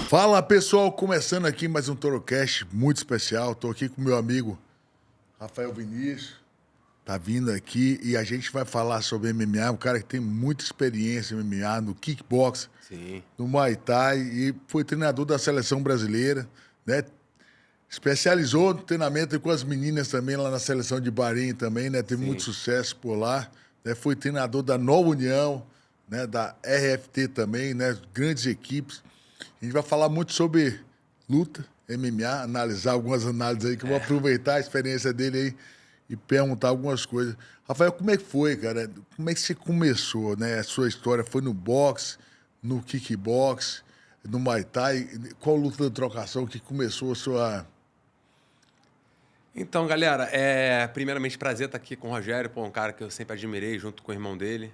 Fala pessoal, começando aqui mais um ToroCast muito especial. Estou aqui com meu amigo Rafael Vinícius, tá vindo aqui e a gente vai falar sobre MMA, um cara que tem muita experiência em MMA, no kickbox, Sim. no Muay Thai e foi treinador da seleção brasileira, né? Especializou no treinamento com as meninas também lá na seleção de Bahrein também, né? Teve muito sucesso por lá, né? Foi treinador da Nova União, né? Da RFT também, né? Grandes equipes. A gente vai falar muito sobre luta, MMA, analisar algumas análises aí, que eu vou aproveitar a experiência dele aí e perguntar algumas coisas. Rafael, como é que foi, cara? Como é que você começou, né? A sua história foi no boxe, no kickbox, no Muay Thai? Qual luta de trocação que começou a sua... Então, galera, primeiramente prazer estar aqui com o Rogério, um cara que eu sempre admirei junto com o irmão dele.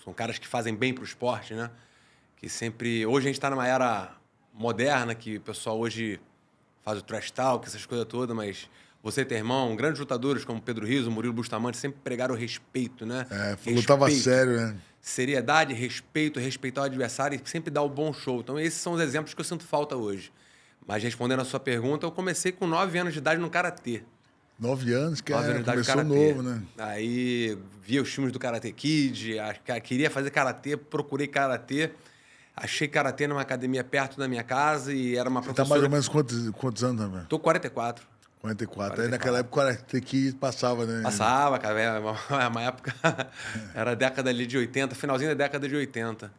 São caras que fazem bem pro esporte, né? Que sempre... Hoje a gente está numa era moderna, que o pessoal hoje faz o trash talk, essas coisas todas, mas você e teu irmão, grandes lutadores como Pedro Rizzo, Murilo Bustamante, sempre pregaram o respeito, né? Lutava sério, né? Seriedade, respeito, respeitar o adversário e sempre dar o bom show. Então, esses são os exemplos que eu sinto falta hoje. Mas respondendo a sua pergunta, eu comecei com 9 anos de idade no Karatê. 9 anos, que 9 anos de idade no começou Karatê. novo, né? Aí via os filmes do Karate Kid, queria fazer Karatê, procurei Karatê. Achei Karatê numa academia perto da minha casa e era uma Você tá professora... mais ou menos quantos anos, né, velho? Tô 44. 44. Aí naquela época o Karate Kid passava, né? Passava, cara. Uma época... Era a década ali de 80, finalzinho da década de 80.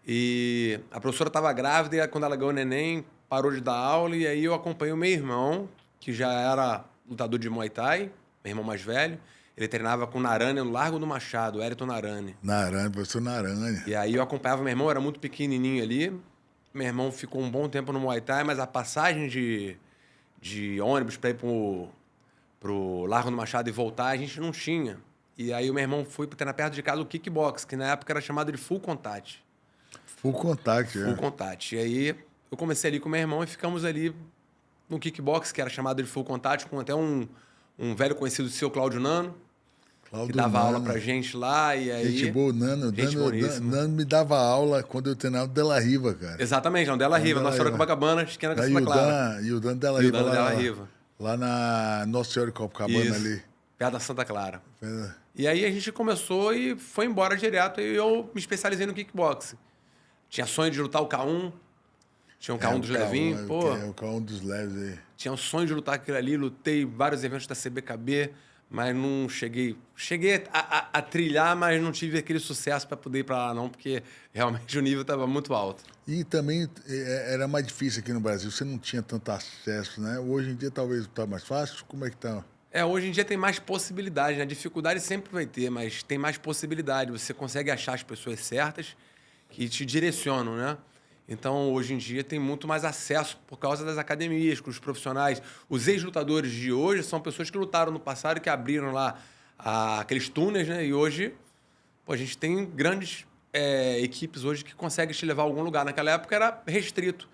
E a professora estava grávida e quando ela ganhou o neném, parou de dar aula. E aí eu acompanhei o meu irmão, que já era lutador de Muay Thai, meu irmão mais velho. Ele treinava com o Narani no Largo do Machado, o Ayrton Narani. Narani, professor Narani. E aí eu acompanhava meu irmão, era muito pequenininho ali. Meu irmão ficou um bom tempo no Muay Thai, mas a passagem de ônibus para ir pro Largo do Machado e voltar, a gente não tinha. E aí o meu irmão foi treinar perto de casa o kickbox, que na época era chamado de full contact. Full contact, Full contact. E aí eu comecei ali com meu irmão e ficamos ali no kickbox, que era chamado de full contact, com até um velho conhecido seu, Cláudio Nano, que dava aula pra gente lá. E aí... Gente boa, Nano me dava aula quando eu treinava no Della Riva, cara. Exatamente, não, Della Riva, Nossa Senhora de Copacabana, esquina da Santa Clara. E o Dan Della Riva. Lá na Nossa Senhora de Copacabana ali. Perto da Santa Clara. E aí a gente começou e foi embora direto e eu me especializei no kickboxing. Tinha sonho de lutar o K1. Tinha um K1 dos levinhos, pô. O K1 dos leves aí. Tinha um sonho de lutar aquilo ali, lutei vários eventos da CBKB, mas não cheguei... Cheguei a trilhar, mas não tive aquele sucesso para poder ir para lá não, porque realmente o nível estava muito alto. E também era mais difícil aqui no Brasil, você não tinha tanto acesso, né? Hoje em dia talvez está mais fácil, como é que tá? Hoje em dia tem mais possibilidade, né? Dificuldade sempre vai ter, mas tem mais possibilidade. Você consegue achar as pessoas certas que te direcionam, né? Então, hoje em dia, tem muito mais acesso por causa das academias, com os profissionais. Os ex-lutadores de hoje são pessoas que lutaram no passado e que abriram lá aqueles túneis, né? E hoje, a gente tem grandes equipes hoje que conseguem te levar a algum lugar. Naquela época era restrito.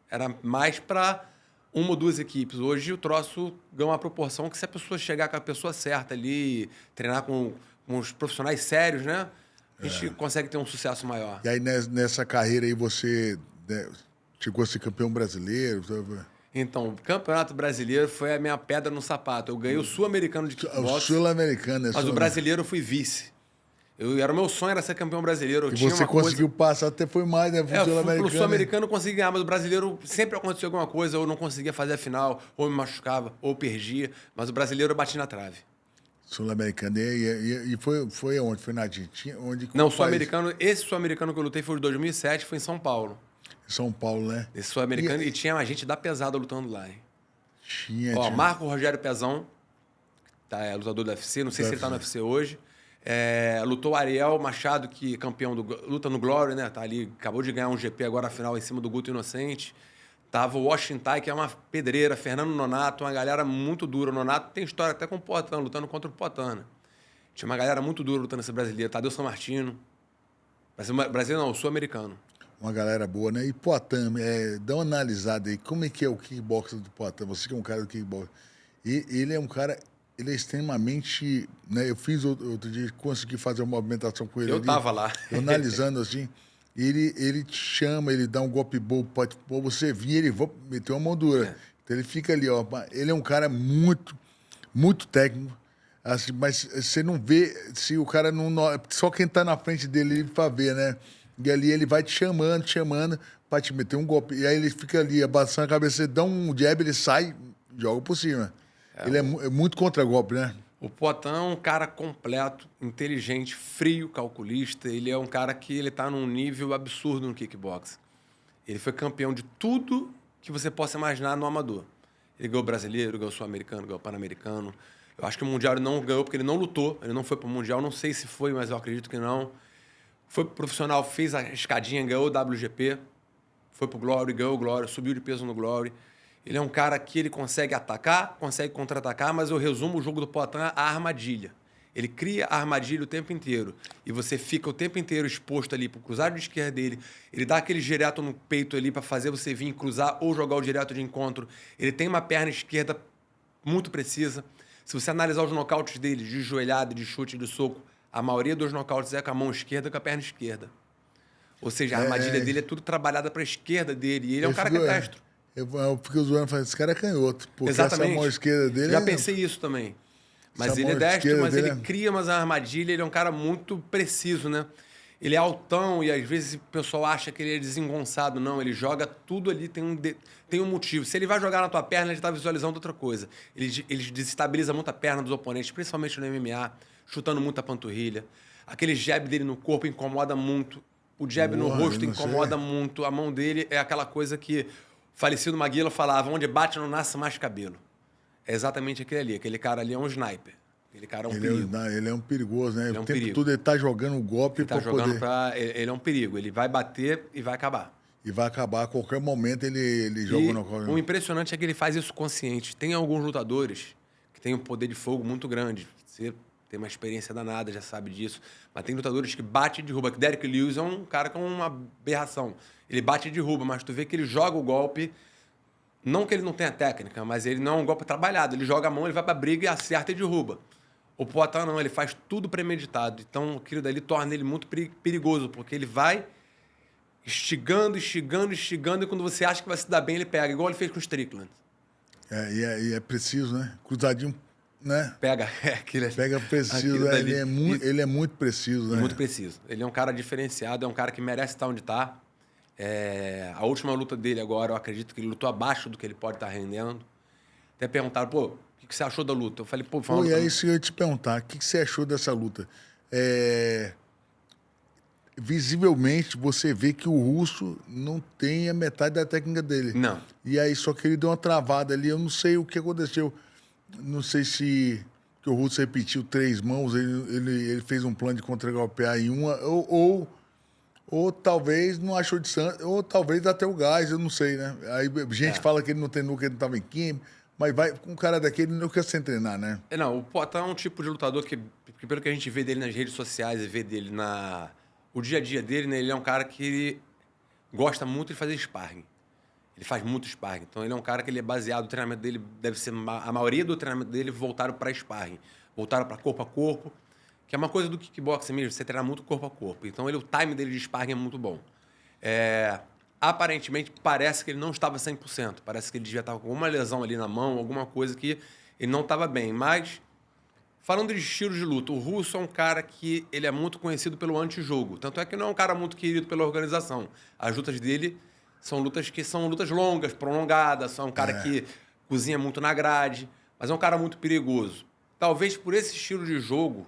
Era mais para uma ou duas equipes. Hoje o troço ganha uma proporção que se a pessoa chegar com a pessoa certa ali, treinar com os profissionais sérios, né? A gente consegue ter um sucesso maior. E aí, nessa carreira aí, você chegou a ser campeão brasileiro? Então, o Campeonato Brasileiro foi a minha pedra no sapato. Eu ganhei o Sul-Americano de kickbox. O Sul-Americano, mas o brasileiro eu fui vice. O meu sonho era ser campeão brasileiro. E você conseguiu passar, até foi mais, né? O Sul-Americano eu consegui ganhar, mas o brasileiro sempre acontecia alguma coisa, ou não conseguia fazer a final, ou me machucava, ou perdia. Mas o brasileiro eu bati na trave. Sul-Americano. E foi onde? Foi na Argentina? Não, esse Sul-Americano que eu lutei foi de 2007, foi em São Paulo. Em São Paulo, né? Esse Sul-Americano, e tinha uma gente da pesada lutando lá, hein? Tinha. Marco Rogério Pezão, lutador do UFC, não sei se ele tá no UFC hoje. Lutou o Ariel Machado, que é campeão luta no Glory, né? Tá ali, acabou de ganhar um GP agora, final, em cima do Guto Inocente. Tava o Washington, que é uma pedreira, Fernando Nonato, uma galera muito dura. O Nonato tem história até com o Poatan, lutando contra o Poatan. Tinha uma galera muito dura lutando esse brasileiro. Tadeu San Martino. Brasileiro não, o Sul-Americano. Uma galera boa, né? E Poatan, dá uma analisada aí. Como é que é o kickboxer do Poatan? Você que é um cara do kickboxer. E ele é um cara... Ele é extremamente... Né? Eu fiz outro dia, consegui fazer uma movimentação com ele. Eu tava lá. Analisando assim... ele te chama, ele dá um golpe bom, pode você vir, ele vai meter uma mão dura. Então ele fica ali, ó. Ele é um cara muito técnico. Assim, mas você não vê se o cara não. Só quem tá na frente dele pra ver, né? E ali ele vai te chamando pra te meter um golpe. E aí ele fica ali, abaçando a cabeça, você dá um jab, ele sai, joga por cima. Ele é muito contra-golpe, né? O Poatan é um cara completo, inteligente, frio, calculista. Ele é um cara que ele tá num nível absurdo no kickbox. Ele foi campeão de tudo que você possa imaginar no amador. Ele ganhou o brasileiro, ganhou o sul-americano, ganhou o pan-americano. Eu acho que o Mundial ele não ganhou porque ele não lutou, ele não foi pro Mundial, não sei se foi, mas eu acredito que não. Foi pro profissional, fez a escadinha, ganhou o WGP, foi pro Glory, ganhou o Glory, subiu de peso no Glory. Ele é um cara que ele consegue atacar, consegue contra-atacar, mas eu resumo o jogo do Poatan à armadilha. Ele cria a armadilha o tempo inteiro. E você fica o tempo inteiro exposto ali pro cruzado de esquerda dele. Ele dá aquele direto no peito ali para fazer você vir cruzar ou jogar o direto de encontro. Ele tem uma perna esquerda muito precisa. Se você analisar os nocautes dele, de joelhada, de chute, de soco, a maioria dos nocautes é com a mão esquerda e com a perna esquerda. Ou seja, a armadilha dele é tudo trabalhada para a esquerda dele. E ele é um cara que é destro. Eu fico zoando, falando, esse cara é canhoto. Porque Exatamente. essa mão esquerda dele... Já pensei isso também. Mas ele é destro, mas ele cria umas armadilhas, ele é um cara muito preciso, né? Ele é altão e às vezes o pessoal acha que ele é desengonçado. Não, ele joga tudo ali, tem um motivo. Se ele vai jogar na tua perna, ele está visualizando outra coisa. Ele desestabiliza muito a perna dos oponentes, principalmente no MMA, chutando muito a panturrilha. Aquele jab dele no corpo incomoda muito. O jab no rosto incomoda muito. A mão dele é aquela coisa que o falecido Maguila falava, onde bate não nasce mais cabelo. É exatamente aquele ali. Aquele cara ali é um sniper. Aquele cara é um perigo. Ele é um perigoso, né? Ele é um o tempo perigo. todo ele tá jogando o golpe Ele tá jogando ele é um perigo. Ele vai bater e vai acabar. E vai acabar a qualquer momento, ele joga no golpe. O impressionante é que ele faz isso consciente. Tem alguns lutadores que têm um poder de fogo muito grande. Você tem uma experiência danada, já sabe disso. Mas tem lutadores que bate e derruba. Derrick Lewis é um cara com uma aberração. Ele bate e derruba, mas tu vê que ele joga o golpe. Não que ele não tenha técnica, mas ele não é um golpe trabalhado. Ele joga a mão, ele vai pra briga e acerta e derruba. O Poatan não, ele faz tudo premeditado. Então, aquilo dali torna ele muito perigoso, porque ele vai instigando, e quando você acha que vai se dar bem, ele pega, igual ele fez com o Strickland. E é preciso, né? Cruzadinho, né? Pega preciso, ele é muito preciso, né? Muito preciso. Ele é um cara diferenciado, é um cara que merece estar onde está. A última luta dele agora, eu acredito que ele lutou abaixo do que ele pode estar rendendo. Até perguntaram, pô, o que você achou da luta? Eu falei, pô... E é isso que eu ia te perguntar. O que você achou dessa luta? Visivelmente, você vê que o russo não tem a metade da técnica dele. Não. E aí, só que ele deu uma travada ali. Eu não sei o que aconteceu. Não sei se que o russo repetiu 3 mãos, ele fez um plano de contra-golpear em uma, ou talvez não achou de santo, ou talvez até o gás, eu não sei, né? Aí gente fala que ele não tem nuca, que ele não estava em química. Mas com um cara daquele não quer sem treinar, né? Não, o Poatan é um tipo de lutador que, pelo que a gente vê dele nas redes sociais e vê dele o dia a dia dele, né? Ele é um cara que gosta muito de fazer sparring. Ele faz muito sparring. Então, ele é um cara que ele é baseado, o treinamento dele deve ser, a maioria do treinamento dele voltaram para sparring. Voltaram para corpo a corpo, que é uma coisa do kickboxing mesmo, você treinar muito corpo a corpo. Então, o time dele de sparring é muito bom. Aparentemente, parece que ele não estava 100%. Parece que ele devia estar com alguma lesão ali na mão, alguma coisa que ele não estava bem. Mas, falando de estilo de luta, o russo é um cara que ele é muito conhecido pelo antijogo. Tanto é que não é um cara muito querido pela organização. As lutas dele são lutas longas, prolongadas. São um cara que cozinha muito na grade. Mas é um cara muito perigoso. Talvez por esse estilo de jogo...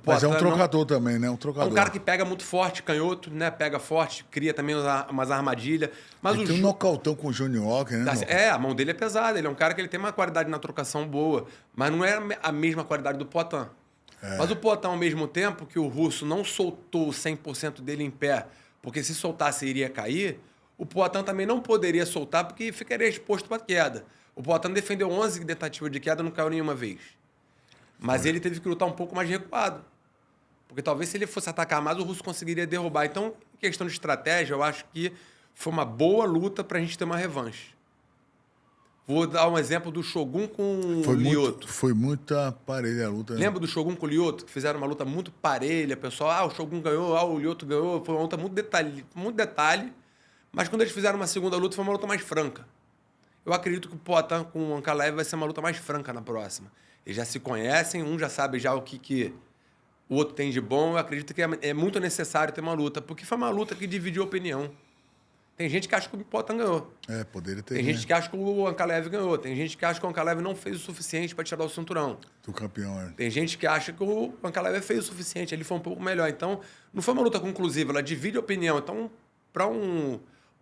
Mas é um trocador também, né? É um cara que pega muito forte, canhoto, né? Pega forte, cria também umas armadilhas. Mas ele tem um nocautão com o Johnny Walker, né? A mão dele é pesada. Ele é um cara que ele tem uma qualidade na trocação boa, mas não é a mesma qualidade do Poatan. Mas o Poatan, ao mesmo tempo que o russo não soltou o 100% dele em pé, porque se soltasse iria cair, o Poatan também não poderia soltar porque ficaria exposto para queda. O Poatan defendeu 11 tentativas de queda, não caiu nenhuma vez. Mas ele teve que lutar um pouco mais recuado. Porque talvez se ele fosse atacar mais, o russo conseguiria derrubar. Então, em questão de estratégia, eu acho que foi uma boa luta para a gente ter uma revanche. Vou dar um exemplo do Shogun com o Lyoto. Foi muita parelha a luta. Né? Lembra do Shogun com o Lyoto? Que fizeram uma luta muito parelha, pessoal. O Shogun ganhou, o Lyoto ganhou. Foi uma luta muito detalhe. Mas quando eles fizeram uma segunda luta, foi uma luta mais franca. Eu acredito que o Poatan com o Ankalaev vai ser uma luta mais franca na próxima. Eles já se conhecem, um já sabe já o que o outro tem de bom. Eu acredito que é muito necessário ter uma luta, porque foi uma luta que dividiu opinião. Tem gente que acha que o Poatan ganhou. Poderia ter. Tem gente que acha que o Ankalaev ganhou. Tem gente que acha que o Ankalaev não fez o suficiente para tirar o cinturão. Do campeão, Tem gente que acha que o Ankalaev fez o suficiente, ele foi um pouco melhor. Então, não foi uma luta conclusiva, ela divide opinião. Então,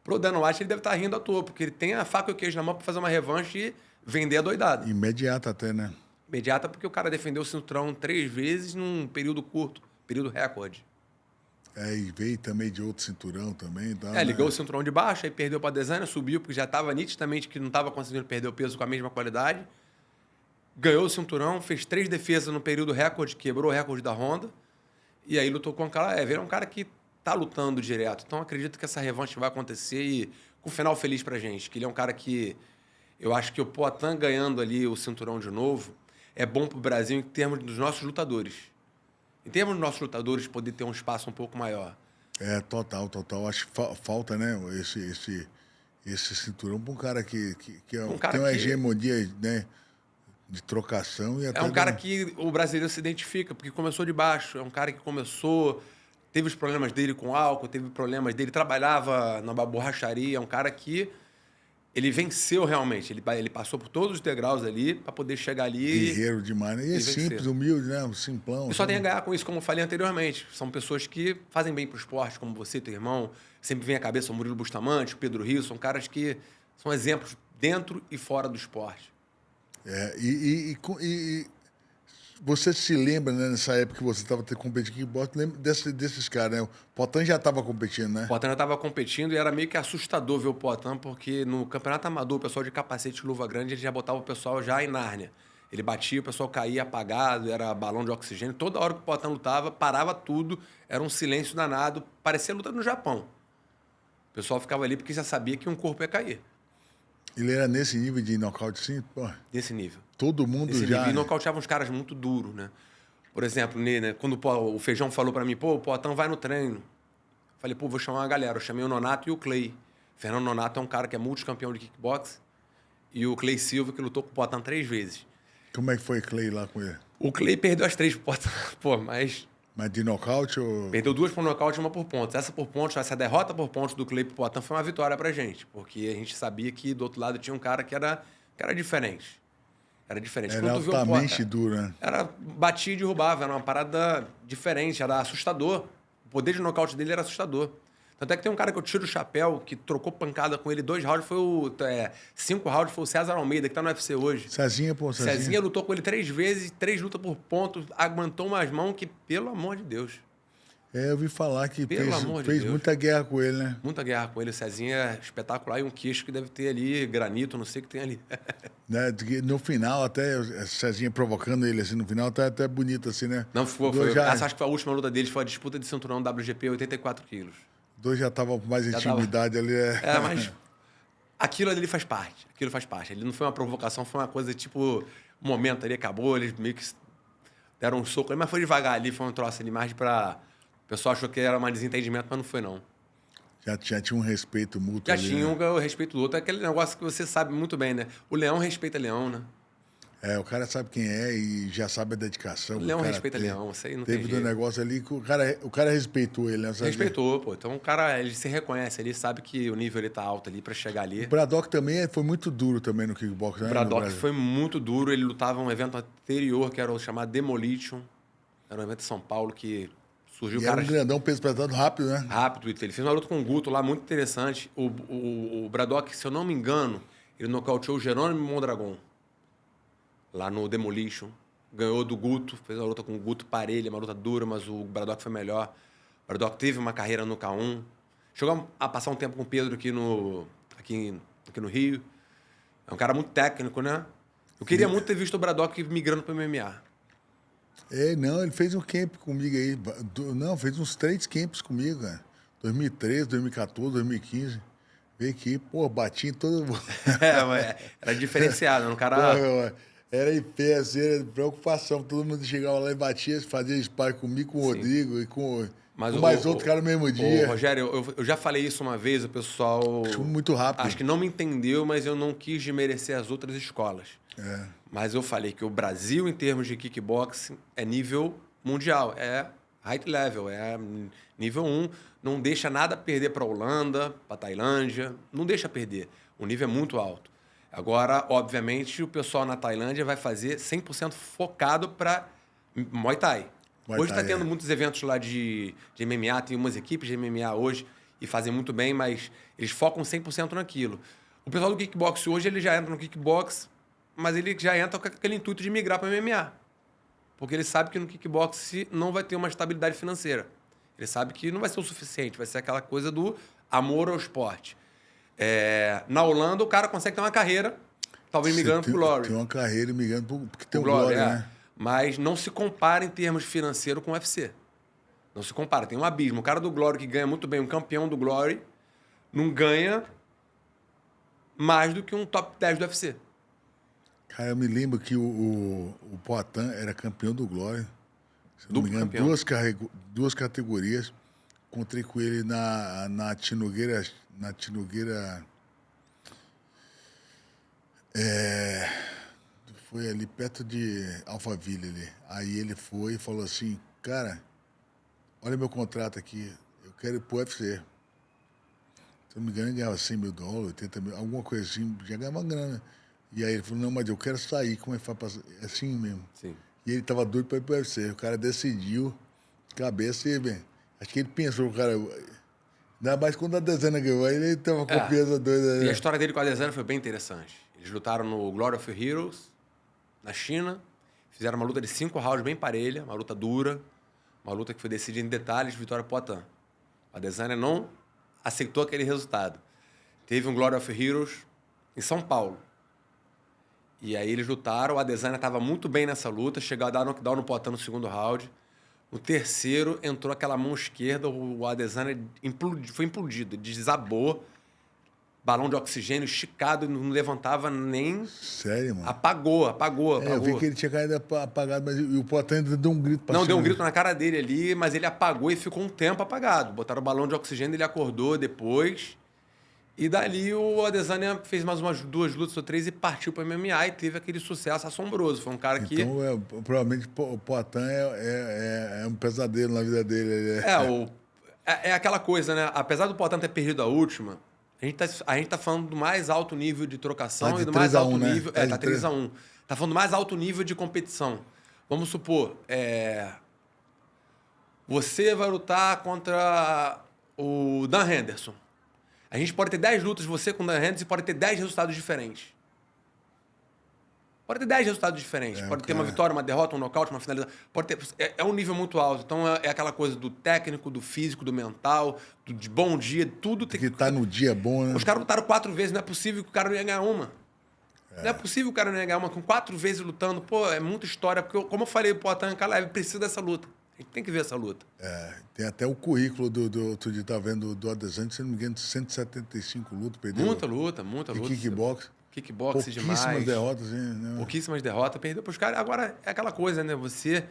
pro Dana White, ele deve estar rindo à toa, porque ele tem a faca e o queijo na mão para fazer uma revanche e vender a doidada. Imediata até, né? Imediata, porque o cara defendeu o cinturão 3 vezes num período curto, período recorde. E veio também de outro cinturão também. Tá, ligou o cinturão de baixo, aí perdeu para a Adesanya, subiu, porque já estava nitidamente que não estava conseguindo perder o peso com a mesma qualidade. Ganhou o cinturão, fez 3 defesas no período recorde, quebrou o recorde da Honda. E aí lutou com o Ankalaev. Ele é um cara que tá lutando direto. Então acredito que essa revanche vai acontecer e com um final feliz pra gente. Que ele é um cara que... Eu acho que o Poatan ganhando ali o cinturão de novo é bom pro Brasil em termos dos nossos lutadores. Em termos dos nossos lutadores poder ter um espaço um pouco maior. Total. Acho que falta, né, esse cinturão para um cara que tem uma hegemonia, né, de trocação. E até um cara que o brasileiro se identifica, porque começou de baixo. É um cara que começou... Teve os problemas dele com álcool, teve problemas dele... Trabalhava na borracharia. É um cara que... Ele venceu realmente. Ele passou por todos os degraus ali para poder chegar ali. Guerreiro demais, né? E é simples, humilde, né? Simplão. E só tem a ganhar com isso, como eu falei anteriormente. São pessoas que fazem bem pro esporte, como você, teu irmão. Sempre vem à cabeça o Murilo Bustamante, o Pedro Rio. São caras que são exemplos dentro e fora do esporte. E você se lembra, né, nessa época que você estava competindo kickboxing, lembra desses caras, né? O Poatan já estava competindo, né? O Poatan já estava competindo e era meio que assustador ver o Poatan, porque no campeonato amador, o pessoal de capacete e luva grande, ele já botava o pessoal já em Nárnia. Ele batia, o pessoal caía apagado, era balão de oxigênio. Toda hora que o Poatan lutava, parava tudo, era um silêncio danado, parecia luta no Japão. O pessoal ficava ali porque já sabia que um corpo ia cair. Ele era nesse nível de nocaute, sim? Pô. Nesse nível. Todo mundo já... Nível. E nocauteava uns caras muito duros, né? Por exemplo, né, quando o Feijão falou pra mim, o Poatan vai no treino. Falei, vou chamar uma galera. Eu chamei o Nonato e o Clay. Fernando Nonato é um cara que é multicampeão de kickbox. E o Clay Silva, que lutou com o Poatan 3 vezes. Como é que foi Clay lá com ele? O Clay perdeu as 3 pro Poatan. Mas de nocaute ou... Perdeu 2 por nocaute e 1 por pontos. Essa derrota por pontos do Clay pro Poatan foi uma vitória pra gente. Porque a gente sabia que do outro lado tinha um cara que era diferente. Era diferente. Era altamente duro, né? Batia e derrubava. Era uma parada diferente. Era assustador. O poder de nocaute dele era assustador. Tanto é que tem um cara que eu tiro o chapéu, que trocou pancada com ele 2 rounds, 5 rounds, foi o César Almeida, que tá no UFC hoje. Cezinha. Cezinha lutou com ele 3 vezes, 3 lutas por ponto, aguentou umas mãos que, pelo amor de Deus. Eu ouvi falar que fez muita guerra com ele, né? Muita guerra com ele. O Cezinha é espetacular e um queixo que deve ter ali, granito, não sei o que tem ali. Né? No final, até o Cezinha provocando ele assim, no final, tá até bonito assim, né? Não, foi. Essa acho que foi a última luta deles, foi a disputa de cinturão WGP 84 quilos. Os dois já estavam com mais intimidade ali. Mas aquilo ali faz parte. Ele não foi uma provocação, foi uma coisa tipo, um momento ali, acabou, eles meio que deram um soco ali, mas foi devagar ali, foi um troço ali mais pra... O pessoal achou que era um desentendimento, mas não foi, não. Já tinha um respeito mútuo Já ali, tinha o respeito do outro. É aquele negócio que você sabe muito bem, né? O leão respeita leão, né? O cara sabe quem é e já sabe a dedicação. O leão respeita leão, isso aí não tem jeito. Teve um negócio ali que o cara respeitou ele, né? Respeitou, Então o cara, ele se reconhece, ele sabe que o nível ele tá alto ali pra chegar ali. O Braddock também foi muito duro também no kickbox, né? O Braddock foi muito duro, ele lutava um evento anterior, que era o chamado Demolition. Era um evento em São Paulo que surgiu... Era um grandão, peso pesado, rápido, né? Rápido. Ele fez uma luta com o Guto lá, muito interessante. O Braddock, se eu não me engano, ele nocauteou o Jerônimo Mondragon. Lá no Demolition. Ganhou do Guto, fez uma luta com o Guto parelha, uma luta dura, mas o Braddock foi melhor. O Braddock teve uma carreira no K1. Chegou a passar um tempo com o Pedro aqui no Rio. É um cara muito técnico, né? Eu queria muito ter visto o Braddock migrando para o MMA. Ele fez um camp comigo aí. Fez uns 3 camps comigo, cara. 2013, 2014, 2015. Veio aqui, pô, bati em todo mundo. Mas era diferenciado, era um cara... Pô, era em pé, assim, era preocupação. Todo mundo chegava lá e batia, fazia sparring comigo, com o Rodrigo e com mais outro cara no mesmo dia. Rogério, eu já falei isso uma vez, o pessoal... Acho muito rápido. Acho que não me entendeu, mas eu não quis desmerecer as outras escolas. Mas eu falei que o Brasil, em termos de kickboxing, é nível mundial. É high level, é nível 1. Não deixa nada perder para a Holanda, para a Tailândia. Não deixa perder. O nível é muito alto. Agora, obviamente, o pessoal na Tailândia vai fazer 100% focado para Muay Thai. Hoje está tendo muitos eventos lá de MMA, tem umas equipes de MMA hoje e fazem muito bem, mas eles focam 100% naquilo. O pessoal do kickbox hoje, ele já entra no kickbox, mas ele já entra com aquele intuito de migrar para MMA. Porque ele sabe que no kickbox não vai ter uma estabilidade financeira. Ele sabe que não vai ser o suficiente, vai ser aquela coisa do amor ao esporte. Na Holanda, o cara consegue ter uma carreira, talvez migrando pro Glory. Tem uma carreira migrando porque tem o Glory, né? Mas não se compara em termos financeiros com o UFC. Não se compara, tem um abismo. O cara do Glory que ganha muito bem, um campeão do Glory, não ganha mais do que um top 10 do UFC. Cara, eu me lembro que o Poatan era campeão do Glory. Se não me engano, duas categorias. Encontrei com ele na Tinogueira. Foi ali perto de Alphaville ali. Aí ele foi e falou assim, cara, olha meu contrato aqui, eu quero ir pro UFC. Se não me engano, ele ganhava 100 mil dólares, 80 mil, alguma coisa assim, já ganhava uma grana. E aí ele falou, não, mas eu quero sair, como é que faz? É assim mesmo. Sim. E ele tava doido para ir pro UFC. O cara decidiu, cabeça e, bem, acho que ele pensou, o cara... Ainda mais quando a Adesanya ganhou, aí ele tava com confiança doida. E a história dele com a Adesanya foi bem interessante. Eles lutaram no Glory of Heroes, na China, fizeram uma luta de 5 rounds bem parelha, uma luta dura, uma luta que foi decidida em detalhes, vitória pro Poatan. A Adesanya não aceitou aquele resultado. Teve um Glory of Heroes em São Paulo. E aí eles lutaram, a Adesanya estava muito bem nessa luta, chegou a dar knockdown no Poatan no segundo round. No terceiro, entrou aquela mão esquerda, o Adesanya foi implodido, desabou, balão de oxigênio esticado, não levantava nem... Sério, mano? Apagou. Eu vi que ele tinha caído apagado, mas o Poatan ainda deu um grito pra Não, cima. deu um grito na cara dele ali, mas ele apagou e ficou um tempo apagado. Botaram o balão de oxigênio, ele acordou depois. E dali o Adesanya fez mais umas 2 lutas ou 3 e partiu para MMA e teve aquele sucesso assombroso. Foi um cara que... Então, provavelmente o Poatan é um pesadelo na vida dele. É aquela coisa, né? Apesar do Poatan ter perdido a última, a gente tá falando do mais alto nível de trocação e do mais alto nível... Tá 3-1. Tá falando do mais alto nível de competição. Vamos supor, você vai lutar contra o Dan Henderson. A gente pode ter 10 lutas, você com o Dan Henderson, e pode ter 10 resultados diferentes. Pode ter 10 resultados diferentes. Pode ter uma vitória, uma derrota, um nocaute, uma finalização. Pode ter, é um nível muito alto. Então, é aquela coisa do técnico, do físico, do mental, de bom dia, tudo tem que tá no dia bom, né? Os caras lutaram 4 vezes, não é possível que o cara não ia ganhar uma. Não é possível que o cara não ia ganhar uma. Com 4 vezes lutando, pô, é muita história. Porque, como eu falei, o Poatan Kalaev precisa dessa luta. A gente tem que ver essa luta. Tem até o currículo do outro dia, tá vendo, do Adesanya, se não me engano, 175 lutas, perdeu. Muita luta. E kickbox. Kickbox demais. Pouquíssimas derrotas, né? Pouquíssimas derrotas, perdeu para os caras. Agora, é aquela coisa, né? Você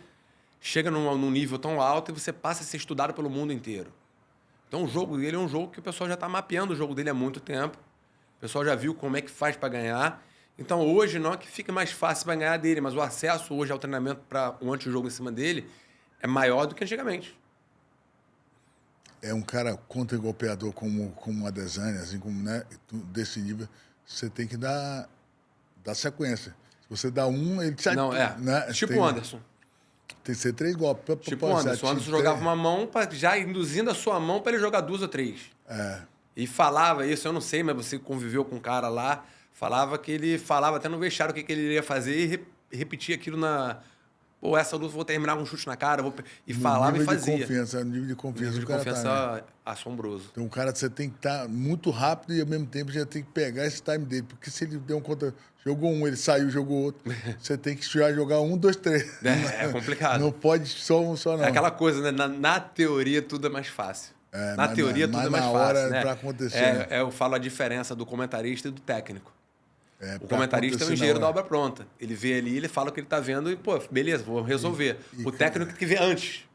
chega num nível tão alto e você passa a ser estudado pelo mundo inteiro. Então, o jogo dele é um jogo que o pessoal já está mapeando o jogo dele há muito tempo. O pessoal já viu como é que faz para ganhar. Então, hoje, não é que fica mais fácil para ganhar dele, mas o acesso hoje ao treinamento para um antijogo em cima dele é maior do que antigamente. É um cara contra-golpeador como o Adesanya, assim como, né, desse nível, você tem que dar sequência. Se você dá um, ele te... Não, né, tipo o Anderson. Tem que ser 3 golpes. Tipo o Anderson. O Anderson jogava uma mão, já induzindo a sua mão para ele jogar 2 ou 3. E falava isso, eu não sei, mas você conviveu com um cara lá, falava que ele falava até no vestiário o que ele iria fazer e repetia aquilo na... Pô, essa luta eu vou terminar com um chute na cara, e falava e fazia. Nível de confiança. Nível de confiança assombroso. Então, o cara, você tem que estar muito rápido e, ao mesmo tempo, já tem que pegar esse time dele. Porque se ele der um contra... Jogou um, ele saiu, jogou outro. Você tem que já jogar 1, 2, 3. É complicado. Não pode só um, só não. É aquela coisa, né? Na teoria, tudo é mais fácil. Na teoria, tudo é mais na fácil, hora né? pra acontecer, né? Eu falo a diferença do comentarista e do técnico. O pra comentarista é o acontecer engenheiro na da hora. obra pronta. Ele vê ali, ele fala o que ele tá vendo e, pô, beleza, vou resolver. O técnico tem que ver antes.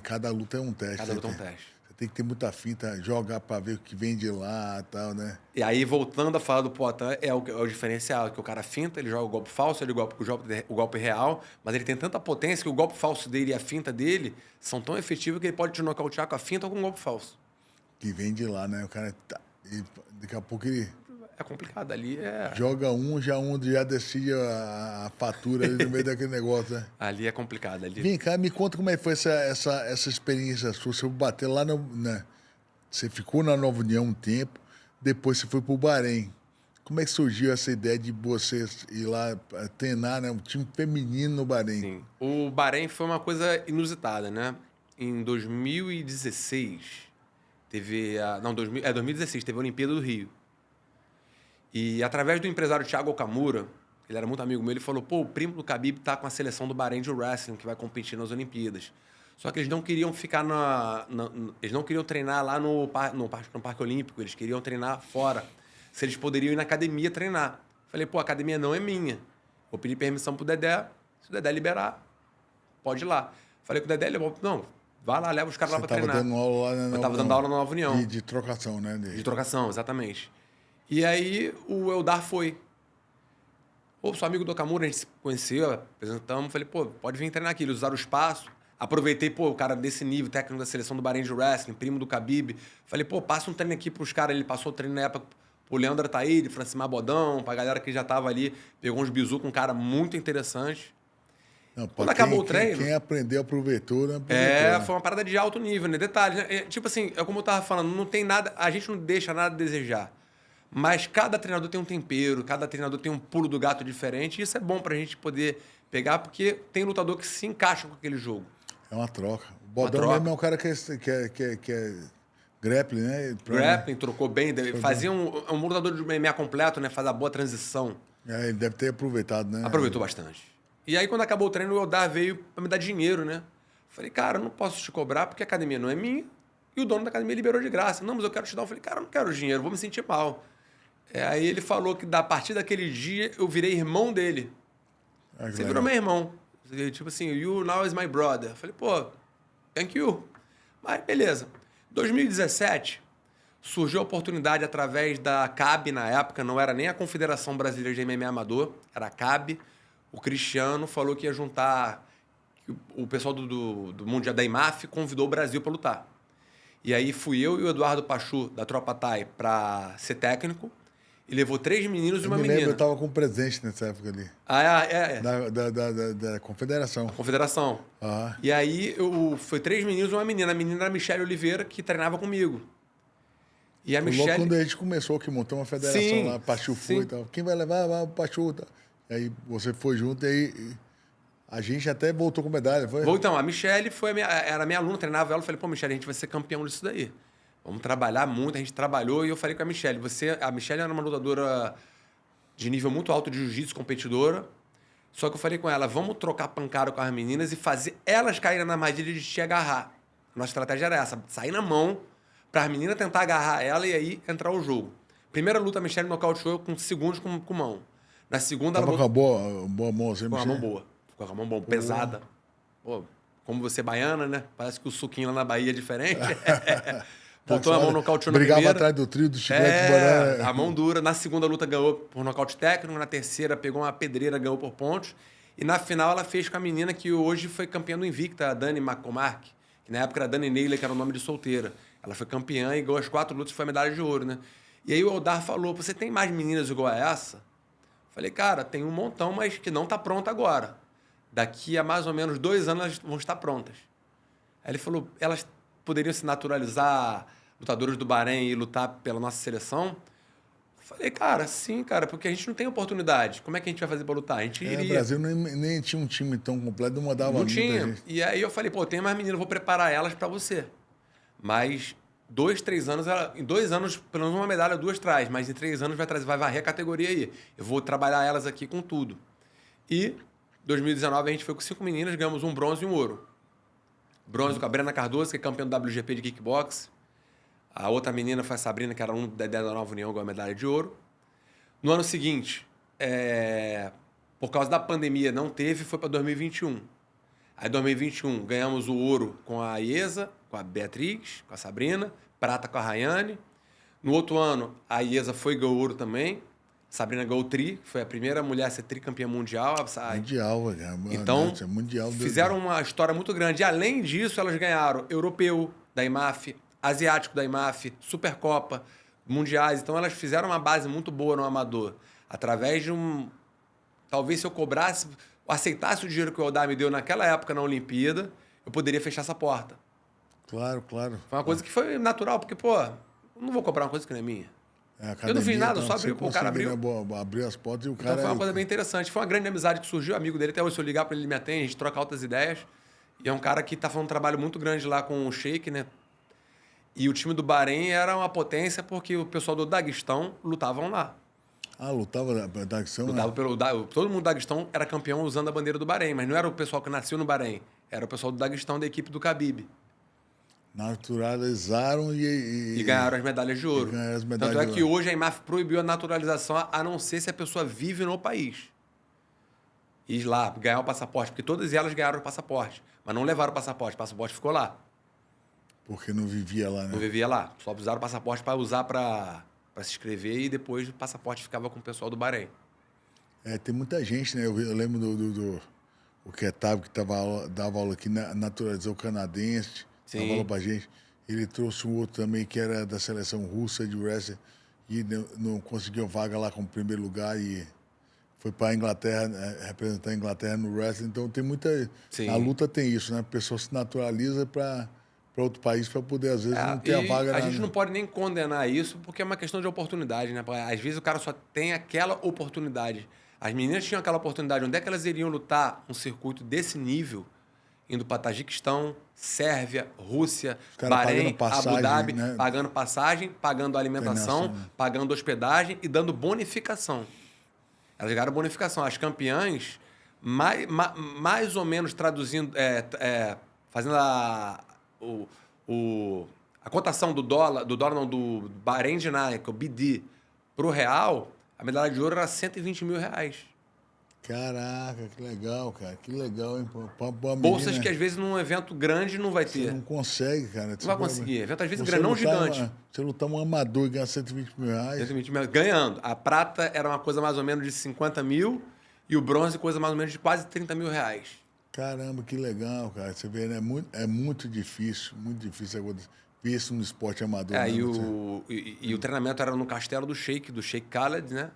Cada luta é um teste. Cada luta é um teste. Você tem que ter muita finta, jogar pra ver o que vem de lá e tal, né? E aí, voltando a falar do Poatan, é o diferencial, que o cara finta, ele joga o golpe falso, ele o golpe real, mas ele tem tanta potência que o golpe falso dele e a finta dele são tão efetivos que ele pode te nocautear com a finta ou com o golpe falso. Que vem de lá, né? O cara e daqui a pouco ele É complicado, ali é... joga um já decide a fatura ali no meio daquele negócio, né? Ali é complicado, ali... Vem cá, me conta como é que foi essa experiência sua. Você bateu lá né? Você ficou na Nova União um tempo, depois você foi pro Bahrein. Como é que surgiu essa ideia de você ir lá treinar, né? Um time feminino no Bahrein? Sim. O Bahrein foi uma coisa inusitada, né? Em 2016, teve a... Não, 2016, teve a Olimpíada do Rio. E através do empresário Thiago Okamura, ele era muito amigo meu, ele falou, pô, o primo do Khabib tá com a seleção do Bahrein de wrestling, que vai competir nas Olimpíadas. Só que eles não queriam ficar eles não queriam treinar lá no Parque Olímpico, eles queriam treinar fora. Se eles poderiam ir na academia treinar. Falei, pô, a academia não é minha. Vou pedir permissão pro Dedé, se o Dedé liberar, pode ir lá. Falei com o Dedé, ele falou, não, vai lá, leva os caras lá pra treinar. Dando aula lá na Eu tava dando aula na Nova União. De trocação, né? De trocação, exatamente. E aí o Eldar foi. Pô, sou amigo do Okamura, a gente se conheceu, apresentamos. Falei, pô, pode vir treinar aqui. Eles usaram o espaço. Aproveitei, pô, o cara desse nível, técnico da seleção do Bahrein de Wrestling, primo do Khabib. Falei, pô, passa um treino aqui pros caras. Ele passou o treino na época pro Leandro Ataíde, Francimar Bodão, pra galera que já tava ali. Pegou uns bizu com um cara muito interessante. Não, Quando acabou o treino... Quem aprendeu, aproveitou, né? Aproveitou, né? Foi uma parada de alto nível, né? Detalhe, né? Tipo assim, é como eu tava falando, não tem nada... A gente não deixa nada a desejar. Mas cada treinador tem um tempero, cada treinador tem um pulo do gato diferente. E isso é bom pra gente poder pegar, porque tem lutador que se encaixa com aquele jogo. É uma troca. O Bodão mesmo é um cara que é grappling, né? Grappling, trocou bem. Fazia um lutador de MMA completo, né? Faz a boa transição. Ele deve ter aproveitado, né? Aproveitou bastante. E aí, quando acabou o treino, o Eldar veio pra me dar dinheiro, né? Falei, cara, eu não posso te cobrar porque a academia não é minha. E o dono da academia liberou de graça. Não, mas eu quero te dar. Eu falei, cara, eu não quero dinheiro, vou me sentir mal. Aí ele falou que, a partir daquele dia, eu virei irmão dele. Você virou meu irmão. Tipo assim, you now is my brother. Eu falei, pô, thank you. Mas, beleza. 2017, surgiu a oportunidade através da CAB, na época, não era nem a Confederação Brasileira de MMA Amador, era a CAB. O Cristiano falou que ia juntar... O pessoal do Mundial da IMAF convidou o Brasil para lutar. E aí fui eu e o Eduardo Pachu, da Tropa Thai, para ser técnico. E levou 3 meninos e uma menina. Eu tava com presente nessa época ali. Da Confederação. A Confederação. E aí foi 3 meninos e uma menina. A menina era a Michelle Oliveira, que treinava comigo. E a Michelle... Quando a gente começou, que montou uma federação lá, Pachu foi e tal. Quem vai levar? Vai o Pachu. Tá. E aí você foi junto e aí a gente até voltou com medalha, foi? Então, a Michelle era minha aluna, treinava ela. Eu falei, pô, Michelle, a gente vai ser campeão disso daí. Vamos trabalhar muito, a gente trabalhou e eu falei com a Michelle. A Michelle era uma lutadora de nível muito alto de jiu-jitsu, competidora. Só que eu falei com ela, vamos trocar pancada com as meninas e fazer elas caírem na armadilha de te agarrar. Nossa estratégia era essa, sair na mão para as meninas tentar agarrar ela e aí entrar o jogo. Primeira luta, a Michelle nocauteou com segundos com mão. Na segunda, ela... Tava com a boa mão, assim, com a mão boa. Ficou com a mão boa, pesada. Pô, como você é baiana, né? Parece que o suquinho lá na Bahia é diferente. Botou a mão, nocauteou na primeira. Brigava atrás do trio, do chiclete de banana. A mão dura. Na segunda luta ganhou por nocaute técnico. Na terceira pegou uma pedreira, ganhou por pontos. E na final ela fez com a menina que hoje foi campeã do Invicta, a Dani McCormack. Que na época era Dani Naylor, que era o nome de solteira. Ela foi campeã e ganhou as 4 lutas e foi a medalha de ouro, né? E aí o Eldar falou, você tem mais meninas igual a essa? Falei, cara, tem um montão, mas que não tá pronta agora. Daqui a mais ou menos 2 anos elas vão estar prontas. Aí ele falou, elas poderiam se naturalizar lutadores do Bahrein e lutar pela nossa seleção? Falei, cara, sim, cara, porque a gente não tem oportunidade. Como é que a gente vai fazer pra lutar? A gente iria. O Brasil nem tinha um time tão completo, não mandava não tinha. Gente. E aí eu falei, pô, tem mais meninas, eu vou preparar elas pra você. Mas 2, 3 anos, em 2 anos, pelo menos uma medalha, 2 traz, mas em 3 anos vai varrer a categoria aí. Eu vou trabalhar elas aqui com tudo. E 2019 a gente foi com 5 meninas, ganhamos um bronze e um ouro. Bronze com a Brena Cardoso, que é campeã do WGP de kickbox. A outra menina foi a Sabrina, que era um da Nova União, ganhou a medalha de ouro. No ano seguinte, por causa da pandemia, não teve, foi para 2021. Aí, 2021, ganhamos o ouro com a Iesa, com a Beatriz, com a Sabrina, prata com a Rayane. No outro ano, a Iesa foi e ganhou ouro também. A Sabrina ganhou o tri, foi a primeira mulher a ser tricampeã mundial. Mundial, velho. Então, mundial fizeram uma história muito grande. E, além disso, elas ganharam europeu da IMAF, asiático da IMAF, Supercopa, mundiais. Então, elas fizeram uma base muito boa no amador. Através de um... Talvez se eu cobrasse, aceitasse o dinheiro que o Eldar me deu naquela época na Olimpíada, eu poderia fechar essa porta. Claro, claro. Foi uma coisa que foi natural, porque, pô, eu não vou comprar uma coisa que não é minha. Eu não fiz nada, só abri, o cara abriu. Abriu as portas e o cara... Então foi uma coisa bem interessante. Foi uma grande amizade que surgiu, amigo dele. Até hoje, se eu ligar para ele me atende, a gente troca altas ideias. E é um cara que tá fazendo um trabalho muito grande lá com o Sheik, né? E o time do Bahrein era uma potência porque o pessoal do Daguestão lutavam lá. Ah, lutava na Daguestão? Lutava pelo... Todo mundo do Daguestão era campeão usando a bandeira do Bahrein, mas não era o pessoal que nasceu no Bahrein. Era o pessoal do Daguestão da equipe do Khabib. Naturalizaram e ganharam as medalhas de ouro. Tanto é que ouro. hoje a IMAF proibiu a naturalização, a não ser se a pessoa vive no país. E ir lá, ganhar o passaporte, porque todas elas ganharam o passaporte, mas não levaram o passaporte ficou lá. Porque não vivia lá, né? Não vivia lá, só usaram o passaporte para usar para se inscrever e depois o passaporte ficava com o pessoal do Bahrein. Tem muita gente, né? Eu lembro o Ketab, que dava aula aqui, naturalizou canadense. Sim. Falou pra gente. Ele trouxe um outro também que era da seleção russa de wrestling e não conseguiu vaga lá como primeiro lugar e foi para a Inglaterra, representar a Inglaterra no wrestling. Então tem muita... Sim. A luta tem isso, né? A pessoa se naturaliza para outro país para poder, às vezes, não ter a vaga. A gente não pode nem condenar isso porque é uma questão de oportunidade, né? Às vezes o cara só tem aquela oportunidade. As meninas tinham aquela oportunidade. Onde é que elas iriam lutar um circuito desse nível? Indo para Tajiquistão, Sérvia, Rússia, Bahrein, Abu Dhabi, né? Pagando passagem, pagando alimentação, pagando hospedagem e dando bonificação. Elas ganharam bonificação. As campeãs, mais ou menos traduzindo, fazendo a cotação do Bahrein Dinar, que é o BD, para o real, a medalha de ouro era R$120 mil. Caraca, que legal, cara. Que legal, hein? Bolsas que, às vezes, num evento grande não vai ter. Você não consegue, cara. Não vai conseguir. Evento, às vezes, grande, não gigante. Você lutar um amador e ganhar R$120 mil. R$120 mil. Ganhando. A prata era uma coisa mais ou menos de 50 mil e o bronze coisa mais ou menos de quase R$30 mil. Caramba, que legal, cara. Você vê, né? É muito difícil ver isso no esporte amador. Né? E o treinamento era no castelo do Sheik Khaled, né?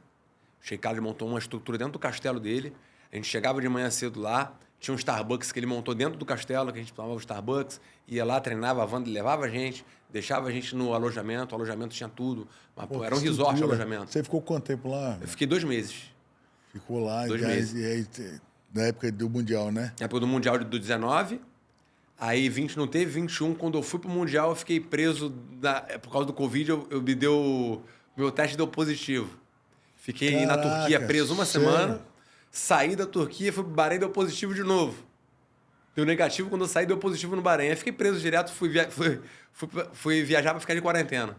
O Sheik Khaled montou uma estrutura dentro do castelo dele. A gente chegava de manhã cedo lá, tinha um Starbucks que ele montou dentro do castelo, que a gente tomava o Starbucks, ia lá, treinava, a van levava a gente, deixava a gente no alojamento, o alojamento tinha tudo. Era um resort o alojamento. Você ficou quanto tempo lá? Eu fiquei 2 meses. Ficou lá, 2 meses. E aí, na época do Mundial, né? Na época do Mundial do 19, aí 20 não teve, 21, quando eu fui pro Mundial, eu fiquei preso por causa do Covid, meu teste deu positivo. Fiquei na Turquia preso uma semana, saí da Turquia, fui pro Bahrein, deu positivo de novo. Deu negativo, quando eu saí, deu positivo no Bahrein. Aí fiquei preso direto, fui viajar pra ficar de quarentena.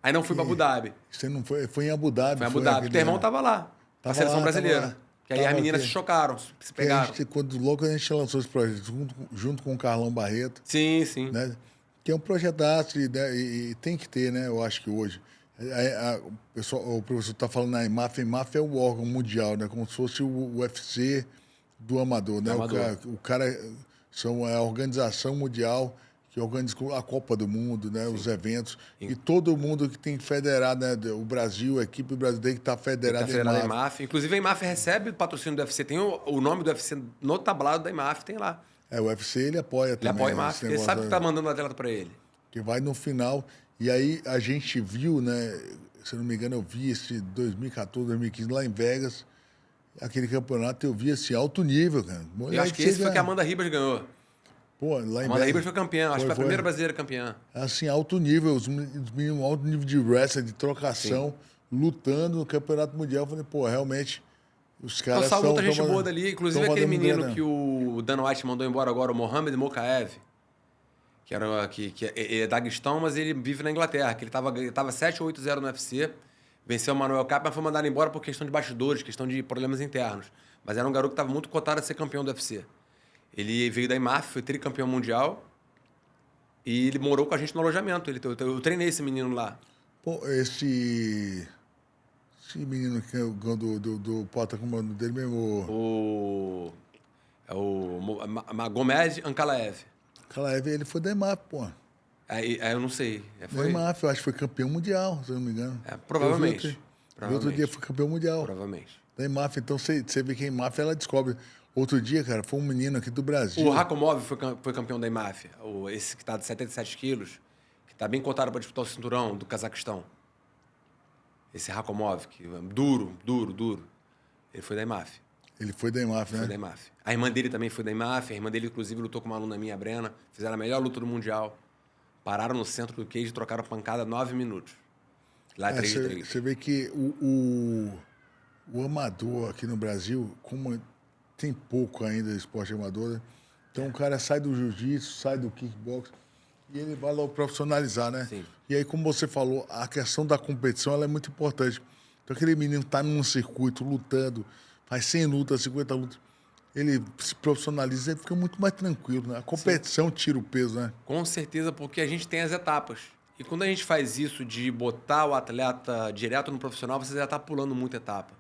Aí não fui pra Abu Dhabi. Você não foi? Foi em Abu Dhabi. Foi em Abu Dhabi. Teu irmão tava lá, na seleção brasileira. Que aí as meninas se chocaram, se pegaram. Quando logo a gente lançou esse projeto, junto com o Carlão Barreto. Sim, sim. Né? Que é um projetaço e tem que ter, né? Eu acho que hoje. O professor está falando na IMAF. A IMAF é o órgão mundial, né? Como se fosse o UFC do amador, né? O cara é a organização mundial que organiza a Copa do Mundo, né? Os eventos. E todo mundo que tem que federar, né? O Brasil, a equipe brasileira que está federada em IMAF. Inclusive, a IMAF recebe o patrocínio do UFC. Tem o nome do UFC no tablado da IMAF, tem lá. O UFC, ele apoia também. Ele apoia a IMAF. Ele sabe que está mandando o atleta para ele. Que vai no final. E aí a gente viu, né? Se não me engano, eu vi esse 2014, 2015, lá em Vegas, aquele campeonato, eu vi esse alto nível, cara. Eu acho que esse foi que a Amanda Ribas ganhou. Pô, lá em Amanda Ribas foi campeã, acho que foi a primeira brasileira campeã. Assim, alto nível, os meninos, alto nível de wrestling, de trocação, lutando no campeonato mundial. Eu falei, pô, realmente, os caras são... muita gente boa dali, inclusive aquele menino que o Dan White mandou embora agora, o Mohamed Mokaev. que é daguestão, mas ele vive na Inglaterra, que ele tava 7-8-0 no UFC, venceu o Manuel Cap, mas foi mandado embora por questão de bastidores, questão de problemas internos. Mas era um garoto que estava muito cotado a ser campeão do UFC. Ele veio da IMAF, foi tricampeão mundial, e ele morou com a gente no alojamento. Eu treinei esse menino lá. Pô, esse menino que é o do Pota, como é o nome dele mesmo? É o Magomed Ankalaev. Ankalaev, ele foi da EMAF, pô. Aí eu não sei. Da EMAF, eu acho que foi campeão mundial, se eu não me engano. Provavelmente. Outro dia foi campeão mundial. Provavelmente. Da EMAF, então você vê que a EMAF, ela descobre. Outro dia, cara, foi um menino aqui do Brasil. O Rakhomov foi campeão da IMAF. Esse que tá de 77 quilos, que tá bem cotado para disputar o cinturão do Cazaquistão. Esse Rakhomov, que é duro. Ele foi da IMAF. Ele foi da IMAF, né? Foi da IMAF. A irmã dele também foi da IMAF. A irmã dele, inclusive, lutou com uma aluna minha, a Brena. Fizeram a melhor luta do Mundial. Pararam no centro do cage e trocaram pancada 9 minutos. Lá 3-3. Você vê que o amador aqui no Brasil, como tem pouco ainda de esporte amador, né? Então o cara sai do jiu-jitsu, sai do kickbox e ele vai lá profissionalizar, né? Sim. E aí, como você falou, a questão da competição ela é muito importante. Então aquele menino tá num circuito lutando, faz 100 lutas, 50 lutas, ele se profissionaliza, ele fica muito mais tranquilo, né? A competição tira o peso, né? Com certeza, porque a gente tem as etapas. E quando a gente faz isso de botar o atleta direto no profissional, você já está pulando muita etapa.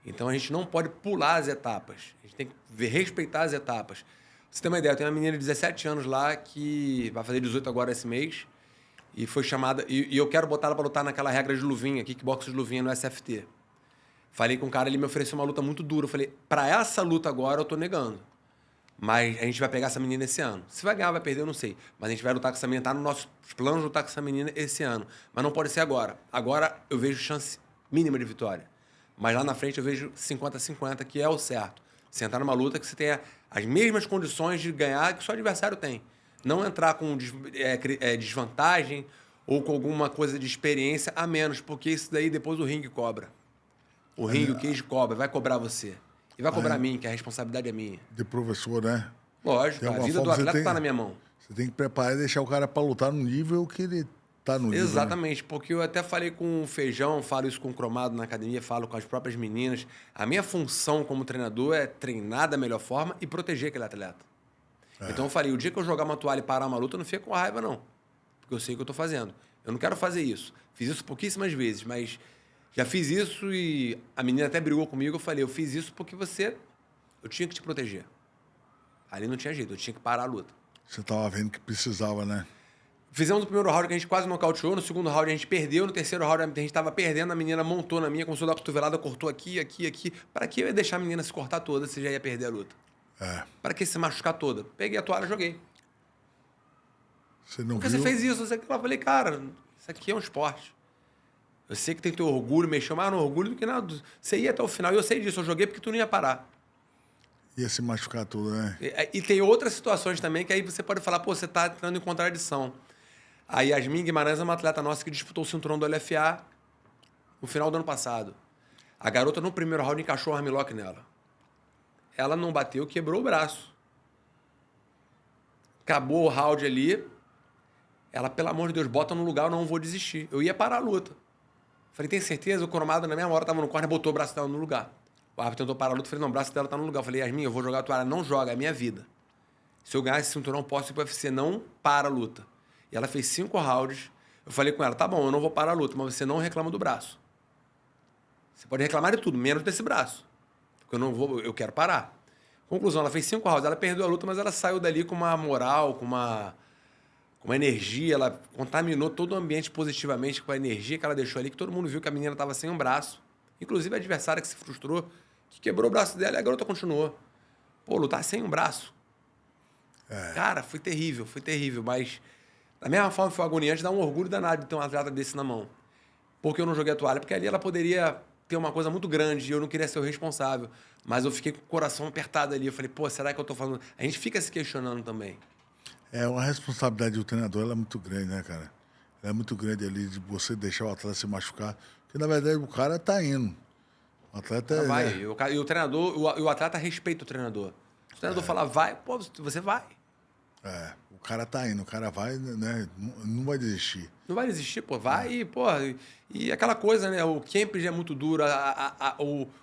Então a gente não pode pular as etapas. A gente tem que respeitar as etapas. Pra você tem uma ideia, eu tenho uma menina de 17 anos lá que vai fazer 18 agora esse mês e foi chamada... E eu quero botar ela para lutar naquela regra de luvinha, kickbox de luvinha no SFT. Falei com um cara, ele me ofereceu uma luta muito dura. Eu falei, para essa luta agora eu tô negando. Mas a gente vai pegar essa menina esse ano. Se vai ganhar, vai perder, eu não sei. Mas a gente vai lutar com essa menina, tá no nosso plano de lutar com essa menina esse ano. Mas não pode ser agora. Agora eu vejo chance mínima de vitória. Mas lá na frente eu vejo 50-50, que é o certo. Você entrar numa luta que você tenha as mesmas condições de ganhar que o seu adversário tem. Não entrar com desvantagem ou com alguma coisa de experiência a menos, porque isso daí depois o ringue cobra. O ringue, o cage cobra, vai cobrar você. E vai cobrar a mim, que a responsabilidade é minha. De professor, né? Lógico, a vida do atleta está na minha mão. Você tem que preparar e deixar o cara para lutar no nível que ele tá no nível. Exatamente, né? Porque eu até falei com o Feijão, falo isso com o Cromado na academia, falo com as próprias meninas. A minha função como treinador é treinar da melhor forma e proteger aquele atleta. Então eu falei, o dia que eu jogar uma toalha e parar uma luta, eu não fico com raiva, não. Porque eu sei o que eu tô fazendo. Eu não quero fazer isso. Fiz isso pouquíssimas vezes, mas já fiz isso e a menina até brigou comigo. Eu falei, eu fiz isso porque eu tinha que te proteger. Ali não tinha jeito, eu tinha que parar a luta. Você tava vendo que precisava, né? Fizemos o primeiro round que a gente quase nocauteou, no segundo round a gente perdeu, no terceiro round a gente tava perdendo, a menina montou na minha, começou a dar cotovelada, cortou aqui. Pra que eu ia deixar a menina se cortar toda se já ia perder a luta? Pra que se machucar toda? Peguei a toalha e joguei. Você não Porque viu? você fez isso, você que eu falei, cara, isso aqui é um esporte. Eu sei que tem teu orgulho, mexeu mais no orgulho do que nada. Você ia até o final, e eu sei disso, eu joguei porque tu não ia parar. Ia se machucar tudo, né? E tem outras situações também que aí você pode falar, pô, você tá entrando em contradição. A Yasmin Guimarães é uma atleta nossa que disputou o cinturão do LFA no final do ano passado. A garota, no primeiro round, encaixou o armlock nela. Ela não bateu, quebrou o braço. Acabou o round ali. Ela, pelo amor de Deus, bota no lugar, eu não vou desistir. Eu ia parar a luta. Falei, tem certeza? O Cromado, na mesma hora, tava no corner, botou o braço dela no lugar. O árbitro tentou parar a luta, falei, não, o braço dela tá no lugar. Eu falei, Yasmin, eu vou jogar a toalha. Não joga, é minha vida. Se eu ganhar esse cinturão, posso ir pro UFC. Não para a luta. E ela fez 5 rounds. Eu falei com ela, tá bom, eu não vou parar a luta, mas você não reclama do braço. Você pode reclamar de tudo, menos desse braço. Porque eu quero parar. Conclusão, ela fez 5 rounds, ela perdeu a luta, mas ela saiu dali com uma moral, com uma energia, ela contaminou todo o ambiente positivamente com a energia que ela deixou ali, que todo mundo viu que a menina estava sem um braço. Inclusive a adversária que se frustrou, que quebrou o braço dela e a garota continuou. Pô, lutar sem um braço. Cara, foi terrível, mas da mesma forma que foi agoniante, dá um orgulho danado de ter um atleta desse na mão. Porque eu não joguei a toalha, porque ali ela poderia ter uma coisa muito grande e eu não queria ser o responsável. Mas eu fiquei com o coração apertado ali. Eu falei, pô, será que eu tô falando... A gente fica se questionando também. Uma responsabilidade do treinador, ela é muito grande, né, cara? Ela é muito grande ali de você deixar o atleta se machucar. Porque, na verdade, o cara tá indo. O atleta vai. E o treinador, o atleta respeita o treinador. Se o treinador falar vai, pô, você vai. O cara tá indo, o cara vai, né? Não vai desistir. Não vai desistir, pô. Vai e, pô... E aquela coisa, né? O camp já é muito duro.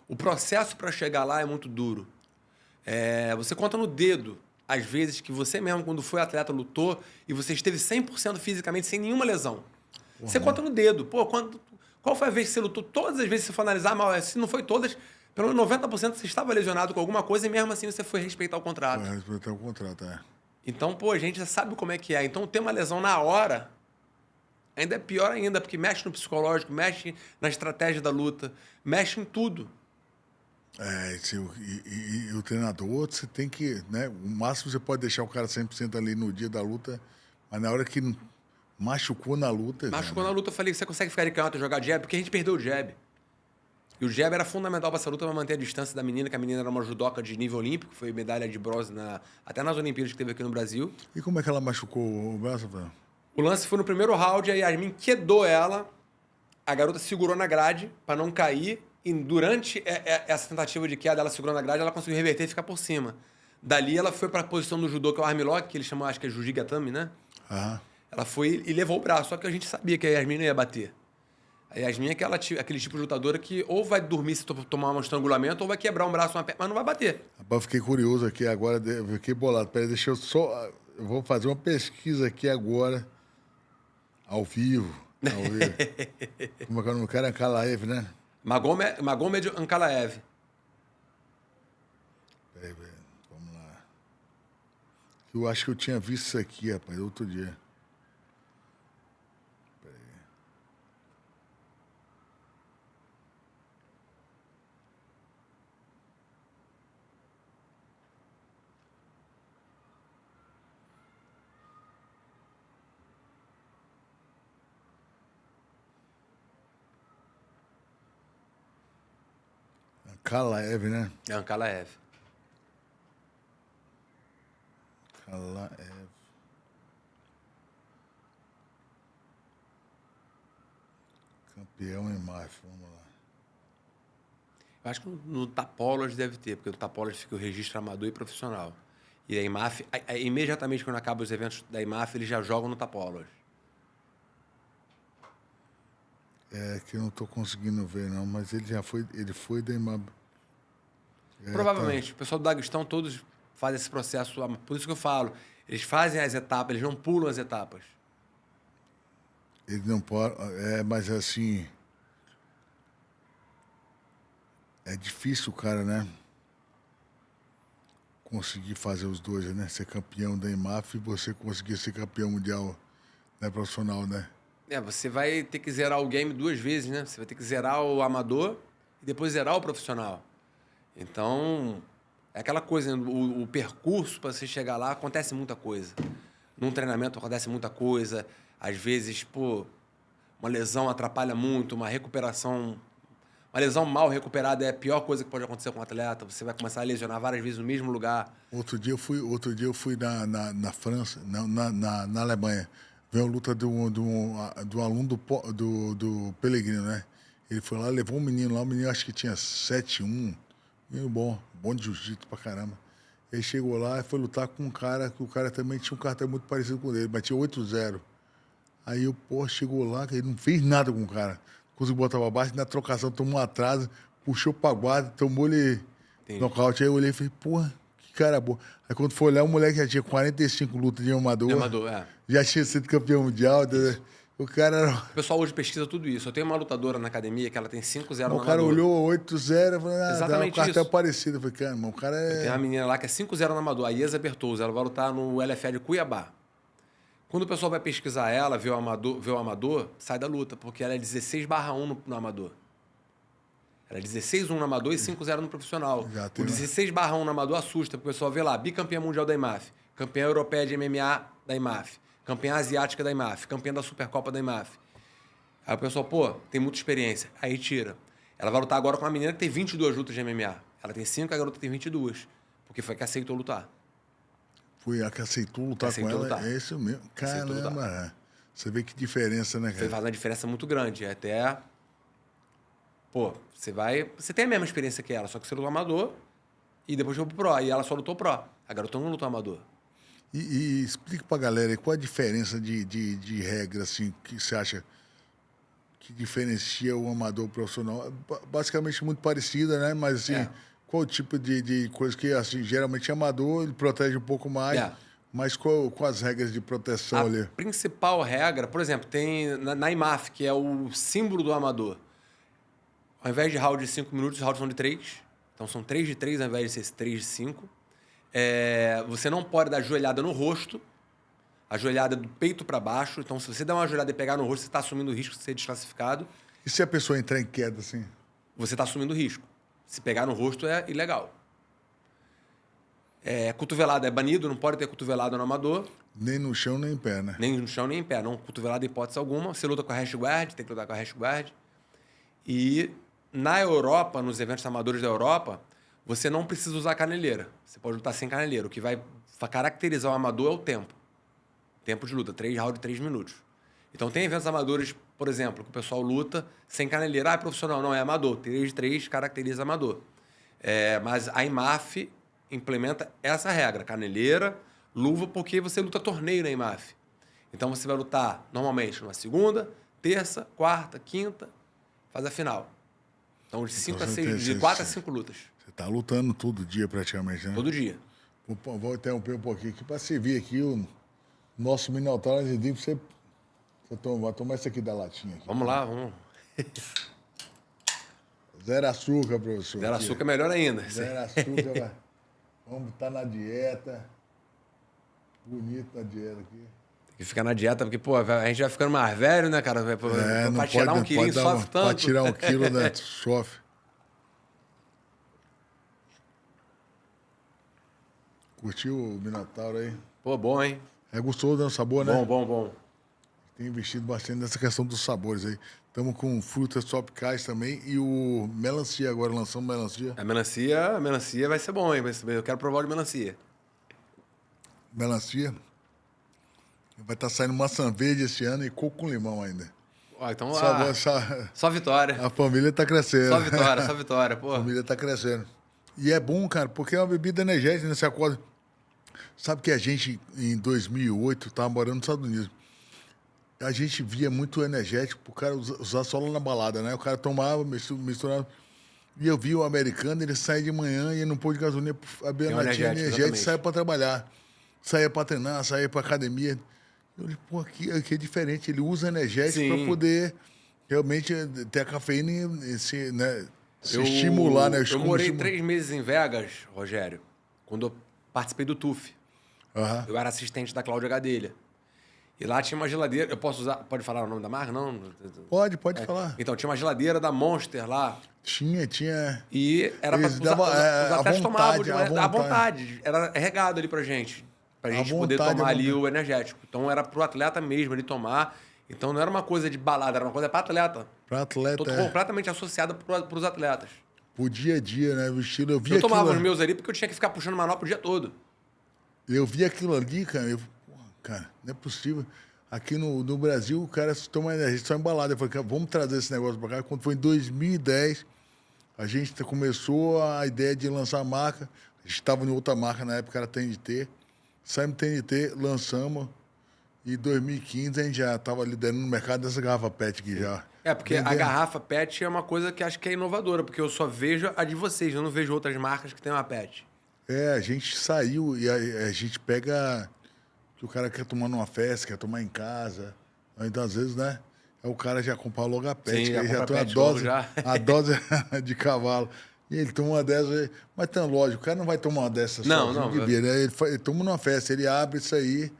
O processo para chegar lá é muito duro. Você conta no dedo, às vezes, que você mesmo, quando foi atleta, lutou e você esteve 100% fisicamente, sem nenhuma lesão. Você conta no dedo. Pô, qual foi a vez que você lutou? Todas as vezes que você for analisar, mas se não foi todas, pelo menos 90% você estava lesionado com alguma coisa e mesmo assim você foi respeitar o contrato. Vai respeitar o contrato, Então, pô, a gente já sabe como é que é. Então, ter uma lesão na hora ainda é pior ainda, porque mexe no psicológico, mexe na estratégia da luta, mexe em tudo. E o treinador, você tem que, né? O máximo você pode deixar o cara 100% ali no dia da luta, mas na hora que machucou na luta... Machucou na luta, eu falei, você consegue ficar de canto e jogar jab? Porque a gente perdeu o jab. E o jab era fundamental para essa luta, para manter a distância da menina, que a menina era uma judoca de nível olímpico, foi medalha de bronze até nas Olimpíadas que teve aqui no Brasil. E como é que ela machucou o braço, velho? O lance foi no primeiro round, a Yasmin quedou ela, a garota segurou na grade para não cair, e durante essa tentativa de queda, ela segurou na grade, ela conseguiu reverter e ficar por cima. Dali ela foi para a posição do judô, que é o armlock, que eles chamam, acho que é Jujigatami, né? Ela foi e levou o braço, só que a gente sabia que a Yasmin não ia bater. A Yasmin é aquele tipo de lutadora que ou vai dormir se tomar um estrangulamento ou vai quebrar um braço, uma perna, mas não vai bater. Rapaz, fiquei curioso aqui agora, fiquei bolado. Peraí, deixa eu só... Eu vou fazer uma pesquisa aqui agora, ao vivo. Como é que é o nome do cara? Ankalaev, né? Magomed Ankalaev. Peraí, vamos lá. Eu acho que eu tinha visto isso aqui, rapaz, outro dia. Ankalaev, né? É Ankalaev. Ankalaev. Campeão em MAF, vamos lá. Eu acho que no Tapology deve ter, porque no Tapology fica o registro amador e profissional. E a IMAF, imediatamente quando acabam os eventos da IMAF, eles já jogam no Tapology. Que eu não estou conseguindo ver, não, mas ele foi da IMAB. Provavelmente. Tá. O pessoal do Daguestão todos fazem esse processo. Por isso que eu falo, eles fazem as etapas, eles não pulam as etapas. Ele não pode... mas assim... É difícil o cara, né? Conseguir fazer os dois, né? Ser campeão da IMAF e você conseguir ser campeão mundial, né? Profissional, né? Você vai ter que zerar o game 2 vezes, né? Você vai ter que zerar o amador e depois zerar o profissional. Então, é aquela coisa, né? O percurso para você chegar lá, acontece muita coisa. Num treinamento acontece muita coisa. Às vezes, uma lesão atrapalha muito, uma recuperação... Uma lesão mal recuperada é a pior coisa que pode acontecer com um atleta. Você vai começar a lesionar várias vezes no mesmo lugar. Outro dia eu fui na França, na Alemanha, ver a luta do aluno do Pellegrino, né? Ele foi lá, levou um menino lá, o menino acho que tinha 7-1, menino bom de jiu-jitsu pra caramba. Ele chegou lá e foi lutar com um cara, que o cara também tinha um cartão muito parecido com ele, mas tinha 8-0. Aí chegou lá, que ele não fez nada com o cara. Conseguiu botar pra baixo, na trocação tomou um atraso, puxou pra guarda, tomou ele nocaute. Aí eu olhei e falei, que cara bom. Aí quando foi olhar, o moleque já tinha 45 lutas de amador. De amador, Já tinha sido campeão mundial. O cara era... O pessoal hoje pesquisa tudo isso. Eu tenho uma lutadora na academia que ela tem 5-0 no amador. O cara olhou 8-0 e falou, exatamente o cartão é parecido. Eu falei, cara, o cara é... Tem uma menina lá que é 5-0 no amador, a Iesa Bertozzi. Ela vai lutar no LFA de Cuiabá. Quando o pessoal vai pesquisar ela, vê o amador, sai da luta, porque ela é 16/1 no amador. Ela é 16-1 no amador e 5-0 no profissional. O 16/1 no amador assusta, porque o pessoal vê lá, bicampeã mundial da IMAF, campeã europeia de MMA da IMAF, campeã asiática da IMAF, campeã da Supercopa da IMAF. Aí o pessoal, tem muita experiência. Aí tira. Ela vai lutar agora com uma menina que tem 22 lutas de MMA. Ela tem 5, a garota tem 22. Porque foi que aceitou lutar. Foi a que aceitou lutar com ela? É isso mesmo. Caramba, você vê que diferença, né, cara? Faz uma diferença muito grande. Até, você tem a mesma experiência que ela, só que você lutou amador e depois foi pro pro. E ela só lutou pro. A garota não lutou amador. E explica pra galera aí qual a diferença de regra, assim, que você acha que diferencia o amador profissional? Basicamente muito parecida, né? Mas, assim, qual o tipo de coisa que, assim, geralmente amador, ele protege um pouco mais, mas qual as regras de proteção ali? A principal regra, por exemplo, tem na IMAF, que é o símbolo do amador. Ao invés de round de 5 minutos, os rounds são de 3. Então são 3 de 3 ao invés de ser 3 de 5. Você não pode dar joelhada no rosto, a joelhada do peito para baixo. Então, se você der uma joelhada e pegar no rosto, você está assumindo o risco de ser desclassificado. E se a pessoa entrar em queda, assim? Você está assumindo o risco. Se pegar no rosto é ilegal. Cotovelada é banido, não pode ter cotovelada no amador. Nem no chão, nem em pé, né? Nem no chão, nem em pé. Não cotovelada em hipótese alguma. Você luta com a hash guard, tem que lutar com a hash guard. E na Europa, nos eventos amadores da Europa, você não precisa usar caneleira. Você pode lutar sem caneleira. O que vai caracterizar o amador é o tempo. Tempo de luta, 3 rounds, 3 minutos. Então tem eventos amadores, por exemplo, que o pessoal luta sem caneleira. É profissional, não, é amador. 3 de 3 caracteriza amador. Mas a IMAF implementa essa regra, caneleira, luva, porque você luta torneio na IMAF. Então você vai lutar normalmente numa segunda, terça, quarta, quinta, faz a final. Então de 4 a 5 lutas. Você tá lutando todo dia praticamente, né? Todo dia. Vou interromper um pouquinho aqui para servir aqui o nosso Minotauro de pra você vai tomar isso aqui da latinha. Aqui. Vamos lá, vamos. Zero açúcar, professor. Zero açúcar é melhor ainda. Zero açúcar, vamos estar na dieta. Bonito na dieta aqui. Tem que ficar na dieta, porque, pô, a gente vai ficando mais velho, né, cara? Pra tirar um quilinho sofre tanto. Pra tirar 1 quilo, né? Sofre. Curtiu o Minotauro aí? Pô, bom, hein? É gostoso, né? O sabor, né? Bom. Tem investido bastante nessa questão dos sabores aí. Estamos com frutas tropicais também e o melancia agora, lançamos melancia. A melancia vai ser bom, hein? Eu quero provar o de melancia. Melancia. Vai estar saindo maçã verde esse ano e coco com limão ainda. Então, só vitória. A família está crescendo. Só vitória, pô. A família está crescendo. E é bom, cara, porque é uma bebida energética, né? Você acorda... Sabe que a gente, em 2008, estava morando nos Estados Unidos. A gente via muito energético pro cara usar só lá na balada, né? O cara tomava, misturava. E eu vi o americano, ele saía de manhã, ia no posto de gasolina, abria a latinha energética e saia para trabalhar. Saía para treinar, saía para academia. Eu falei, pô, aqui é diferente. Ele usa energético para poder realmente ter a cafeína e se estimular, né? Eu morei 3 meses em Vegas, Rogério, quando eu participei do TUF. Uhum. Eu era assistente da Cláudia Gadelha. E lá tinha uma geladeira. Eu posso usar. Pode falar o nome da marca? Não? Pode falar. Então, tinha uma geladeira da Monster lá. Tinha. E era para os atletas tomavam à vontade. Era regado ali pra gente. Pra gente poder tomar ali o energético. Então, era pro atleta mesmo ele tomar. Então, não era uma coisa de balada, era uma coisa pra atleta. Pra atleta. Completamente associada pros atletas. Pro dia a dia, né? O estilo. Eu tomava os meus ali porque eu tinha que ficar puxando manopla o dia todo. Eu vi aquilo ali, cara. Cara, não é possível. Aqui no Brasil, o cara toma energia só embalada. Eu falei, cara, vamos trazer esse negócio pra cá. Quando foi em 2010, a gente começou a ideia de lançar a marca. A gente estava em outra marca, na época era TNT. Saímos TNT, lançamos. E em 2015 a gente já estava liderando no mercado dessa garrafa PET aqui já. Porque a garrafa PET é uma coisa que acho que é inovadora, porque eu só vejo a de vocês, eu não vejo outras marcas que tem uma PET. A gente saiu e a gente pega... que o cara quer tomar numa festa, quer tomar em casa. Então, às vezes, né? O cara já compra logo a PET, Sim, que aí já tem a dose de cavalo. E ele toma uma dessas. Mas tão lógico, o cara não vai tomar uma dessas não, de beer, né? Ele toma numa festa, ele abre isso aí,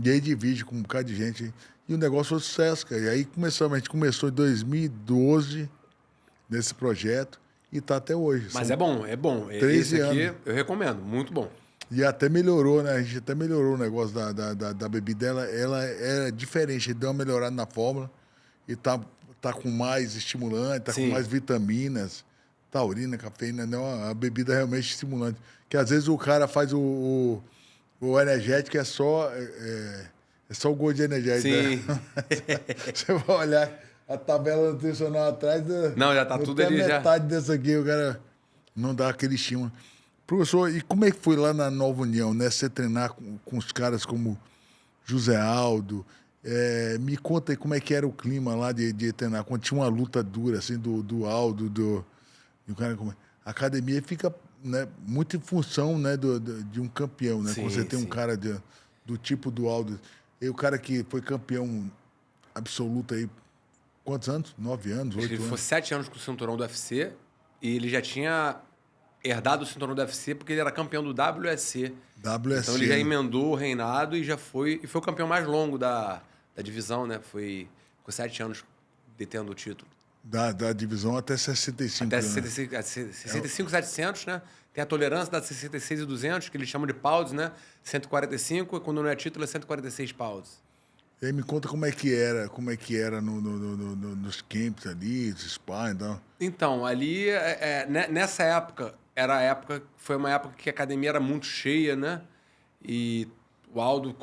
e aí divide com um bocado de gente. E o negócio foi sucesso, cara. E aí a gente começou em 2012 nesse projeto e tá até hoje. Mas é bom. 13 Esse aqui anos. eu recomendo, muito bom. E até melhorou, né? A gente até melhorou o negócio da bebida. Ela é diferente, deu uma melhorada na fórmula e tá com mais estimulante, tá com mais vitaminas, taurina, cafeína, né? A bebida realmente estimulante. Que às vezes o cara faz o energético, é só o gosto de energético. Sim. Né? Você vai olhar a tabela nutricional atrás. Não, já tá tudo ali já. Metade dessa aqui, o cara não dá aquele estímulo. Professor, e como é que foi lá na Nova União, né? Você treinar com os caras como José Aldo. Me conta aí como é que era o clima lá de treinar, quando tinha uma luta dura, assim, do Aldo, do cara. A academia fica, né, muito em função, né, de um campeão, né? Sim, Quando você tem um sim. cara do tipo do Aldo. E o cara que foi campeão absoluto aí, quantos anos? 9 anos, Acho que 8 ele ficou anos? 7 anos com o cinturão do UFC e ele já tinha herdado o cinturão do UFC porque ele era campeão do WSC. Então ele WSC, já né? emendou o reinado e foi o campeão mais longo da divisão, né? Ficou 7 anos detendo o título. Da divisão até 65, Até né? 65, 700, né? Tem a tolerância da 66 e 200, que eles chamam de pounds, né? 145, e quando não é título é 146 pounds. E aí me conta como é que era nos camps ali, os sparring e tal. Então, ali, nessa época, foi uma época que a academia era muito cheia, né? E o Aldo,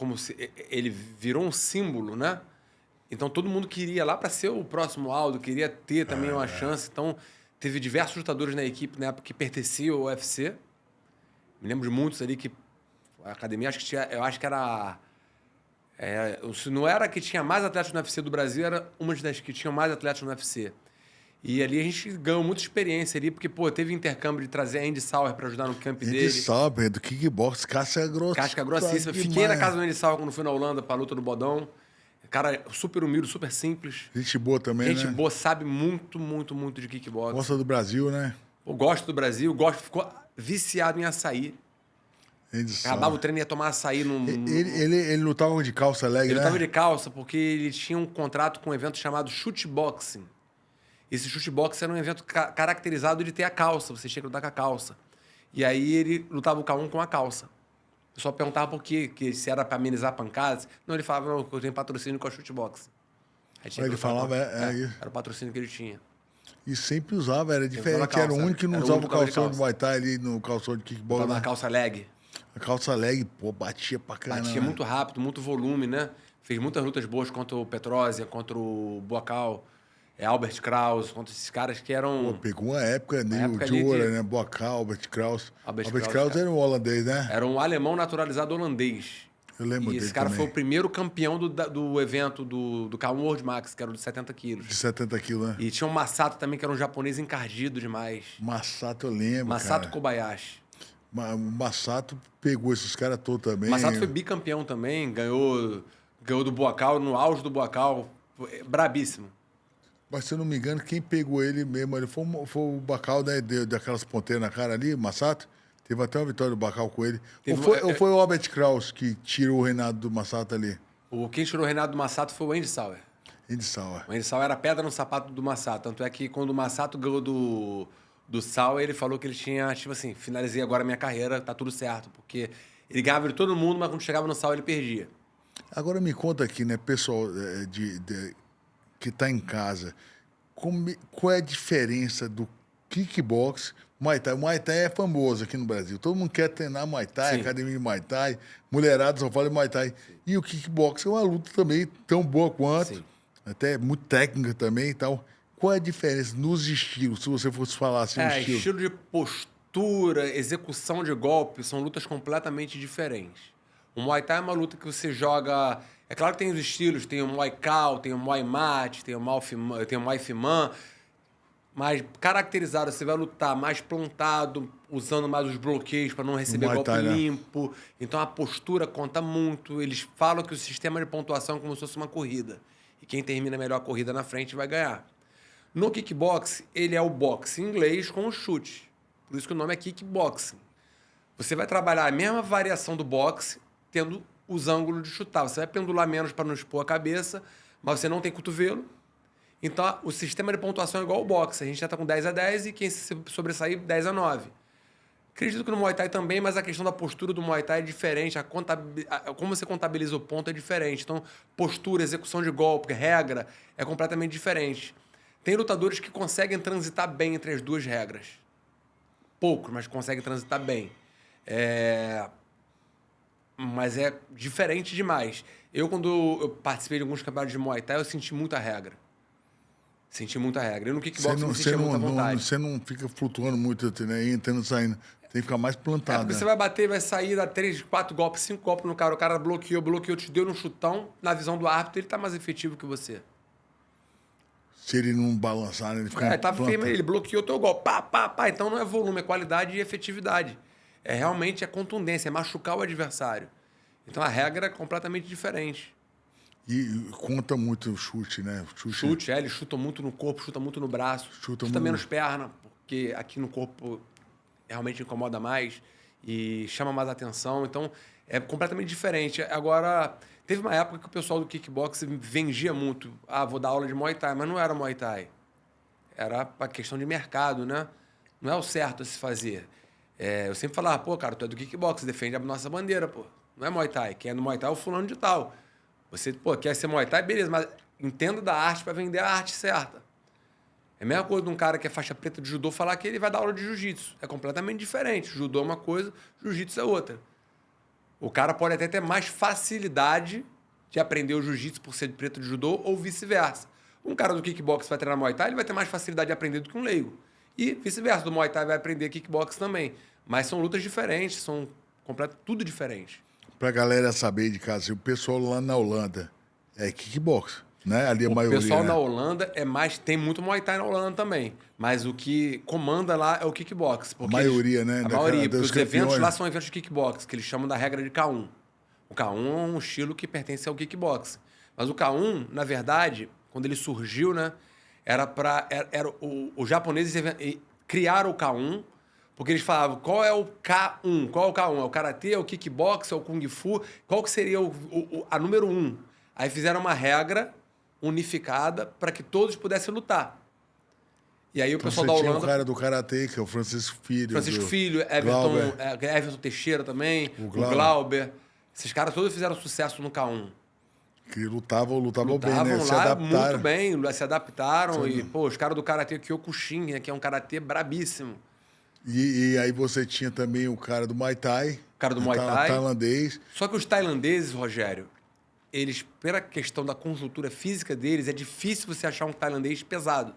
ele virou um símbolo, né? Então, todo mundo queria lá para ser o próximo Aldo, queria ter também uma chance. Então, teve diversos lutadores na equipe na época que pertenciam ao UFC. Me lembro de muitos ali que a academia, eu acho que era... se não era que tinha mais atletas no UFC do Brasil, era uma das que tinham mais atletas no UFC. E ali a gente ganhou muita experiência ali, porque, pô, teve intercâmbio de trazer a Andy Sauer para ajudar no camp Andy dele. Sauer, do kickbox, casca grossa. Casca grossíssima. Fiquei na casa do Andy Sauer quando fui na Holanda pra luta do Bodão. Cara, super humilde, super simples. Gente boa também, Gente né? boa, sabe muito, muito, muito de kickbox. Gosta do Brasil, né? Eu gosto do Brasil, ficou viciado em açaí. Andy Acabava o Sauer. treino e ia tomar açaí num... Ele lutava de calça leg, Ele né? tava de calça porque ele tinha um contrato com um evento chamado shootboxing. Esse shootboxing era um evento caracterizado de ter a calça, você tinha que lutar com a calça. E aí ele lutava o K1 com a calça. Eu só perguntava por quê, que se era para amenizar pancadas. Não, ele falava, não, eu tenho patrocínio com a shootboxing. Aí tinha que Ele lutar falava, era o patrocínio que ele tinha. E sempre usava, era diferente. calça, Era o único que não era o usava o único que usava de calção de calça. Muay Thai ali no calção de kickbox. Lutava Né? na calça leg. A calça leg, pô, batia pra caramba. Batia né? muito rápido, muito volume, né? Fez muitas lutas boas contra o Petrozia, contra o Boacal, Albert Kraus, contra esses caras que eram... Pô, pegou uma época, né? O época ali Jora, de- né? Boacal, Albert Kraus. Albert Albert Kraus, Kraus cara. era um holandês, né? Era um alemão naturalizado holandês. Eu lembro E dele esse cara também. foi o primeiro campeão do evento do K1 World Max, que era o de 70 quilos. De 70 quilos, né? E tinha o Masato também, que era um japonês encardido demais. Massato eu lembro, Masato cara. Kobayashi. O Massato pegou esses caras todos também. Masato foi bicampeão também, ganhou do Boacal, no auge do Boacal. Brabíssimo. Mas se eu não me engano, quem pegou ele mesmo, ele foi o Bacal, né? Daquelas ponteiras na cara ali, Massato. Teve até uma vitória do Bacal com ele. Ou foi o Albert Kraus que tirou o reinado do Massato ali? Quem tirou o reinado do Masato foi o Andy Sauer. Andy Sauer. O Andy Sauer era pedra no sapato do Masato. Tanto é que quando o Masato ganhou do Sauer, ele falou que ele tinha, tipo assim, finalizei agora a minha carreira, tá tudo certo. Porque ele ganhava de todo mundo, mas quando chegava no Sauer ele perdia. Agora me conta aqui, né, pessoal que está em casa, qual é a diferença do kickbox, Muay Thai? O Muay Thai é famoso aqui no Brasil. Todo mundo quer treinar Muay Thai, Sim. academia de Muay Thai, mulherada só fala de Muay Thai. E o kickbox é uma luta também tão boa quanto, Sim. até muito técnica também e tal. Qual é a diferença nos estilos, se você fosse falar assim, o estilo? Estilo de postura, execução de golpe, são lutas completamente diferentes. O Muay Thai é uma luta que você joga... É claro que tem os estilos, tem o Muay Thai, tem o Muay Mat, tem o Muay Fiman, mas caracterizado, você vai lutar mais plantado, usando mais os bloqueios para não receber Muay golpe Thai, né? limpo. Então a postura conta muito. Eles falam que o sistema de pontuação é como se fosse uma corrida. E quem termina melhor a corrida na frente vai ganhar. No kickbox, ele é o boxe inglês com o chute. Por isso que o nome é kickboxing. Você vai trabalhar a mesma variação do boxe, tendo os ângulos de chutar. Você vai pendular menos para não expor a cabeça, mas você não tem cotovelo. Então, o sistema de pontuação é igual ao boxe. A gente já está com 10-10 e quem se sobressair, 10-9. Acredito que no Muay Thai também, mas a questão da postura do Muay Thai é diferente. Como você contabiliza o ponto é diferente. Então, postura, execução de golpe, regra, é completamente diferente. Tem lutadores que conseguem transitar bem entre as duas regras. Poucos, mas conseguem transitar bem. Mas é diferente demais. Quando eu participei de alguns campeonatos de Muay Thai, eu senti muita regra. Eu no kickbox não sentia muita vontade. Você não fica flutuando muito, né? Entrando e saindo. Tem que ficar mais É plantado. porque né? você vai bater, vai sair, dá 3, 4 golpes, 5 golpes no cara, o cara bloqueou, te deu no chutão, na visão do árbitro, ele tá mais efetivo que você. Se ele não balançar, né, ele fica Tá plantado. firme, ele bloqueou teu golpe, pá, pá, pá. Então não é volume, é qualidade e efetividade. É realmente a contundência, é machucar o adversário. Então a regra é completamente diferente. E conta muito o chute, né? Chute, ele chuta muito no corpo, chuta muito no braço, Chuta chuta muito. menos perna, porque aqui no corpo realmente incomoda mais e chama mais atenção. Então é completamente diferente. Agora, teve uma época que o pessoal do kickboxing vendia muito. Ah, vou dar aula de Muay Thai, mas não era Muay Thai. Era a questão de mercado, né? Não é o certo a se fazer. Eu sempre falava, pô, cara, tu é do kickbox, defende a nossa bandeira, pô. Não é Muay Thai. Quem é do Muay Thai é o fulano de tal. Você, pô, quer ser Muay Thai, beleza, mas entenda da arte para vender a arte certa. É a mesma coisa de um cara que é faixa preta de judô falar que ele vai dar aula de jiu-jitsu. É completamente diferente. Judô é uma coisa, jiu-jitsu é outra. O cara pode até ter mais facilidade de aprender o jiu-jitsu por ser preto de judô ou vice-versa. Um cara do kickbox vai treinar Muay Thai, ele vai ter mais facilidade de aprender do que um leigo. E vice-versa, do Muay Thai vai aprender kickbox também. Mas são lutas diferentes, são tudo diferente. Pra galera saber de casa, o pessoal lá na Holanda é kickbox, né? Ali a O maioria. pessoal né? na Holanda é mais... Tem muito Muay Thai na Holanda também. Mas o que comanda lá é o kickbox. A maioria, né? A maioria. Dos Porque os eventos campeões. lá são eventos de kickbox, que eles chamam da regra de K1. O K1 é um estilo que pertence ao kickbox. Mas o K1, na verdade, quando ele surgiu, né? Os japoneses criaram o K1 porque eles falavam, qual é o K1? Qual é o K1? É o karatê, é o kickbox, é o kung fu? Qual que seria a número 1? Aí fizeram uma regra unificada para que todos pudessem lutar. E aí o Então, pessoal você da tinha Holanda... o cara do Karatê, que é o Francisco Filho. Francisco do Filho, Glauber. Everton Teixeira também, O o Glauber. Glauber. Esses caras todos fizeram sucesso no K1. Que lutavam bem, né? Estavam Se lá adaptaram. muito bem, se adaptaram. E, pô, os caras do Karatê Kyokushin, né, que é um karatê brabíssimo. E aí você tinha também o cara do Muay Thai. O cara do Muay Thai. Tailandês. Só que os tailandeses, Rogério, eles, pela questão da conjuntura física deles, é difícil você achar um tailandês pesado.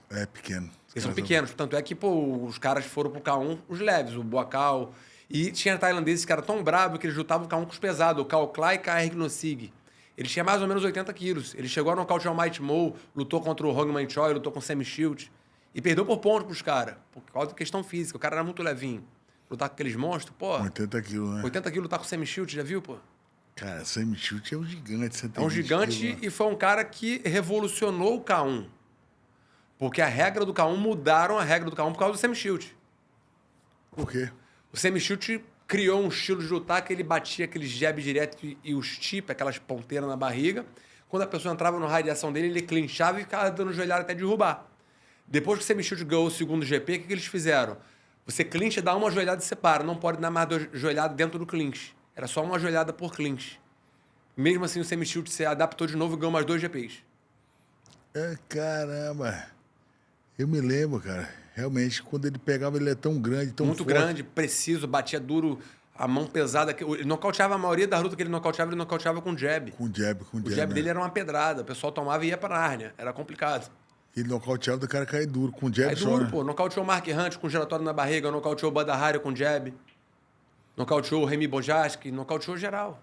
É pequeno. Eles são pequenos. Tanto é que, pô, os caras foram pro K1, os leves, o Boakal. E tinha tailandeses que eram tão bravos que eles lutavam o K1 com os pesados, o Kao Klai e KR Gnosig. Ele tinha mais ou menos 80 quilos. Ele chegou a nocautear o Mighty Mo, lutou contra o Hongman Choi, lutou com o Sammy Shield. E perdeu por ponto pros caras, por causa da questão física. O cara era muito levinho. Lutar com aqueles monstros, pô. 80 quilos, né? 80 quilos lutar com o Sammy Shield, já viu, pô? Cara, Sammy Chute é um gigante. É um gigante e foi um cara que revolucionou o K1. Porque a regra do K1 mudaram a regra do K1 por causa do Sammy Shield. Por quê? O Sammy Shield criou um estilo de lutar que ele batia aqueles jab direto e os chip, aquelas ponteiras na barriga. Quando a pessoa entrava no raio de ação dele, ele clinchava e ficava dando joelhada até derrubar. Depois que o Sammy Shield ganhou o segundo GP, o que eles fizeram? Você clincha, dá uma joelhada e separa. Não pode dar mais joelhada dentro do clinch. Era só uma joelhada por clinch. Mesmo assim, o Sammy Shield se adaptou de novo e ganhou mais 2 GPs. Caramba. Eu me lembro, cara. Realmente, quando ele pegava, ele é tão grande, tão Muito forte. grande, preciso, batia duro, a mão pesada. Ele nocauteava a maioria da luta que ele nocauteava com jab. Com jab, O jab dele era uma pedrada. O pessoal tomava e ia pra Nárnia. Era complicado. Ele nocauteava do cara cair duro, com jab É só, duro, né? pô. Nocauteou o Mark Hunt com giratório na barriga, nocauteou o Badahari com jab. Nocauteou o Remy Bojaski, nocauteou geral.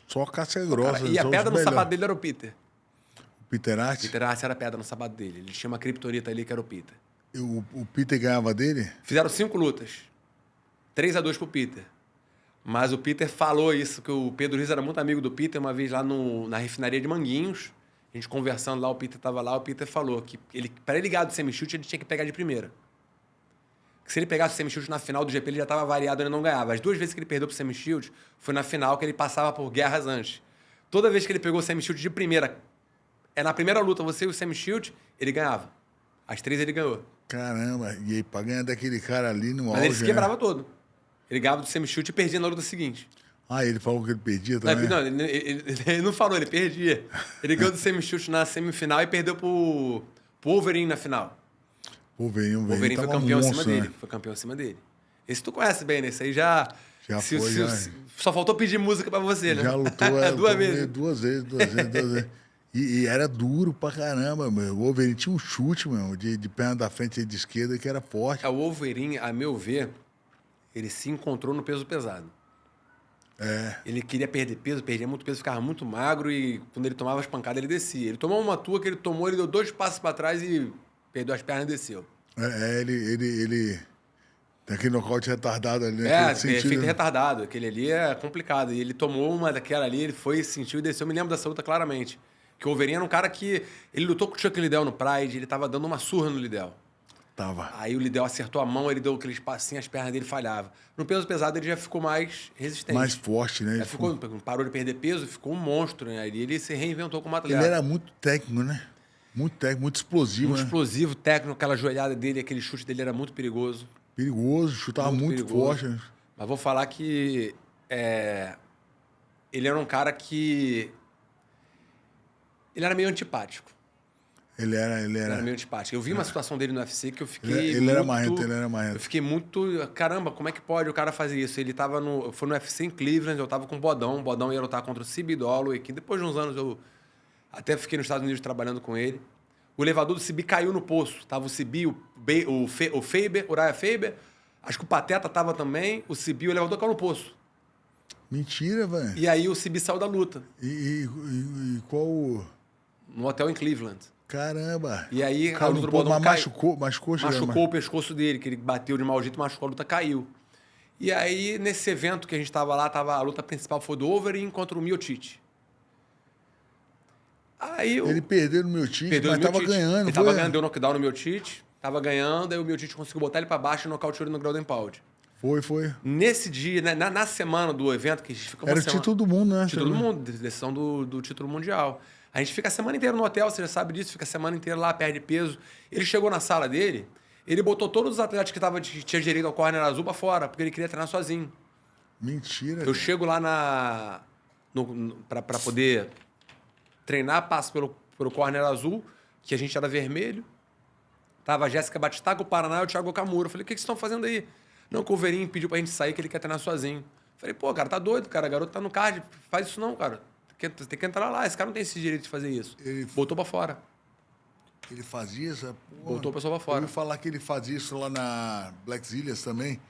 Só casca grossa. Cara, e a só os pedra no melhores. sapato dele era o Peter. O Peter Art, Peter Arce era a pedra no sapato dele. Ele tinha uma criptonita ali que era o Peter. o Peter ganhava dele? Fizeram 5 lutas. 3-2 pro Peter. Mas o Peter falou isso, que o Pedro Rios era muito amigo do Peter, uma vez lá na refinaria de Manguinhos. A gente conversando lá, o Peter tava lá, o Peter falou que para ele ganhar do semi-chute, ele tinha que pegar de primeira. Que se ele pegasse o semi-chute na final do GP, ele já estava variado e ele não ganhava. As 2 vezes que ele perdeu pro semi-chute, foi na final que ele passava por guerras antes. Toda vez que ele pegou o semi-chute de primeira, na primeira luta, você e o semi-chute, ele ganhava. As 3 ele ganhou. Caramba, e aí, pra ganhar daquele cara ali no Mas auge, ele se quebrava todo. Ele ganhava do semi-chute e perdia na luta seguinte. Ah, ele falou que ele perdia Não, também? não, ele não falou, ele perdia. Ele ganhou do semi-chute na semifinal e perdeu pro Wolverine na final. O Wolverine foi tava campeão monstro, acima dele. né? Foi campeão acima dele. Esse tu conhece bem, né? Esse aí já... Já foi, já. Só faltou pedir música pra você, né? Já lutou Duas vezes. duas vezes. E era duro pra caramba, meu. O Wolverine tinha um chute, meu, de perna da frente e de esquerda que era forte. O Wolverine, a meu ver, ele se encontrou no peso pesado. Ele queria perder peso, perdia muito peso, ficava muito magro e quando ele tomava as pancadas ele descia. Ele tomou uma tua que ele tomou, ele deu 2 passos pra trás e perdeu as pernas e desceu. Ele tem aquele nocaute retardado ali, né? Efeito retardado. Aquele ali é complicado. E ele tomou uma daquela ali, ele foi, sentiu e desceu. Eu me lembro dessa luta claramente. Que o Wolverine era um cara que... Ele lutou com o Chuck Liddell no Pride, ele tava dando uma surra no Liddell. Tava. Aí o Liddell acertou a mão, ele deu aquele espacinho, as pernas dele falhavam. No peso pesado ele já ficou mais resistente. Mais forte, né? Parou de perder peso, ficou um monstro, né? Aí ele se reinventou como atleta. Ele era muito técnico, né? Muito técnico, muito explosivo, muito né? explosivo, técnico, aquela joelhada dele, aquele chute dele era muito perigoso. Perigoso, chutava muito forte. Né? Mas vou falar que ele era um cara que... Ele era meio antipático. Ele era meio antipático. Eu vi uma situação dele no UFC que eu fiquei ele era marrento. Eu fiquei muito... Caramba, como é que pode o cara fazer isso? Ele tava foi no UFC em Cleveland, eu tava com o Bodão. O Bodão ia lutar contra o Cibi Holloway, que depois de uns anos eu até fiquei nos Estados Unidos trabalhando com ele. O elevador do Cibi caiu no poço. Tava o Cibi, o Faber, o Uriah Faber. Acho que o Pateta tava também. O Cibi, o elevador caiu no poço. Mentira, velho. E aí o Cibi saiu da luta. E qual... No hotel em Cleveland. Caramba. E aí a luta do Bodão machucou o pescoço dele, que ele bateu de mau jeito, machucou, a luta caiu. E aí, nesse evento que a gente tava lá, a luta principal foi do Wolverine contra o Miocic. Aí ele perdeu no Miocic, mas tava ganhando. Ele tava ganhando, deu knockdown no Miocic, tava ganhando, aí o Miocic conseguiu botar ele pra baixo e nocauteou ele no Golden Pound. Foi. Nesse dia, na semana do evento, que a gente fica Era o título do mundo, né? Título do mundo, decisão do título mundial. A gente fica a semana inteira no hotel, você já sabe disso, fica a semana inteira lá, perde peso. Ele chegou na sala dele, ele botou todos os atletas que tinham direito ao corner azul pra fora, porque ele queria treinar sozinho. Mentira. Eu chego lá pra poder treinar, passo pelo corner azul, que a gente era vermelho. Tava a Jéssica Batistaca, o Paraná e o Thiago Okamura. Eu falei, o que vocês estão fazendo aí? Não, que o Wolverine pediu pra gente sair, que ele quer treinar sozinho. Falei, pô, cara, tá doido, cara, o garoto tá no card, faz isso não, cara. Tem que entrar lá, esse cara não tem esse direito de fazer isso. Ele botou pra fora. Ele fazia isso? Botou o pessoal pra fora. Eu ouvi falar que ele fazia isso lá na Black Zillions também,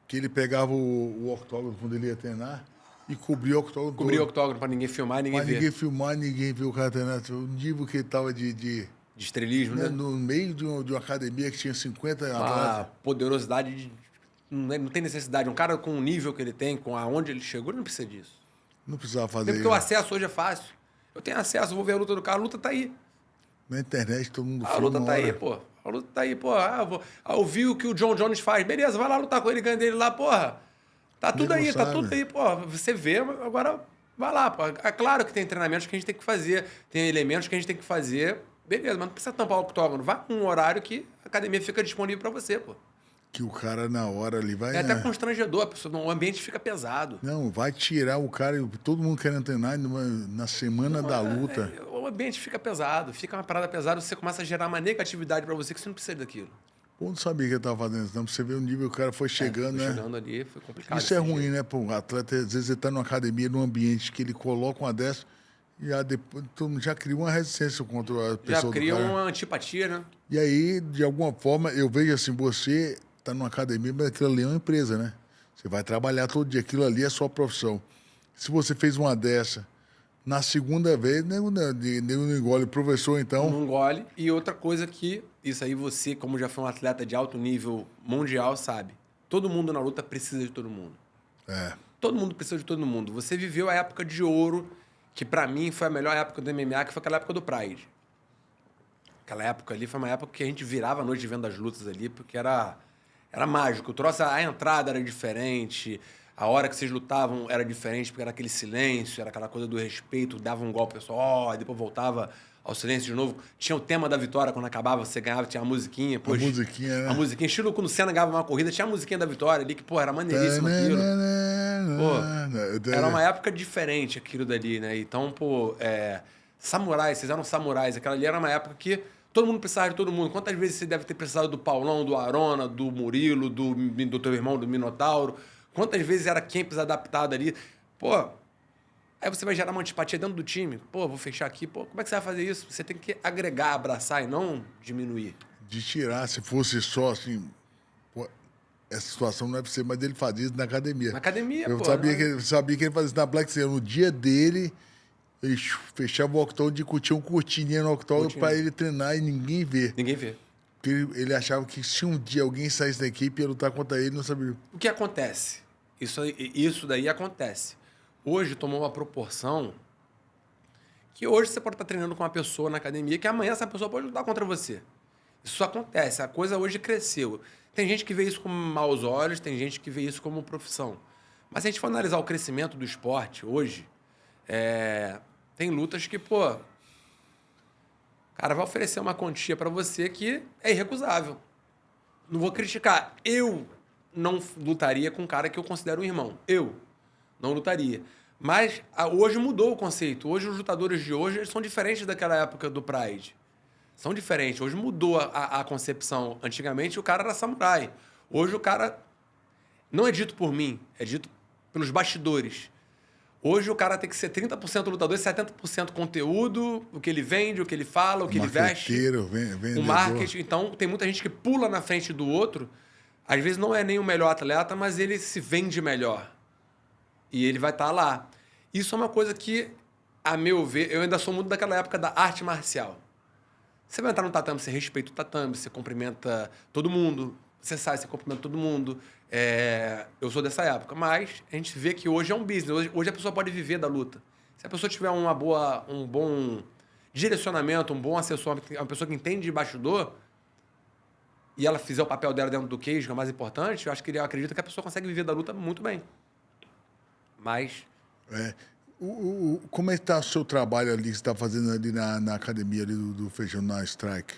que ele pegava o octógono quando ele ia treinar e cobria o octógono. Cobria o octógono pra ninguém filmar e ninguém ver. Pra ninguém filmar, ninguém ver o cara treinar. O nível que ele tava de estrelismo, né? No meio de uma academia que tinha 50 atletas. A poderosidade, não tem necessidade. Um cara com o nível que ele tem, com aonde ele chegou, ele não precisa disso. Não precisava fazer isso. Porque o acesso hoje é fácil. Eu tenho acesso, vou ver a luta do cara, a luta tá aí. Na internet, todo mundo filma. A luta tá aí, pô. A luta tá aí, pô. Eu vi o que o John Jones faz. Beleza, vai lá lutar com ele, ganha dele lá, porra. Tá tudo aí, tá tudo aí, pô. Você vê, agora vai lá, pô. É claro que tem treinamentos que a gente tem que fazer, tem elementos que a gente tem que fazer. Beleza, mas não precisa tampar o octógono. Vai com um horário que a academia fica disponível pra você, pô. Que o cara na hora ali vai... É até constrangedor, o ambiente fica pesado. Não, vai tirar o cara, todo mundo querendo treinar na semana da luta. O ambiente fica pesado, fica uma parada pesada, você começa a gerar uma negatividade pra você que você não precisa daquilo. Pô, não sabia que ele tava fazendo isso, não. Pra você ver o nível que o cara foi chegando, né? Chegando ali, foi complicado. Isso é ruim, né? Pô, o atleta, às vezes, ele tá numa academia, num ambiente que ele coloca uma dessa, e depois todo mundo já cria uma resistência contra a pessoa. Já cria uma antipatia, né? E aí, de alguma forma, eu vejo assim, você tá numa academia, mas aquilo ali é uma empresa, né? Você vai trabalhar todo dia, aquilo ali é sua profissão. Se você fez uma dessa, na segunda vez, nego não engole. O professor, então... Não engole. E outra coisa que, isso aí você, como já foi um atleta de alto nível mundial, sabe. Todo mundo na luta precisa de todo mundo. Todo mundo precisa de todo mundo. Você viveu a época de ouro, que pra mim foi a melhor época do MMA, que foi aquela época do Pride. Aquela época ali foi uma época que a gente virava a noite vendo as lutas ali, porque era mágico. O troço, a entrada era diferente, a hora que vocês lutavam era diferente, porque era aquele silêncio, era aquela coisa do respeito, dava um golpe, o pessoal, depois voltava ao silêncio de novo. Tinha o tema da vitória, quando acabava, você ganhava, tinha a musiquinha. A musiquinha, né? A musiquinha, estilo quando o Senna ganhava uma corrida, tinha a musiquinha da vitória ali, que, pô, era maneiríssimo aquilo. Pô, era uma época diferente aquilo dali, né? Então, pô, samurais, vocês eram samurais, aquela ali era uma época que todo mundo precisava de todo mundo. Quantas vezes você deve ter precisado do Paulão, do Arona, do Murilo, do teu irmão, do Minotauro? Quantas vezes era Kempis adaptado ali? Pô, Aí você vai gerar uma antipatia dentro do time. Pô, vou fechar aqui. Pô, como é que você vai fazer isso? Você tem que agregar, abraçar e não diminuir. De tirar, se fosse só assim... Pô, essa situação não é pra você, mas ele fazia isso na academia. Na academia, Eu pô. sabia que ele fazia isso na Black Sea. No dia dele, ele fechava o octógono de curtir um cortininha no octógono pra ele treinar e ninguém ver. Ninguém vê. Porque ele achava que se um dia alguém saísse da equipe, ia lutar contra ele, não sabia. O que acontece? Isso daí acontece. Hoje tomou uma proporção que hoje você pode estar treinando com uma pessoa na academia que amanhã essa pessoa pode lutar contra você. Isso acontece. A coisa hoje cresceu. Tem gente que vê isso com maus olhos, tem gente que vê isso como profissão. Mas se a gente for analisar o crescimento do esporte hoje, tem lutas que, pô, o cara vai oferecer uma quantia para você que é irrecusável. Não vou criticar. Eu não lutaria com um cara que eu considero um irmão. Eu não lutaria. Mas hoje mudou o conceito. Hoje os lutadores de hoje eles são diferentes daquela época do Pride. São diferentes. Hoje mudou a concepção. Antigamente o cara era samurai. Hoje o cara não é dito por mim, é dito pelos bastidores. Hoje o cara tem que ser 30% lutador e 70% conteúdo, o que ele vende, o que ele fala, o que ele veste. O marketing. Então tem muita gente que pula na frente do outro. Às vezes não é nem o melhor atleta, mas ele se vende melhor. E ele vai estar lá. Isso é uma coisa que, a meu ver, eu ainda sou muito daquela época da arte marcial. Você vai entrar no tatame, você respeita o tatame, você cumprimenta todo mundo, você sai, você cumprimenta todo mundo. Eu sou dessa época. Mas a gente vê que hoje é um business. Hoje a pessoa pode viver da luta. Se a pessoa tiver um bom direcionamento, um bom assessor, uma pessoa que entende de bastidor, e ela fizer o papel dela dentro do cage, que é o mais importante, eu acredito que a pessoa consegue viver da luta muito bem. Mas... como é que está o seu trabalho ali que você está fazendo ali na academia ali do Feijão, na Strike?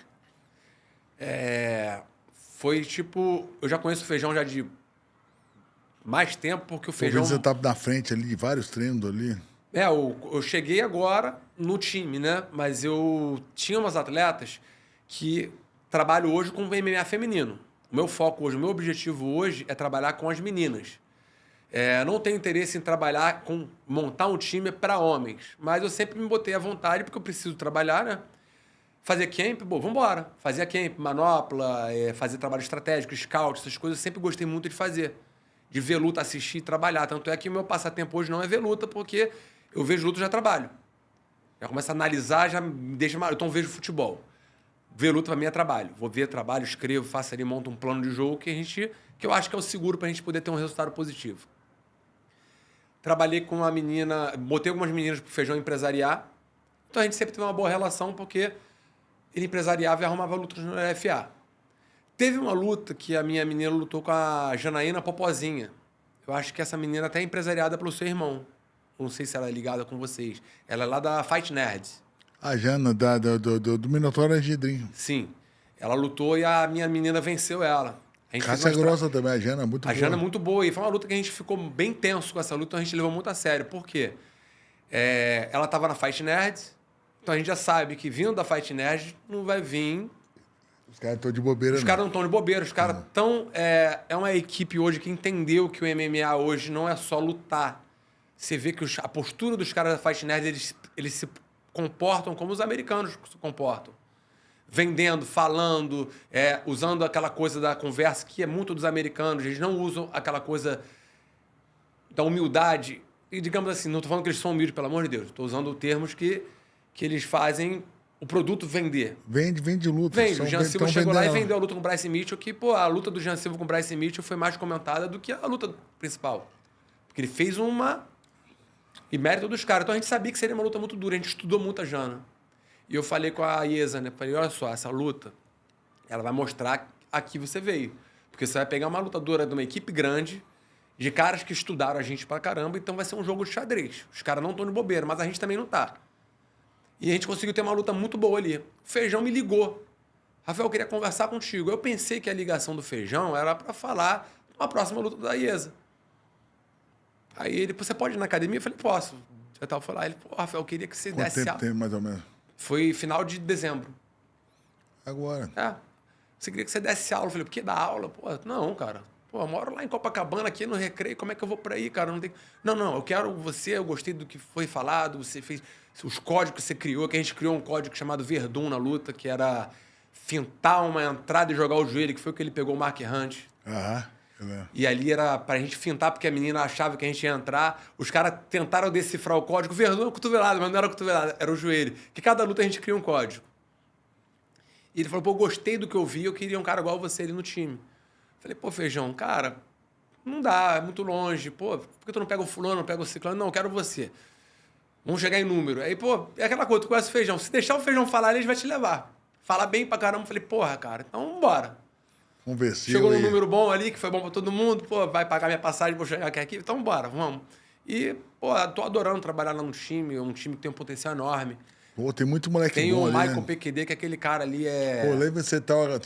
Foi tipo... Eu já conheço o Feijão já de mais tempo, porque o Feijão... Você estava na frente ali, de vários treinos ali. Eu cheguei agora no time, né? Mas eu tinha umas atletas que trabalho hoje com o MMA feminino. O meu foco hoje, o meu objetivo hoje é trabalhar com as meninas. Não tenho interesse em trabalhar montar um time para homens, mas eu sempre me botei à vontade porque eu preciso trabalhar, né? Fazer camp, vamos embora. Fazia camp, manopla, fazer trabalho estratégico, scout, essas coisas eu sempre gostei muito de fazer. De ver luta, assistir e trabalhar. Tanto é que o meu passatempo hoje não é ver luta, porque eu vejo luta e já trabalho. Já começo a analisar, já me deixa mal. Então eu vejo futebol. Ver luta para mim é trabalho. Vou ver trabalho, escrevo, faço ali, monto um plano de jogo que eu acho que é o seguro para a gente poder ter um resultado positivo. Trabalhei com uma menina, botei algumas meninas pro Feijão empresariar. Então a gente sempre teve uma boa relação porque ele empresariava e arrumava lutas no LFA. Teve uma luta que a minha menina lutou com a Janaína Popozinha. Eu acho que essa menina até é empresariada pelo seu irmão. Não sei se ela é ligada com vocês. Ela é lá da Fight Nerds. A Jana, do Minotauro Angidrinho. Sim. Ela lutou e a minha menina venceu ela. Casca grossa também, a Jana é muito boa. A Jana é muito boa. E foi uma luta que a gente ficou bem tenso com essa luta, então a gente levou muito a sério. Por quê? Ela estava na Fight Nerds, então a gente já sabe que vindo da Fight Nerds não vai vir... Os caras estão de bobeira, Os caras não estão de bobeira. Os caras estão... É uma equipe hoje que entendeu que o MMA hoje não é só lutar. Você vê que a postura dos caras da Fight Nerds, eles se comportam como os americanos se comportam. Vendendo, falando, usando aquela coisa da conversa que é muito dos americanos. Eles não usam aquela coisa da humildade. E, digamos assim, não estou falando que eles são humildes, pelo amor de Deus. Estou usando termos que eles fazem o produto vender. Vende luta. Vende. O Jean Silva chegou lá e vendeu a luta com o Bryce Mitchell, que, a luta do Jean Silva com o Bryce Mitchell foi mais comentada do que a luta principal. Porque ele fez uma... E mérito dos caras. Então a gente sabia que seria uma luta muito dura. A gente estudou muito a Jana. E eu falei com a Iesa, né? Falei, olha só, essa luta, ela vai mostrar a que você veio. Porque você vai pegar uma lutadora de uma equipe grande, de caras que estudaram a gente pra caramba, então vai ser um jogo de xadrez. Os caras não estão de bobeira, mas a gente também não tá. E a gente conseguiu ter uma luta muito boa ali. O Feijão me ligou. Rafael, eu queria conversar contigo. Eu pensei que a ligação do Feijão era para falar uma próxima luta da Iesa. Aí ele, você pode ir na academia? Eu falei, posso. Eu tava falando, ele, Rafael, eu queria que você Quanto desse tempo tem, mais ou menos? Foi final de dezembro. Agora. Você queria que você desse aula. Eu falei, por que dar aula? Não, cara. Pô, eu moro lá em Copacabana, aqui no Recreio, como é que eu vou pra aí, cara? Não, eu quero você, eu gostei do que foi falado, você fez os códigos que você criou, que a gente criou um código chamado Verdun na luta, que era fintar uma entrada e jogar o joelho, que foi o que ele pegou o Mark Hunt. Aham. Eu lembro. E ali era pra gente fintar, porque a menina achava que a gente ia entrar. Os caras tentaram decifrar o código. Verdun é cotovelada, mas não era cotovelada, era o joelho. Que cada luta a gente cria um código. E ele falou, pô, gostei do que eu vi, eu queria um cara igual você ali no time. Falei, pô, Feijão, cara, não dá, é muito longe. Pô, por que tu não pega o fulano, não pega o ciclano? Não, eu quero você. Vamos chegar em número. Aí, pô, é aquela coisa, tu conhece o Feijão. Se deixar o Feijão falar, ele vai te levar. Fala bem pra caramba. Falei, porra, cara, então vambora. Conversei. Chegou num número bom ali, que foi bom pra todo mundo. Pô, vai pagar minha passagem, vou chegar aqui. Então bora, vamos. E, pô, tô adorando trabalhar lá no time. É um time que tem um potencial enorme. Pô, tem muito moleque Tem bom o ali, Michael né? PQD, que aquele cara ali é... Pô, lembra você tava...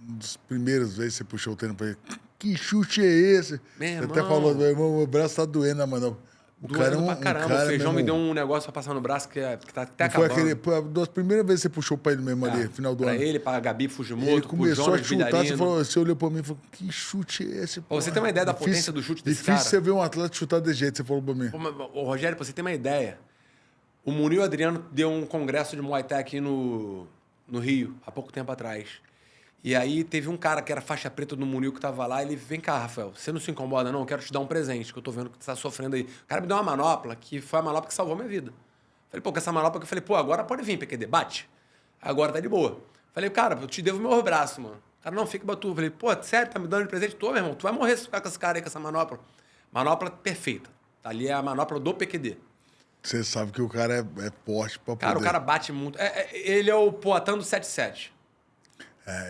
Um dos primeiros vezes que você puxou o treino pra ele. Que chute é esse? Meu Você irmão. até falou, meu irmão, o braço tá doendo, né, mano? O cara é Doendo um, pra caramba. cara, O Feijão meu me deu irmão, um negócio pra passar no braço que tá até não foi acabando. aquele... Pô, das primeiras vezes que você puxou pra ele mesmo ali, final do Pra ano. ele, pra Gabi Ele Fujimoto, pro começou a Jonas chutar, Villarino. você olhou pra mim e falou, que chute é esse, pô? Você tem uma ideia da potência do chute desse cara? Difícil você ver um atleta chutar desse jeito, você falou pra mim. Ô, Rogério, pra você ter uma ideia, o Murilo Adriano deu um congresso de Muay Thai aqui no Rio, há pouco tempo atrás. E aí teve um cara que era faixa preta do Murilo que tava lá, ele, vem cá, Rafael, você não se incomoda não? Eu quero te dar um presente, que eu tô vendo que tu tá sofrendo aí. O cara me deu uma manopla, que foi a manopla que salvou minha vida. Falei, pô, com essa manopla que eu falei, pô, agora pode vir, PQD, bate. Agora tá de boa. Falei, cara, eu te devo meu braço, mano. O cara, não, fica batu. Falei, pô, sério, tá me dando de presente? Tô, meu irmão, tu vai morrer se ficar com esse cara aí, com essa manopla. Manopla perfeita. Ali é a manopla do PQD. Você sabe que o cara é forte pra poder. Cara, o cara bate muito. Ele é o Poatan do 7-7.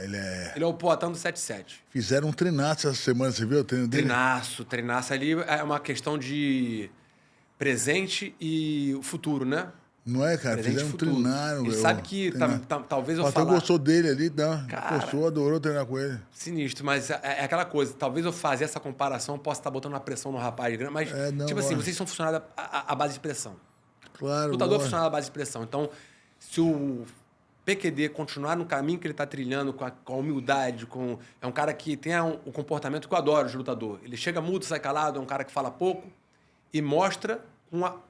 Ele é... Ele é o Poatan do 7-7. Fizeram um treinaço essa semana, você viu o treino dele? Treinaço ali é uma questão de presente e o futuro, né? Não é, cara? Presente Fizeram e um futuro. treinaram. Ele sabe que talvez eu O Até falar... gostou dele ali, né? Cara, Gostou, adorou treinar com ele. Sinistro, mas é aquela coisa. Talvez eu fazer essa comparação, possa estar botando uma pressão no rapaz grande, mas, tipo assim, vocês são funcionários à base de pressão. Claro. Lutador funcionário à base de pressão. Então, se o PQD continuar no caminho que ele está trilhando, com a humildade, é um cara que tem o comportamento que eu adoro de lutador. Ele chega mudo, sai calado, é um cara que fala pouco e mostra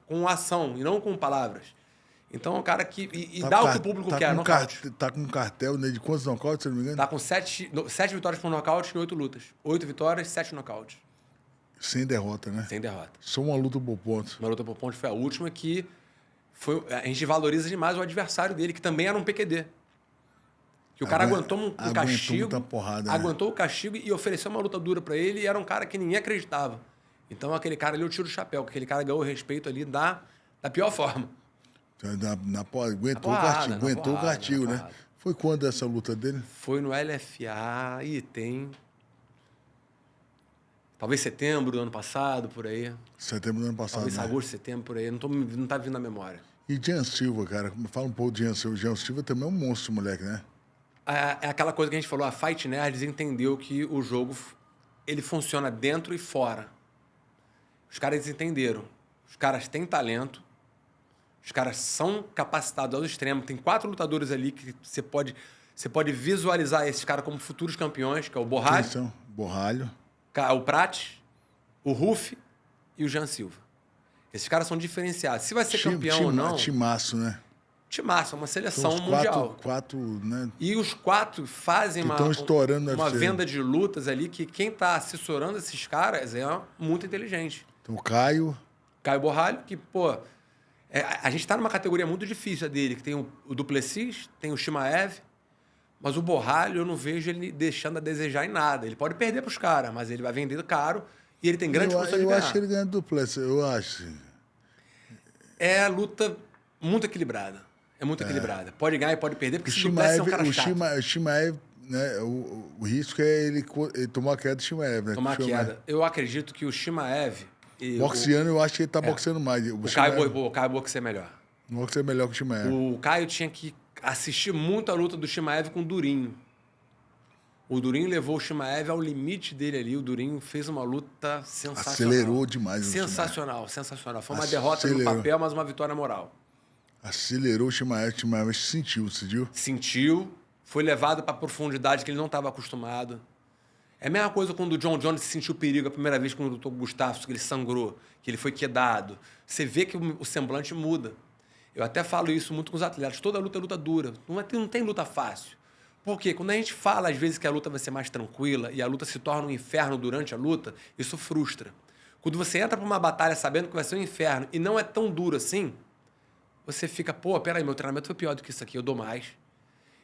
com ação e não com palavras. Então, é um cara que... E dá o que o público quer, não Tá com um cartel né, de quantos nocautes, se não me engano? Tá com 7 vitórias por nocaute e 8 lutas. 8 vitórias, 7 nocautes. Sem derrota, né? Sem derrota. Só uma luta por pontos. Uma luta por pontos foi a última que... a gente valoriza demais o adversário dele, que também era um PQD. Que o cara aguentou um castigo. Muita porrada, aguentou o castigo e ofereceu uma luta dura pra ele e era um cara que ninguém acreditava. Então aquele cara ali eu tiro o chapéu, porque aquele cara ganhou o respeito ali da pior forma. Aguentou o castigo, né? porrada. Foi quando essa luta dele? Foi no LFA e tem... Talvez setembro do ano passado, por aí. Setembro do ano passado, Talvez né? agosto, setembro, por aí. Não tá vindo na memória. E Jean Silva, cara. Fala um pouco de Jean Silva. Jean Silva também é um monstro, moleque, né? É aquela coisa que a gente falou, a Fight Nerds entendeu que o jogo ele funciona dentro e fora. Os caras entenderam. Os caras têm talento, os caras são capacitados ao extremo. Tem 4 lutadores ali que você pode visualizar esses caras como futuros campeões, que é o Borralho, Atenção, Borralho. o Prat, o Ruff e o Jean Silva. Esses caras são diferenciados. Se vai ser campeão ou não... Timaço, né? Timaço, é uma seleção Os mundial. quatro, né? E os 4 fazem estourando uma UFC. venda de lutas ali que quem está assessorando esses caras é muito inteligente. Então, o Caio. Caio Borralho, que, pô... a gente está numa categoria muito difícil dele, que tem o Duplessis, tem o Shimaev, mas o Borralho eu não vejo ele deixando a desejar em nada. Ele pode perder para os caras, mas ele vai vender caro e ele tem grande condição de ganhar. Eu acho que ele ganha duplex, eu acho. É a luta muito equilibrada. É muito equilibrada. Pode ganhar e pode perder, porque se Duplessis é um cara chato. O Shimaev, né, o risco é ele tomar a queda do Shimaev, né? Tomar queda. Eu acredito que o Shimaev... Boxeando, eu acho que ele tá boxeando mais. O Caio boxeia melhor. O boxe é melhor que o Shimaev. O Caio tinha que assistir muito a luta do Shimaev com o Durinho. O Durinho levou o Shimaev ao limite dele ali. O Durinho fez uma luta sensacional. Acelerou demais o Sensacional. Foi uma derrota no papel, mas uma vitória moral. Acelerou o Shimaev sentiu, você viu? Sentiu, foi levado para a profundidade que ele não estava acostumado. É a mesma coisa quando o John Jones sentiu perigo a primeira vez quando lutou com o Gustavo, que ele sangrou, que ele foi quedado. Você vê que o semblante muda. Eu até falo isso muito com os atletas. Toda luta é luta dura. Não tem luta fácil. Por quê? Quando a gente fala, às vezes, que a luta vai ser mais tranquila e a luta se torna um inferno durante a luta, isso frustra. Quando você entra para uma batalha sabendo que vai ser um inferno e não é tão duro assim, você fica, pô, peraí, meu treinamento foi pior do que isso aqui, eu dou mais.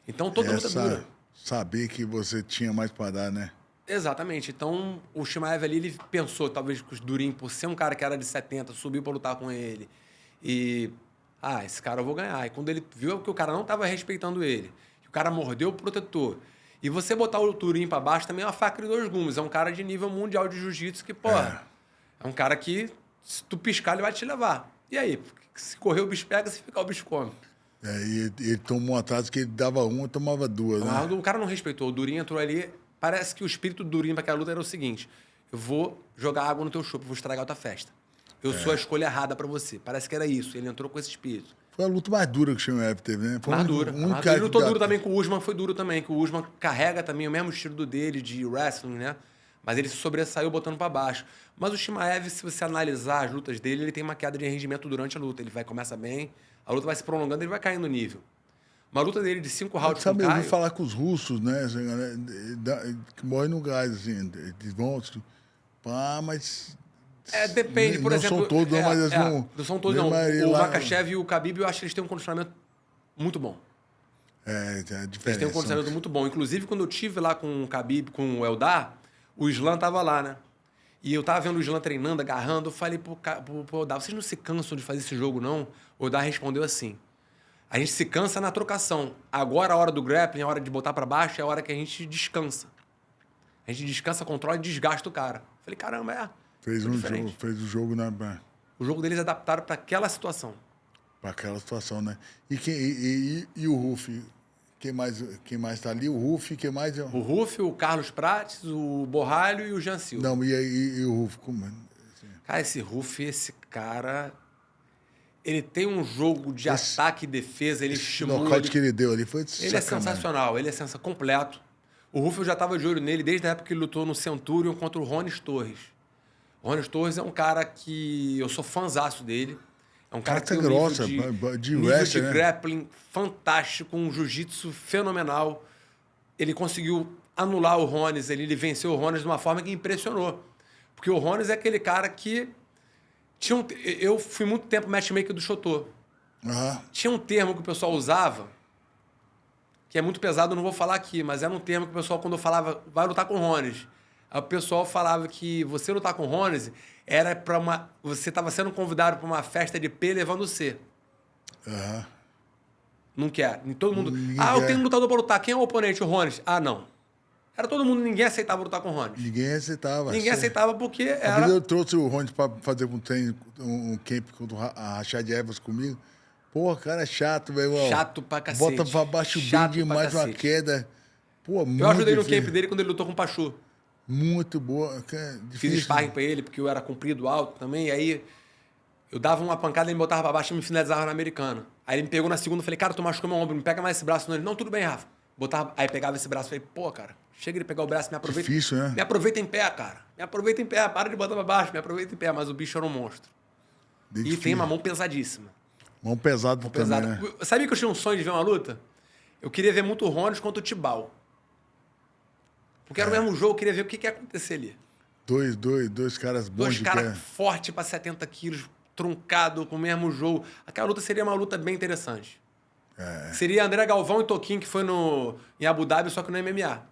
Então, toda luta é dura. Saber que você tinha mais para dar, né? Exatamente. Então, o Chimaev ali, ele pensou, talvez, que o Durin, por ser um cara que era de 70, subiu para lutar com ele. E, esse cara eu vou ganhar. E quando ele viu que o cara não estava respeitando ele, que o cara mordeu o protetor, e você botar o Durin para baixo também é uma faca de dois gumes. É um cara de nível mundial de jiu-jitsu que, porra, é um cara que, se tu piscar, ele vai te levar. E aí? Se correr, o bicho pega, se ficar, o bicho come. E ele tomou um atraso que ele dava uma, tomava duas, né? O cara não respeitou. O Durin entrou ali. Parece que o espírito do Durin para aquela luta era o seguinte: eu vou jogar água no teu chope, vou estragar a tua festa. Eu sou a escolha errada para você. Parece que era isso. Ele entrou com esse espírito. Foi a luta mais dura que o Chimaev teve, né? Foi mais dura. Ele lutou duro também com o Usman, foi duro também. Que o Usman carrega também o mesmo estilo do dele, de wrestling, né? Mas ele se sobressaiu botando para baixo. Mas o Chimaev, se você analisar as lutas dele, ele tem uma queda de rendimento durante a luta. Ele começa bem, a luta vai se prolongando, ele vai caindo no nível. Uma luta dele de 5 rounds com o Caio... Eu ouvi falar com os russos, né? Que morrem no gás, assim. Eles vão... mas... depende, por exemplo... Não são todos, mas eles não... Não são todos, não. O Makhachev e o Khabib, eu acho que eles têm um condicionamento muito bom. É diferente. Eles têm um condicionamento muito bom. Inclusive, quando eu estive lá com o Khabib, com o Eldar, o Islam tava lá, né? E eu tava vendo o Islam treinando, agarrando, eu falei pro Eldar, vocês não se cansam de fazer esse jogo, não? O Eldar respondeu assim: a gente se cansa na trocação. Agora, a hora do grappling, a hora de botar para baixo, é a hora que a gente descansa. A gente descansa, controla e desgasta o cara. Falei, caramba, fez o jogo na... O jogo deles é adaptado para aquela situação. Para aquela situação, né? E o Ruff? Quem mais tá ali? O Ruff, quem mais? O Ruff, o Carlos Prates, o Borralho e o Jean Silva. Não, e o Ruff? Como? Assim. Cara, esse cara... Ele tem um jogo de ataque e defesa, ele estimula... O nocaute que ele deu ali foi ele é sensacional, ele é completo. O Ruff, eu já estava de olho nele desde a época que ele lutou no Centurion contra o Ronis Torres. O Ronis Torres é um cara que... Eu sou fãzaço dele. É um cara que tem um nível de grappling fantástico, um jiu-jitsu fenomenal. Ele conseguiu anular o Ronis, ele venceu o Ronis de uma forma que impressionou. Porque o Ronis é aquele cara que... Eu fui muito tempo matchmaker do Chotô. Tinha um termo que o pessoal usava, que é muito pesado, eu não vou falar aqui, mas era um termo que o pessoal, quando eu falava, vai lutar com o Ronis, aí o pessoal falava que você lutar com o Ronis era para uma... Você estava sendo convidado para uma festa de P levando C. Não quer. Todo mundo... eu tenho um lutador para lutar. Quem é o oponente? O Ronis. Não. Era todo mundo, ninguém aceitava lutar com o Ronis. Ninguém aceitava. Ninguém aceitava porque era... A vida eu trouxe o Ronis para fazer um camp com a Rashad Evans comigo. Pô, cara, é chato, velho. Chato pra cacete. Bota pra baixo bem demais uma queda. Pô, muito eu ajudei no camp dele quando ele lutou com o Pachu. Muito boa. Fiz sparring pra ele, porque eu era comprido, alto também. E aí eu dava uma pancada, ele me botava pra baixo e me finalizava na americana. Aí ele me pegou na segunda e falei, cara, tu machucou meu ombro, me pega mais esse braço. Não, ele, não, tudo bem, Rafa. Aí pegava esse braço e falei, pô, cara, chega de pegar o braço, me aproveita. Difícil, né? Me aproveita em pé, cara. Me aproveita em pé, para de botar pra baixo, me aproveita em pé. Mas o bicho era um monstro. E tem uma mão pesadíssima. Mão pesada também, né? Sabia que eu tinha um sonho de ver uma luta? Eu queria ver muito o Ronis contra o Tibau. Porque era o mesmo jogo, eu queria ver o que ia acontecer ali. Dois caras bons. Dois caras fortes para 70 quilos, truncado, com o mesmo jogo. Aquela luta seria uma luta bem interessante. Seria André Galvão e Toquinho, que foi em Abu Dhabi, só que no MMA.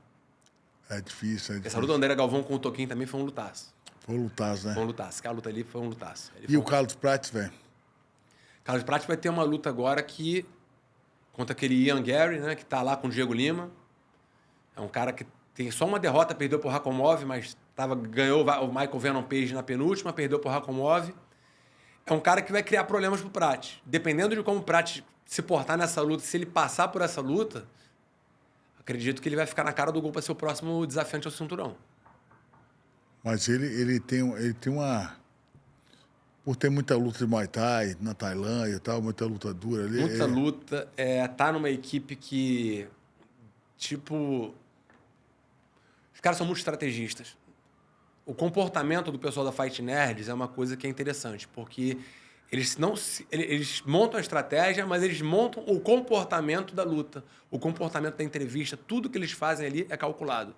É difícil. Essa luta do André Galvão com o Toquinho também foi um lutaço. Foi um lutaço, né? Foi um lutaço. Aquela luta ali foi um lutaço. O Carlos Prates, velho? Carlos Prates vai ter uma luta agora contra aquele Ian Gary, né? Que tá lá com o Diego Lima. É um cara que tem só uma derrota, perdeu pro Rakhomov, mas ganhou o Michael Venom Page na penúltima, perdeu pro Rakhomov. É um cara que vai criar problemas pro Prates. Dependendo de como o Prates se portar nessa luta, se ele passar por essa luta, acredito que ele vai ficar na cara do gol para ser o próximo desafiante ao cinturão. Mas ele tem uma... Por ter muita luta de Muay Thai na Tailândia e tal, muita luta dura ali. Muita luta. Tá numa equipe que, tipo... caras são muito estrategistas. O comportamento do pessoal da Fight Nerds é uma coisa que é interessante, porque eles montam a estratégia, mas eles montam o comportamento da luta, o comportamento da entrevista, tudo que eles fazem ali é calculado.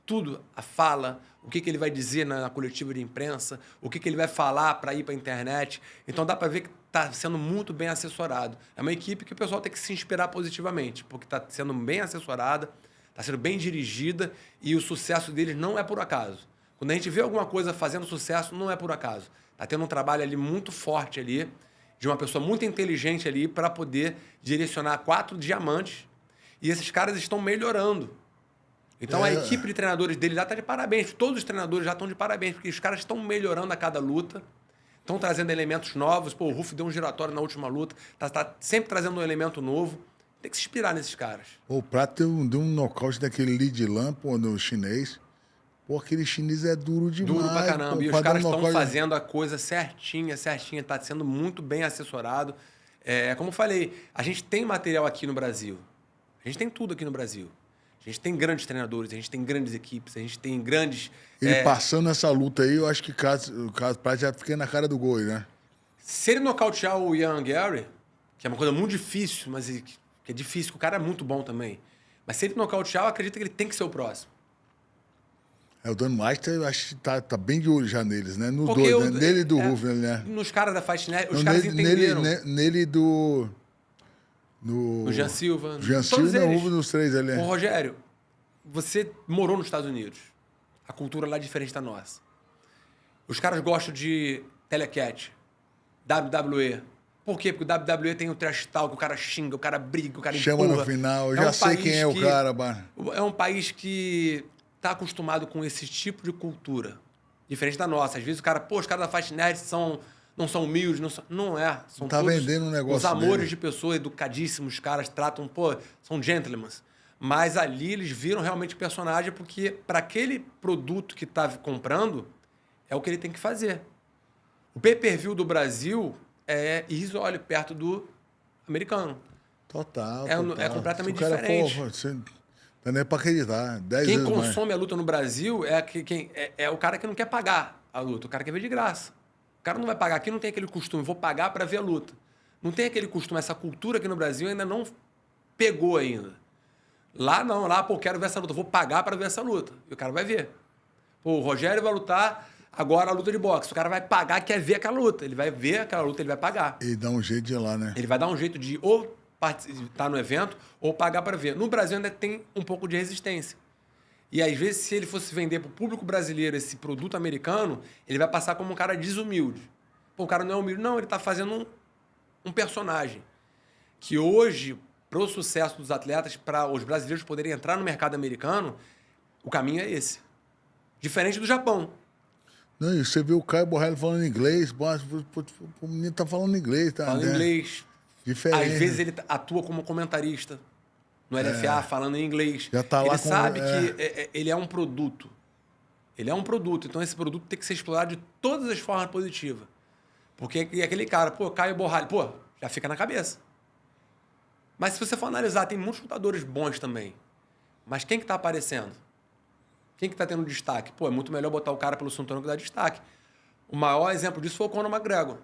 Tudo, a fala, o que ele vai dizer na coletiva de imprensa, o que ele vai falar para ir para a internet. Então dá para ver que está sendo muito bem assessorado. É uma equipe que o pessoal tem que se inspirar positivamente, porque está sendo bem assessorada, está sendo bem dirigida e o sucesso deles não é por acaso. Quando a gente vê alguma coisa fazendo sucesso, não é por acaso. Está tendo um trabalho ali muito forte ali, de uma pessoa muito inteligente ali para poder direcionar 4 diamantes e esses caras estão melhorando. Então a equipe de treinadores dele já está de parabéns. Todos os treinadores já estão de parabéns, porque os caras estão melhorando a cada luta, estão trazendo elementos novos. Pô, o Ruff deu um giratório na última luta, tá sempre trazendo um elemento novo. Tem que se inspirar nesses caras. O Prato deu um nocaute daquele Li Jilan, pô, no chinês. Pô, aquele chinês é duro demais. Duro pra caramba. Pô, e os caras estão fazendo a coisa certinha. Tá sendo muito bem assessorado. Como eu falei, a gente tem material aqui no Brasil. A gente tem tudo aqui no Brasil. A gente tem grandes treinadores, a gente tem grandes equipes, a gente tem grandes... Ele passando essa luta aí, eu acho que o Carlos Prato já fica na cara do gol, né? Se ele nocautear o Ian Gary, que é uma coisa muito difícil, mas que é difícil, que o cara é muito bom também. Mas se ele nocautear, eu acredito que ele tem que ser o próximo. O Dan Meister, eu acho que tá bem de olho já neles, né? Nos Porque dois, né? Nele e do Ruff, né? Nos caras da Fight Night, os caras entenderam. Nele do... O Jean Silva. Jean Silva e o Ruff nos 3 ali. Ô, Rogério, você morou nos Estados Unidos. A cultura lá é diferente da nossa. Os caras gostam de telecat, WWE. Por quê? Porque o WWE tem o trash talk, o cara xinga, o cara briga, o cara chama empurra. no final, eu já sei quem é o cara, mano. É um país que tá acostumado com esse tipo de cultura. Diferente da nossa. Às vezes o cara, pô, os caras da Fight Nerd não são humildes, não é. São tá todos vendendo um negócio os amores dele. de pessoas educadíssimos, os caras tratam, pô, são gentlemen. Mas ali eles viram realmente personagem porque para aquele produto que tá comprando é o que ele tem que fazer. O pay-per-view do Brasil é irrisório perto do americano. Total. É completamente diferente. Pô, você não é pra acreditar. 10 Quem vezes consome mais. a luta no Brasil é o cara que não quer pagar a luta. O cara quer ver de graça. O cara não vai pagar aqui, não tem aquele costume. Vou pagar para ver a luta. Não tem aquele costume. Essa cultura aqui no Brasil ainda não pegou ainda. Lá não. Lá, pô, quero ver essa luta. Vou pagar para ver essa luta. E o cara vai ver. Pô, o Rogério vai lutar agora a luta de boxe. O cara vai pagar, quer ver aquela luta. Ele vai ver aquela luta, ele vai pagar. E dá um jeito de ir lá, né? Ele vai dar um jeito de ou estar no evento ou pagar para ver. No Brasil ainda tem um pouco de resistência. E às vezes, se ele fosse vender para o público brasileiro esse produto americano, ele vai passar como um cara desumilde. Pô, o cara não é humilde. Não, ele está fazendo um personagem. Que hoje, para o sucesso dos atletas, para os brasileiros poderem entrar no mercado americano, o caminho é esse. Diferente do Japão. Não, e você vê o Caio Borrelli falando inglês, o menino tá falando inglês, tá? Falando inglês. Diferente. Às vezes ele atua como comentarista no LFA, falando em inglês. Já tá lá ele sabe que ele é um produto. Ele é um produto. Então esse produto tem que ser explorado de todas as formas positivas. Porque aquele cara, pô, Caio Borralho, pô, já fica na cabeça. Mas se você for analisar, tem muitos lutadores bons também. Mas quem que tá aparecendo? Quem que tá tendo destaque? Pô, é muito melhor botar o cara pelo cinturão que dá destaque. O maior exemplo disso foi o Conor McGregor.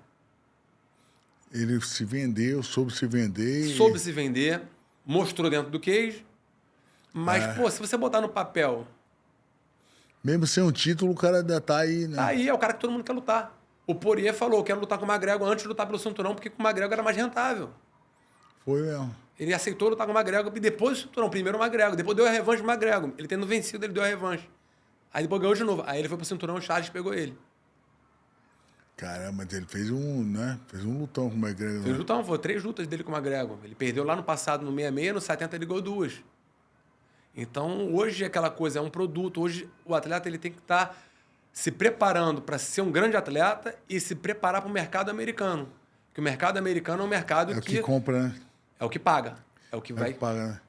Ele se vendeu, soube se vender. Soube se vender, mostrou dentro do cage. Mas, pô, se você botar no papel... Mesmo sem um título, o cara ainda tá aí, né? Tá aí, é o cara que todo mundo quer lutar. O Poirier falou, quero lutar com o McGregor antes de lutar pelo cinturão, porque com o McGregor era mais rentável. Foi mesmo. Ele aceitou lutar com o McGregor e depois do cinturão. Primeiro o McGregor, depois deu a revanche pro McGregor. Ele tendo vencido, ele deu a revanche. Aí depois ganhou de novo. Aí ele foi pro cinturão, o Charles pegou ele. Caramba, mas ele fez um lutão com o McGregor. Fez lutão, foi 3 lutas dele com o McGregor. Ele perdeu lá no passado no 66, no 70 ele ganhou 2. Então, hoje é aquela coisa, é um produto. Hoje o atleta ele tem que estar se preparando para ser um grande atleta e se preparar para o mercado americano. Porque o mercado americano é um mercado que compra, né? É o que paga. É o que vai... paga, né?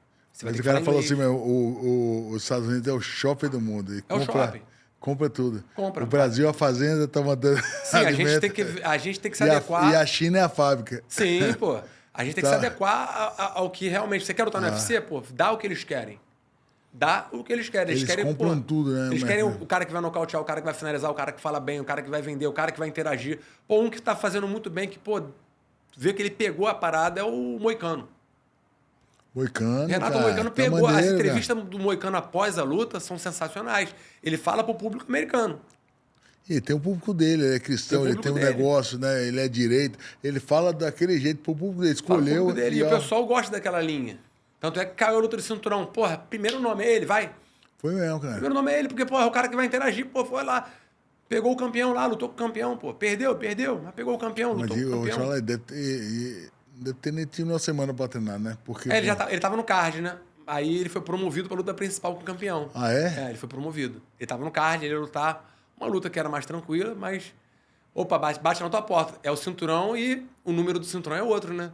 Mas o cara falou assim, os Estados Unidos é o shopping do mundo. É o shopping. Compra tudo. Compra. O Brasil, a fazenda, tá mandando. Sim, a gente tem que se adequar. E a China é a fábrica. Sim, pô. A gente tem que se adequar ao que realmente. Você quer lutar no UFC? Pô, dá o que eles querem. dá o que eles querem. Eles querem, compram tudo, né? Eles querem o cara que vai nocautear, o cara que vai finalizar, o cara que fala bem, o cara que vai vender, o cara que vai interagir. Pô, um que tá fazendo muito bem, que, pô, vê que ele pegou a parada é o Moicano. Moicano, Renato cara, Moicano tá pegou. maneiro, As cara. entrevistas do Moicano após a luta são sensacionais. Ele fala pro público americano. E tem o público dele, ele é cristão, Tem o ele tem um público dele. negócio, né? Ele é direito, ele fala daquele jeito pro público dele, Fala pro escolheu. público dele. E o ó, pessoal gosta daquela linha. Tanto é que caiu a luta de cinturão. Porra, primeiro nome é ele, vai. Foi mesmo, cara. Primeiro nome é ele, porque, porra, é o cara que vai interagir, pô, foi lá. Pegou o campeão lá, lutou com o campeão, pô. Perdeu, mas pegou o campeão, Mas lutou com o eu vou te campeão. falar, deve ter nem tido uma semana pra treinar, né? Porque, É, ele tava no card, né? Aí ele foi promovido pra luta principal com o campeão. Ah, é? É, ele foi promovido. Ele tava no card, ele ia lutar uma luta que era mais tranquila, mas... Opa, bate na tua porta. É o cinturão e o número do cinturão é outro, né?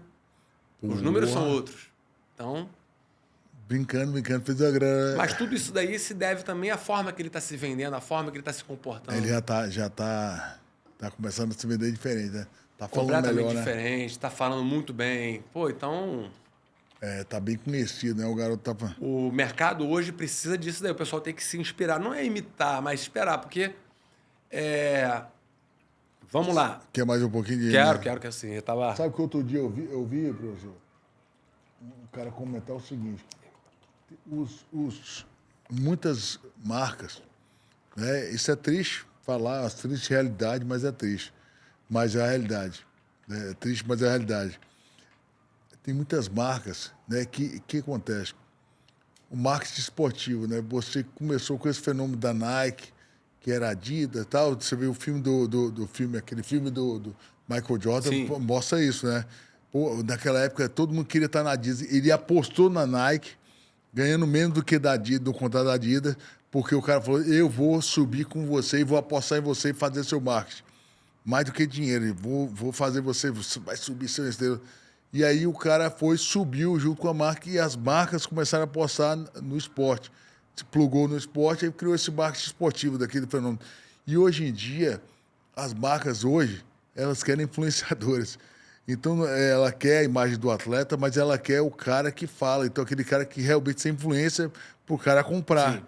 Os números são outros. Então... Brincando, fez a grana. Mas tudo isso daí se deve também à forma que ele tá se vendendo, à forma que ele tá se comportando. Ele já tá começando a se vender diferente, né? Tá falando Completamente melhor, né? diferente, tá falando muito bem. Pô, então... É, tá bem conhecido, né? O garoto tá... O mercado hoje precisa disso daí. O pessoal tem que se inspirar. Não é imitar, mas esperar, porque... Vamos lá. Quer mais um pouquinho de... Quero que assim. Eu tava... Sabe que outro dia eu vi, professor, um cara comentar o seguinte, muitas marcas, né? Isso é triste falar, a triste realidade, mas é triste. Mas é a realidade. Né? É triste, mas é a realidade. Tem muitas marcas, né? Que acontece? O marketing esportivo, né? Você começou com esse fenômeno da Nike, que era Adidas e tal. Você viu o filme aquele filme do Michael Jordan, Sim. pô, mostra isso, né? Pô, naquela época, todo mundo queria estar na Adidas. Ele apostou na Nike, ganhando menos do que da Adidas, do contrato da Adidas, porque o cara falou, eu vou subir com você e vou apostar em você e fazer seu marketing. Mais do que dinheiro, vou fazer você vai subir seu estrela. E aí o cara subiu junto com a marca e as marcas começaram a apostar no esporte. Se plugou no esporte e criou esse marketing esportivo daquele fenômeno. E hoje em dia, as marcas elas querem influenciadores. Então, ela quer a imagem do atleta, mas ela quer o cara que fala. Então, aquele cara que realmente tem influência para o cara comprar. Sim.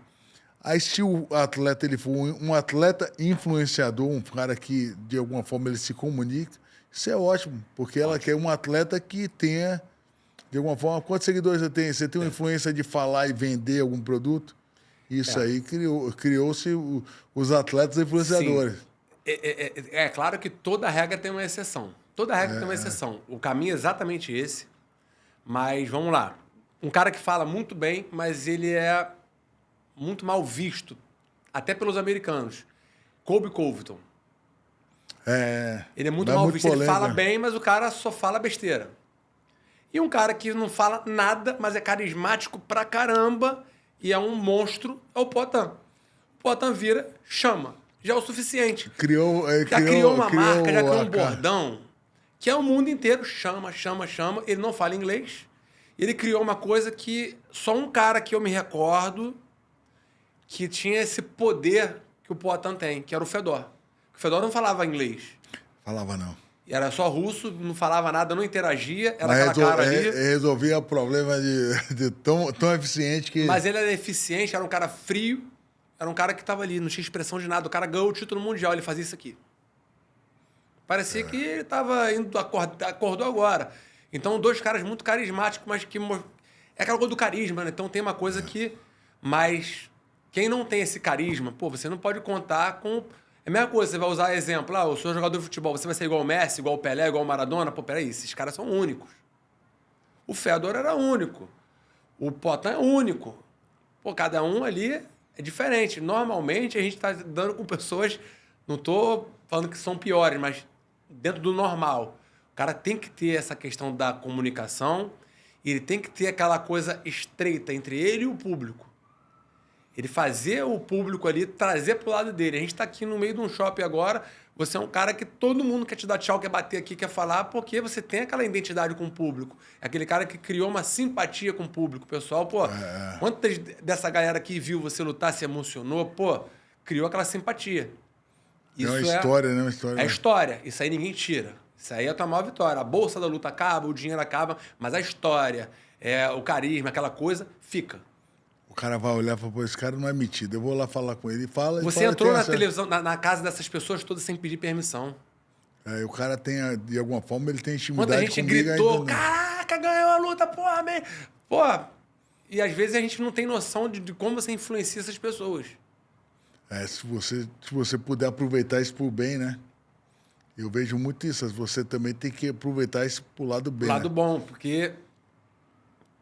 Aí, se o atleta ele for um atleta influenciador, um cara que, de alguma forma, ele se comunica, isso é ótimo, porque ela quer um atleta que tenha, de alguma forma, quantos seguidores você tem? Você tem uma influência de falar e vender algum produto? Isso aí criou-se os atletas influenciadores. Sim. É claro que toda regra tem uma exceção. Toda regra tem uma exceção. O caminho é exatamente esse. Mas, vamos lá. Um cara que fala muito bem, mas ele é muito mal visto, até pelos americanos. Colby Covington. Ele é muito mal visto. Ele fala bem, mas o cara só fala besteira. E um cara que não fala nada, mas é carismático pra caramba e é um monstro, é o Poatan. O Poatan vira, chama. Já é o suficiente. Já criou uma marca, já criou um bordão, que é o mundo inteiro. Chama. Ele não fala inglês. Ele criou uma coisa que só um cara que eu me recordo que tinha esse poder que o Poatan tem, que era o Fedor. O Fedor não falava inglês. Falava não. Era só russo, não falava nada, não interagia, era aquela cara ali. Resolvia o problema de tão eficiente que... Mas ele era eficiente, era um cara frio, era um cara que estava ali, não tinha expressão de nada. O cara ganhou o título mundial, ele fazia isso aqui. Parecia que ele estava indo, acordou agora. Então, dois caras muito carismáticos, mas que... É aquela coisa do carisma, né? Então, tem uma coisa que... Mas quem não tem esse carisma, pô, você não pode contar com... É a mesma coisa, você vai usar exemplo, eu sou jogador de futebol, você vai ser igual o Messi, igual o Pelé, igual o Maradona? Pô, peraí, esses caras são únicos. O Fedor era único. O Poatan é único. Pô, cada um ali é diferente. Normalmente, a gente está dando com pessoas, não estou falando que são piores, mas dentro do normal. O cara tem que ter essa questão da comunicação e ele tem que ter aquela coisa estreita entre ele e o público. Ele fazer o público ali, trazer pro lado dele. A gente tá aqui no meio de um shopping agora, você é um cara que todo mundo quer te dar tchau, quer bater aqui, quer falar, porque você tem aquela identidade com o público. É aquele cara que criou uma simpatia com o público. Pessoal, pô, quantas dessa galera que viu você lutar se emocionou, pô, criou aquela simpatia. Isso é uma história, né? É história. Isso aí ninguém tira. Isso aí é a tua maior vitória. A bolsa da luta acaba, o dinheiro acaba, mas a história, o carisma, aquela coisa, fica. O cara vai olhar e falar, pô, esse cara não é metido. Eu vou lá falar com ele. Você entrou na televisão, na casa dessas pessoas todas sem pedir permissão. O cara tem, de alguma forma, ele tem Quanta intimidade gente comigo gritou, ainda, né? caraca, ganhou a luta, porra, man. Porra. E às vezes a gente não tem noção de como você influencia essas pessoas. Se você puder aproveitar isso pro bem, né? Eu vejo muito isso. Você também tem que aproveitar isso pro lado bem. Lado né? bom, porque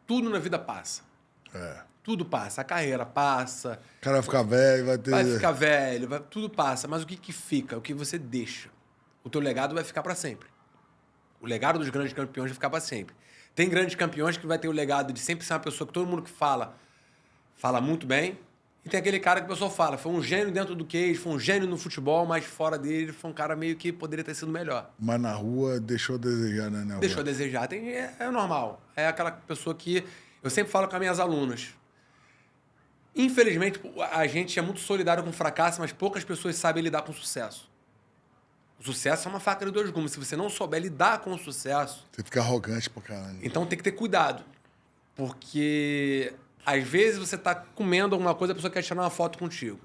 tudo na vida passa. É. Tudo passa. A carreira passa. O cara vai ficar velho, vai ter... Vai ficar velho, tudo passa. Mas o que fica? O que você deixa? O teu legado vai ficar para sempre. O legado dos grandes campeões vai ficar para sempre. Tem grandes campeões que vai ter o legado de sempre ser uma pessoa que todo mundo que fala muito bem. E tem aquele cara que o pessoal fala, foi um gênio dentro do cage, foi um gênio no futebol, mas fora dele foi um cara meio que poderia ter sido melhor. Mas na rua deixou a desejar, né? Deixou a desejar. É normal. É aquela pessoa que... Eu sempre falo com as minhas alunas. Infelizmente, a gente é muito solidário com o fracasso, mas poucas pessoas sabem lidar com o sucesso. O sucesso é uma faca de dois gumes. Se você não souber lidar com o sucesso... Você fica arrogante pra caralho. Então tem que ter cuidado. Porque às vezes você tá comendo alguma coisa, a pessoa quer tirar uma foto contigo.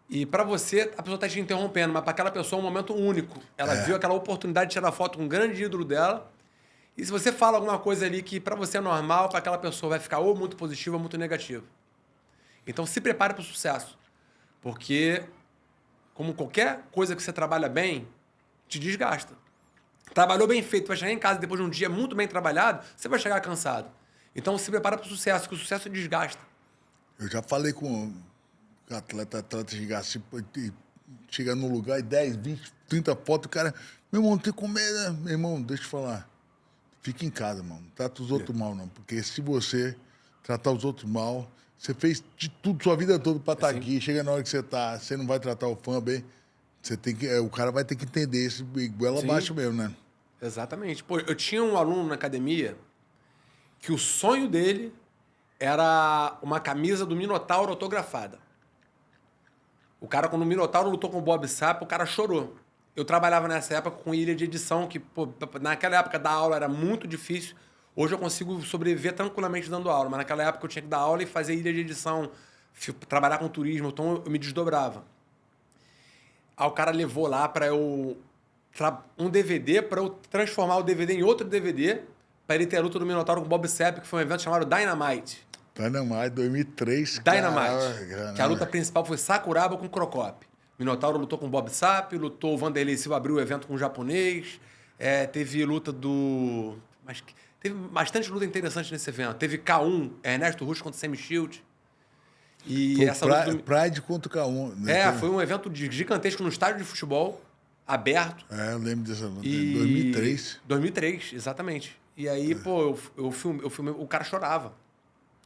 E para você, a pessoa tá te interrompendo, mas para aquela pessoa é um momento único. Ela viu aquela oportunidade de tirar foto com um grande ídolo dela. E se você fala alguma coisa ali que para você é normal, para aquela pessoa vai ficar ou muito positivo ou muito negativo. Então se prepare para o sucesso. Porque, como qualquer coisa que você trabalha bem, te desgasta. Trabalhou bem feito, vai chegar em casa depois de um dia muito bem trabalhado, você vai chegar cansado. Então se prepara para o sucesso, que o sucesso desgasta. Eu já falei com atleta chegar assim, chega num lugar e 10, 20, 30 fotos, o cara, meu irmão, não tem como comer, né? Meu irmão, deixa eu falar. Fica em casa, mano. Não trata os outros mal, não. Porque se você tratar os outros mal, você fez de tudo sua vida toda pra estar aqui. Chega na hora que você não vai tratar o fã bem. Você tem que, o cara vai ter que entender isso goela abaixo mesmo, né? Exatamente. Pô, eu tinha um aluno na academia que o sonho dele era uma camisa do Minotauro autografada. O cara, quando o Minotauro lutou com o Bob Sapp, o cara chorou. Eu trabalhava nessa época com ilha de edição, que pô, naquela época dar aula era muito difícil. Hoje eu consigo sobreviver tranquilamente dando aula, mas naquela época eu tinha que dar aula e fazer ilha de edição, trabalhar com turismo, então eu me desdobrava. Aí o cara levou lá para eu um DVD, para eu transformar o DVD em outro DVD, para ele ter a luta do Minotauro com o Bob Sapp, que foi um evento chamado Dynamite. Dynamite, 2003. Dynamite. Cara, que a luta principal foi Sakuraba com Crocop. Minotauro lutou com o Bob Sapp, lutou o Vanderlei Silva, abriu o evento com o japonês. Teve luta do... Mas teve bastante luta interessante nesse evento. Teve K1, Ernesto Russo contra Sammy Shield. E foi essa luta do... Pride contra o K1. Né? Foi um evento gigantesco no estádio de futebol, aberto. Eu lembro dessa luta. 2003. 2003, exatamente. E aí, pô, eu filmei, o cara chorava.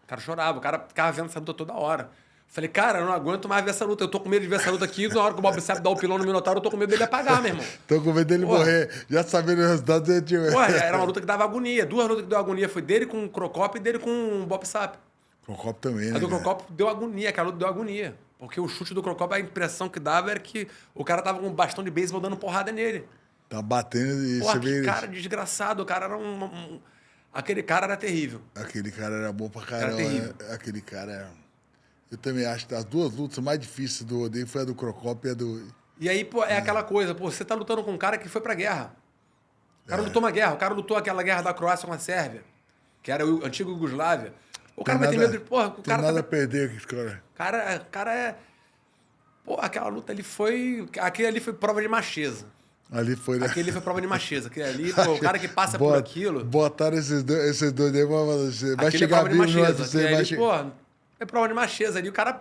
O cara ficava vendo essa luta toda hora. Falei, cara, eu não aguento mais ver essa luta. Eu tô com medo de ver essa luta aqui. Na hora que o Bob Sapp dá o pilão no Minotauro, eu tô com medo dele apagar, meu irmão. Tô com medo dele morrer. Já sabendo o resultado dele. Porra, era uma luta que dava agonia. Duas lutas que deu agonia. Foi dele com o Crocop e dele com o Bob Sapp. Crocop também, né? A do Crocop deu agonia. Aquela luta deu agonia. Porque o chute do Crocop, a impressão que dava era que o cara tava com um bastão de beisebol dando porrada nele. Tá batendo e porra, você vê... cara desgraçado. O cara era aquele cara era terrível. Aquele cara era bom pra caramba. Era terrível. Aquele cara era... Eu também acho que as duas lutas mais difíceis do rodeio foi a do Crocop e a do... E aí, pô, aquela coisa, pô, você tá lutando com um cara que foi pra guerra. O cara lutou uma guerra, o cara lutou aquela guerra da Croácia com a Sérvia, que era o antigo Iugoslávia. O cara vai ter medo de... Porra, o cara... Tem nada a perder, cara. Cara é... Pô, aquela luta ali foi... Aquele ali foi prova de macheza. Ali foi, né? Aquele ali foi prova de macheza. Aquele ali, pô, o cara que passa por aquilo... Botaram esses dois aí, você vai chegar vivo no UFC, vai chegar... Pô, é prova de macheza ali. O cara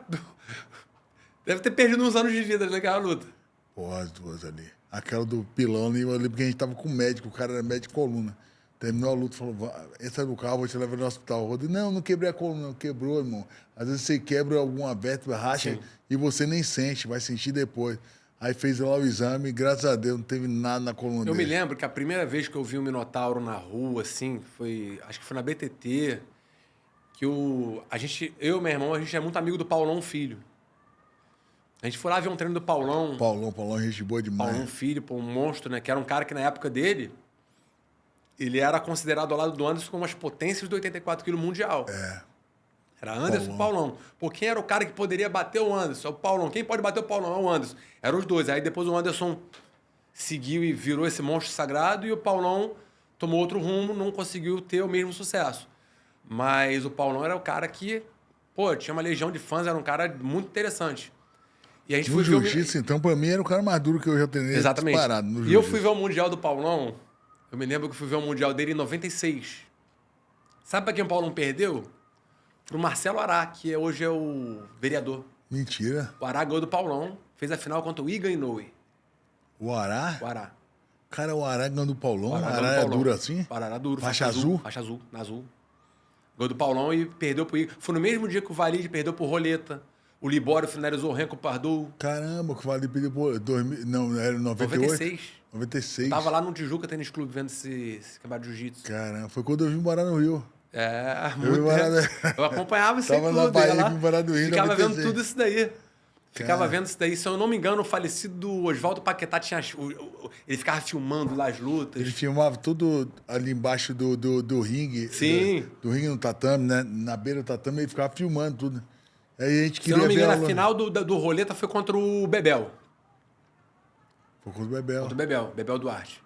deve ter perdido uns anos de vida naquela luta. Pô, as duas ali. Aquela do pilão ali, eu lembro que a gente tava com o médico, o cara era médico de coluna. Terminou a luta, falou, entra no carro, vou te levar no hospital. Eu falei, não quebrei a coluna, não quebrou, irmão. Às vezes você quebra alguma vértebra, racha, sim, e você nem sente, vai sentir depois. Aí fez lá o exame e, graças a Deus, não teve nada na coluna dele. Eu me lembro que a primeira vez que eu vi o Minotauro na rua, assim, foi... Acho que foi na BTT, que eu e meu irmão, a gente é muito amigo do Paulão Filho. A gente foi lá ver um treino do Paulão. Paulão, gente boa demais. Paulão Filho, pô, um monstro, né? Que era um cara que, na época dele, ele era considerado ao lado do Anderson como as potências do 84 kg mundial. Era Anderson e Paulão. Pô, quem era o cara que poderia bater o Anderson? É o Paulão. Quem pode bater o Paulão? É o Anderson. Eram os dois. Aí depois o Anderson seguiu e virou esse monstro sagrado e o Paulão tomou outro rumo, não conseguiu ter o mesmo sucesso. Mas o Paulão era o cara que, pô, tinha uma legião de fãs, era um cara muito interessante. E a gente No jiu-jitsu, então, pra mim, era o cara mais duro que eu já treinei. Exatamente. Disparado no e eu fui ver o Mundial do Paulão, eu me lembro que fui ver o Mundial dele em 96. Sabe pra quem o Paulão perdeu? Pro Marcelo Ará, que hoje é o vereador. Mentira. O Ará ganhou do Paulão, fez a final contra o Iga Inoue. O Ará? O Ará. Cara, o Ará ganhou do Paulão. O Ará Ará é duro assim? O Ará era duro. Faixa azul? Faixa azul, na azul. Ganhou do Paulão e perdeu pro Iga. Foi no mesmo dia que o Valide perdeu pro Roleta. O Libório finalizou o Renko Pardou. Caramba, que o Valide perdeu por... Não, era 98? 96. 96. Tava lá no Tijuca Tênis Clube vendo esse campeonato de jiu-jitsu. Caramba, foi quando eu vim morar no Rio. Muito tempo. Eu acompanhava isso aí tudo. Tava na Bahia, vim morar no Rio. Ficava 96. vendo tudo isso daí. Ficava vendo isso daí. Se eu não me engano, o falecido Oswaldo Paquetá tinha... Ele ficava filmando lá as lutas. Ele filmava tudo ali embaixo do ringue. Sim. Do ringue no tatame, né? Na beira do tatame, ele ficava filmando tudo. Aí a gente Se queria eu não me engano, ver a final do Roleta foi contra o Bebel. Foi contra o Bebel. Contra o Bebel. Bebel Duarte.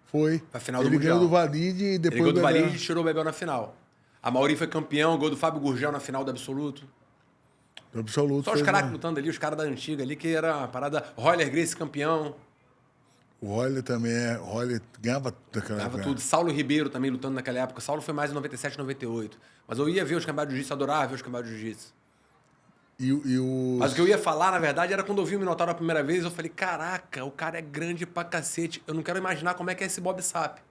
Foi. A final do Ele Mundial. ganhou do Valide e depois Ele ganhou do Bebel. Valide e tirou o Bebel na final. A Mauri foi campeão, gol do Fábio Gurgel na final do Absoluto. Do Absoluto. Só os caras lutando ali, os caras da antiga ali, que era a parada... Royler Gracie campeão. O Royler também o Royler ganhava daquela Ganhava época. tudo. Saulo Ribeiro também lutando naquela época. Saulo foi mais em 97, 98. Mas eu ia ver os campeonatos de jiu-jitsu, adorava ver os campeonatos de jiu-jitsu. Mas o que eu ia falar, na verdade, era quando eu vi o Minotauro a primeira vez, eu falei, caraca, o cara é grande pra cacete. Eu não quero imaginar como é que é esse Bob Sapp.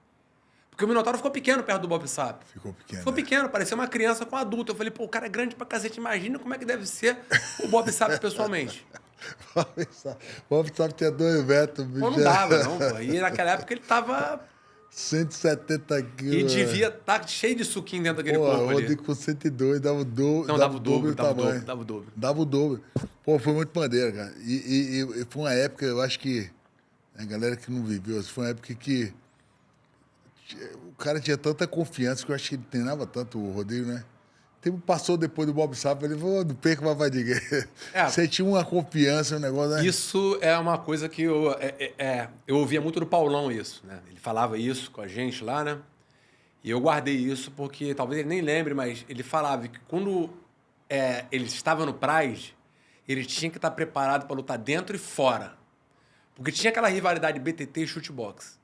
Porque o Minotauro ficou pequeno perto do Bob Sapp. Ficou pequeno. Ficou pequeno, parecia uma criança com um adulto. Eu falei, pô, o cara é grande pra cacete. Imagina como é que deve ser o Bob Sapp pessoalmente. O Bob Sapp tinha 2 metros, bicho. Pô, não dava, não, pô. E naquela época ele tava... 170 quilos. E devia estar cheio de suquinho dentro daquele corpo ali. O Rodrigo com 102 dava o dobro. Não, dava o dobro, do dava o tamanho. dobro, dava o dobro. Dava o dobro. Pô, foi muito maneiro, cara. E foi uma época, eu acho que a galera que não viveu, foi uma época que o cara tinha tanta confiança que eu acho que ele treinava tanto, o Rodrigo, né? Passou depois do Bob Sapp, ele falou, não perca mais vai ninguém. Você tinha uma confiança, um negócio, né? Isso é uma coisa que eu ouvia muito do Paulão isso, né? Ele falava isso com a gente lá, né? E eu guardei isso porque, talvez ele nem lembre, mas ele falava que quando ele estava no Pride, ele tinha que estar preparado para lutar dentro e fora. Porque tinha aquela rivalidade BTT e chutebox.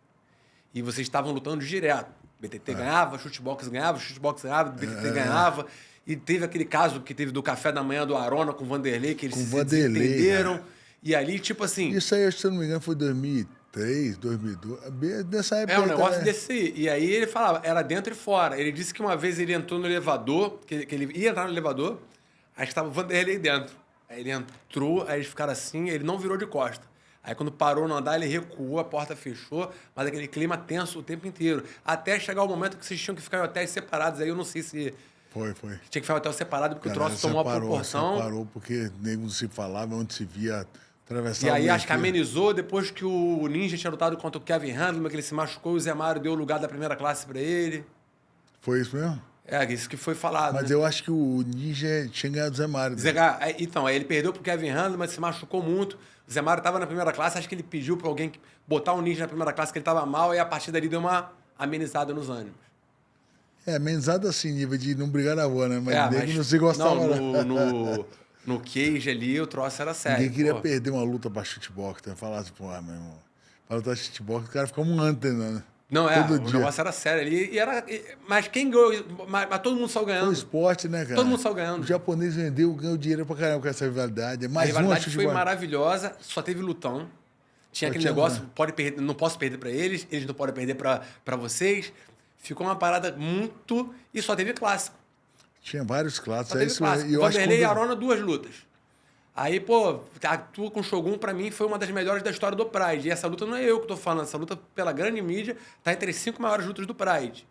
E vocês estavam lutando direto. BTT ganhava, chutebox ganhava, BTT ganhava. E teve aquele caso que teve do café da manhã do Arona com o Vanderlei, que eles se entenderam. E ali, tipo assim... Isso aí, se eu não me engano, foi 2003, 2002. Dessa época. Um negócio desse aí. E aí ele falava, era dentro e fora. Ele disse que uma vez ele entrou no elevador, que ele ia entrar no elevador, aí estava o Vanderlei dentro. Aí ele entrou, aí eles ficaram assim, ele não virou de costa. Aí quando parou no andar, ele recuou, a porta fechou, mas aquele clima tenso o tempo inteiro. Até chegar o momento que vocês tinham que ficar em hotéis separados. Aí eu não sei se... Foi. Tinha que ficar em hotel separado, porque o troço tomou a proporção. Separou, porque nem não se falava, onde se via atravessar. E aí acho que amenizou depois que o Ninja tinha lutado contra o Kevin Handleman, que ele se machucou, e o Zé Mário deu o lugar da primeira classe pra ele. Foi isso mesmo? Isso que foi falado. Mas né? eu acho que o Ninja tinha ganhado do Zé Mário. Então, aí ele perdeu pro Kevin Handleman, mas se machucou muito. O Zé Mário estava na primeira classe, acho que ele pediu para alguém botar o Ninja na primeira classe, que ele estava mal, e a partir dali deu uma amenizada nos ânimos. Amenizada assim, nível de não brigar na rua, né? Mas não se gostava. No cage ali, o troço era sério. Ninguém queria perder uma luta pra chutebox. Então falasse, pô, meu irmão, pra lutar chutebox, o cara ficava um ano treinando. Não, o negócio era sério ali. Mas quem ganhou? Mas todo mundo saiu ganhando. Foi esporte, né, cara? Todo mundo saiu ganhando. O japonês ganhou dinheiro pra caramba com essa rivalidade. A rivalidade foi maravilhosa, só teve lutão. Tinha aquele negócio, não posso perder pra eles não podem perder pra vocês. Ficou uma parada muito... E só teve clássico. Tinha vários clássicos. Só teve clássico. Vanderlei e Arona, 2 lutas. Aí, pô, a tua com o Shogun, pra mim, foi uma das melhores da história do Pride. E essa luta não é eu que tô falando. Essa luta, pela grande mídia, tá entre as 5 maiores lutas do Pride.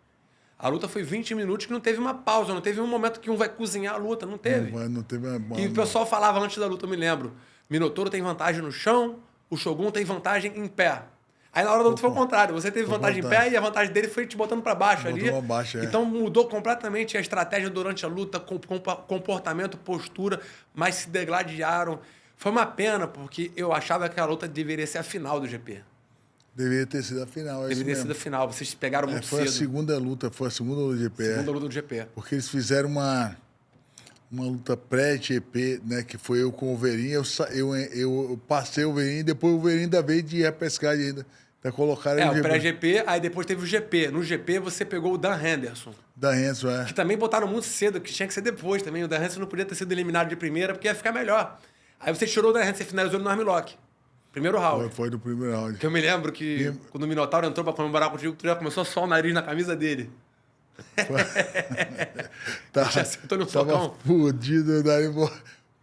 A luta foi 20 minutos que não teve uma pausa. Não teve um momento que um vai cozinhar a luta. Não teve. Não teve E o pessoal falava antes da luta, eu me lembro. Minotauro tem vantagem no chão, o Shogun tem vantagem em pé. Aí na hora da luta foi o contrário. Você teve Foi vantagem em contrário. pé e a vantagem dele foi te botando pra baixo ali. Botou pra baixo, é. Então mudou completamente a estratégia durante a luta, comportamento, postura, mas se degladiaram. Foi uma pena, porque eu achava que a luta deveria ser a final do GP. Deveria ter sido a final, é isso Deveria ter sido mesmo. a final. Vocês pegaram muito Foi a cedo. segunda luta do GP. Segunda luta do GP. Porque eles fizeram uma luta pré-GP, né? Que foi eu com o Overeem. Eu passei o Overeem e depois o Overeem ainda veio de repescagem ainda. Ainda colocaram É, no o GP. pré-GP, aí depois teve o GP. No GP você pegou o Dan Henderson, Da Renzo, é. que também botaram muito cedo, que tinha que ser depois também. O Dan Henderson não podia ter sido eliminado de primeira, porque ia ficar melhor. Aí você tirou o Dan Henderson e finalizou no armlock. Primeiro round. Foi do primeiro round. Que eu me lembro que quando o Minotauro entrou pra comemorar contigo, tu já começou a suar o nariz na camisa dele. Já acertou no Tava socão. fudido, daí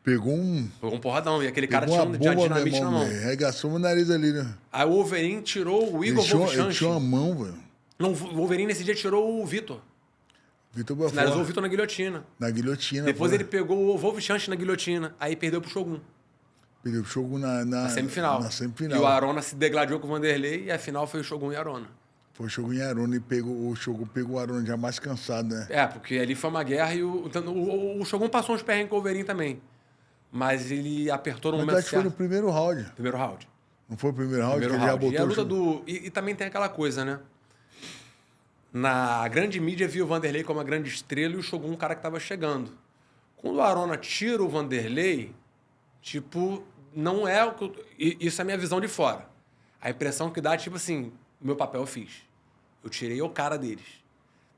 pegou um... Pegou um porradão. E aquele cara Pegou uma tinha bomba dinamite na mão. velho. Arregaçou meu nariz ali, né? Aí o Wolverine tirou o Igor Ele Wolfchanch. tinha uma mão, velho. Não, o Wolverine nesse dia tirou o Vitor. Vitor Finalizou o Belfort. Vitor na guilhotina. Na guilhotina. Depois pô. ele pegou o Wolfchanch na guilhotina. Aí perdeu pro Shogun. Perdeu o jogo na Semifinal. Na semifinal. E o Arona se degladiou com o Vanderlei e a final foi o Shogun e Arona. Foi o Shogun em Arona e o Shogun pegou o Arona já mais cansado, né? É, porque ali foi uma guerra e o Shogun passou uns perrengues com o Wolverine também. Mas ele apertou no Mas momento acho que foi no certo. primeiro round. Primeiro round. Não foi o primeiro round Primeiro que ele já round. botou E a o luta Shogun? e também tem aquela coisa, né? Na grande mídia viu o Vanderlei como uma grande estrela e o Shogun um cara que tava chegando. Quando o Arona tira o Vanderlei, tipo, não é o que isso é a minha visão de fora. A impressão que dá é tipo assim, o meu papel eu fiz. Eu tirei o cara deles.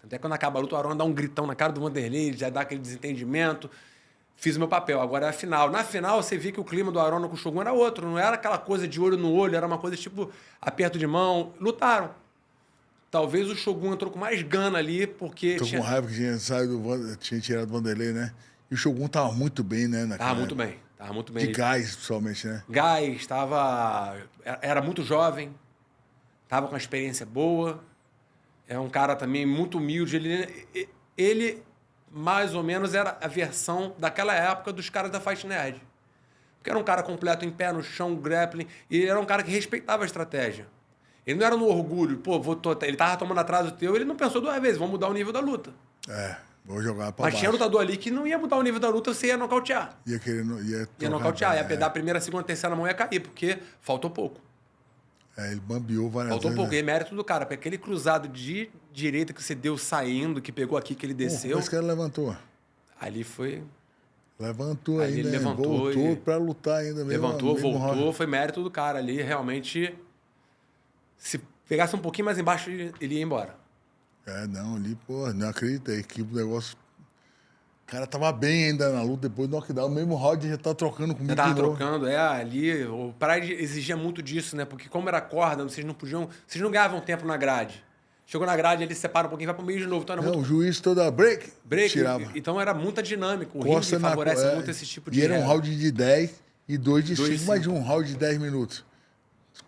Até quando acaba a luta, o Arona dá um gritão na cara do Vanderlei, ele já dá aquele desentendimento. Fiz o meu papel, agora é a final. Na final, você via que o clima do Arona com o Shogun era outro. Não era aquela coisa de olho no olho, era uma coisa tipo aperto de mão. Lutaram. Talvez o Shogun entrou com mais gana ali, porque... Tô com raiva que tinha tirado o Vanderlei, né? E o Shogun tava muito bem, né? Tava muito bem. De gás, principalmente, né? Gás, estava... Era muito jovem. Tava com uma experiência boa. É um cara também muito humilde. Ele mais ou menos, era a versão daquela época dos caras da Fight Nerd. Porque era um cara completo em pé, no chão, grappling. E ele era um cara que respeitava a estratégia. Ele não era no orgulho. Pô, ele tava tomando atraso teu, ele não pensou duas vezes, vamos mudar o nível da luta. É, vou jogar pra Mas baixo. tinha lutador ali que não ia mudar o nível da luta, você ia nocautear. Ia Nocautear, ia pegar a primeira, segunda, terceira mão e ia cair, porque faltou pouco. É, ele bambeou várias Faltou vezes. pouco. Né? E é mérito do cara, porque aquele cruzado de direita que você deu saindo, que pegou aqui, que ele desceu. Esse cara levantou. Ali foi. Levantou Ali ainda. ele levantou voltou e- pra lutar ainda mesmo. Levantou, mesmo voltou, round. foi mérito do cara ali. Realmente, se pegasse um pouquinho mais embaixo, ele ia embora. É, não, ali, pô, não acreditei. Que o negócio. O cara tava bem ainda na luta, depois do knockdown. O mesmo round já tá trocando comigo. Já tava de novo. trocando, ali. O Pride exigia muito disso, né? Porque como era corda, vocês não podiam. Vocês não ganhavam tempo na grade. Chegou na grade, ele separa um pouquinho, vai pro meio de novo. Então era Não, muito o juiz toda break, break. tirava. Então era muita dinâmica. O Costa ringue favorece é, muito esse tipo de E era um regra. round de 10 e 2 de 2 de 5, mais de um round de 10 minutos.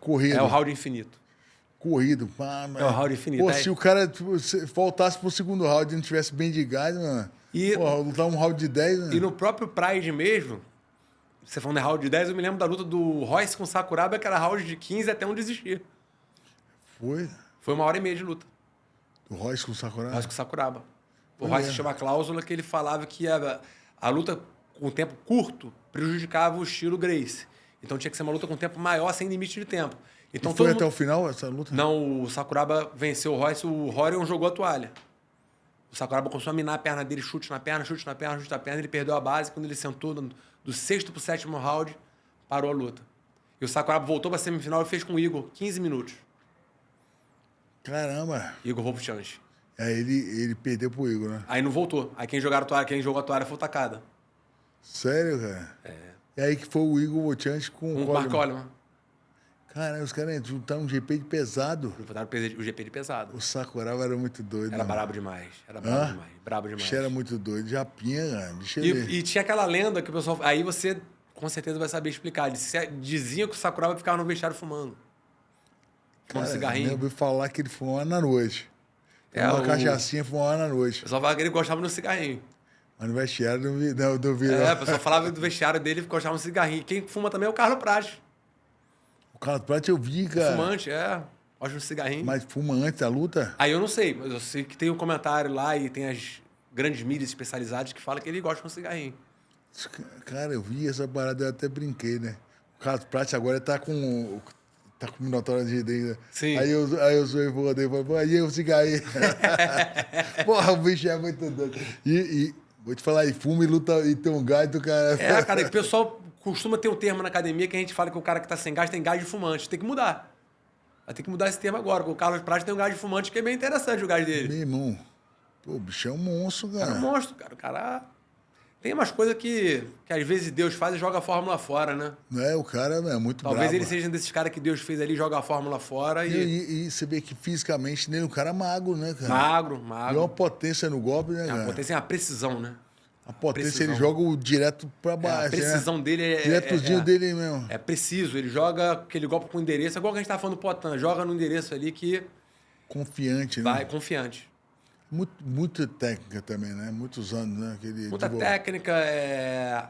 Corrido. É o round infinito. Corrido. Pá, mas... É o round infinito, Pô, é. se o cara voltasse pro segundo round e não tivesse bem de gás, mano. E- Porra, lutar um round de 10, mano. E no próprio Pride mesmo, você falando de round de 10, eu me lembro da luta do Royce com o Sakuraba, que era round de 15 até um desistir. Foi? Foi 1h30 de luta. O Royce com o Sakuraba? Royce com o Sakuraba. O Pois Royce é. tinha uma cláusula que ele falava que a luta com tempo curto prejudicava o estilo Gracie. Então tinha que ser uma luta com tempo maior, sem limite de tempo. Então E foi todo até mundo... o final essa luta? Não, o Sakuraba venceu o Royce, o Horion jogou a toalha. O Sakuraba começou a minar a perna dele, chute na perna, chute na perna, chute na perna. Ele perdeu a base. Quando ele sentou do sexto pro sétimo round, parou a luta. E o Sakuraba voltou pra semifinal e fez com o Igor 15 minutos. Caramba. Igor Wolfchanch. Aí ele perdeu pro Igor, né? Aí não voltou. Aí quem jogou a toalha foi o Takada. Sério, cara? É. E aí que foi o Igor Wolfchanch com Com o o Mark Coleman. Coleman. Caramba, os caras juntaram um GP de pesado. Botaram o GP de pesado. O Sakuraba era muito doido. Era né? brabo demais. Era brabo Hã? demais. Brabo O demais. bicho era muito doido. Japinha, cara. Bicho ele... E tinha aquela lenda que o pessoal... Aí você, com certeza, vai saber explicar. Diziam que o Sakuraba ficava no vestiário fumando. Fumando Cara, cigarrinho. eu ouvi falar que ele fumava na noite. É, Uma o- cachaçinha fumava na O noite. pessoal falava que ele gostava no cigarrinho. Mas no vestiário não vi. É, não. o pessoal falava do vestiário dele que gostava no cigarrinho. Quem fuma também é o Carlos Prates. O Carlos Pratt eu vi, cara. Fumante, é. Gosta de um cigarrinho. Mas fuma antes da luta? Aí eu não sei, mas eu sei que tem um comentário lá e tem as grandes mídias especializadas que falam que ele gosta de um cigarrinho. Cara, eu vi essa parada, eu até brinquei, né? O Carlos Prates agora tá com Minotauro de dentro, né? Sim. Aí eu zoei o dele, falei, aí eu cigarrinho. Porra, o bicho é muito doido. E vou te falar, e fuma e luta e tem um gás do cara. Cara, o pessoal costuma ter um termo na academia que a gente fala que o cara que tá sem gás tem gás de fumante. Tem que mudar. Vai ter que mudar esse termo agora, porque o Carlos Prates tem um gás de fumante que é bem interessante o gás dele. Meu irmão, pô, o bicho é um monstro, O cara. cara é um monstro, cara. O cara tem umas coisas que às vezes Deus faz e joga a fórmula fora, né? Não é, o cara é muito Talvez brabo. ele seja um desses caras que Deus fez ali e joga a fórmula fora E você vê que fisicamente nele, o cara é magro, né, cara? Magro. E uma potência no golpe, né, É cara? uma potência, é uma precisão, né? A potência, precisão. ele joga o direto pra baixo, A precisão né? dele é... Diretozinho dele mesmo. É preciso. Ele joga aquele golpe com endereço. É igual que a gente tava falando do Potan. Joga no endereço ali que Confiante, vai né? confiante. Muita técnica também, né? Muitos anos, né? Muita técnica.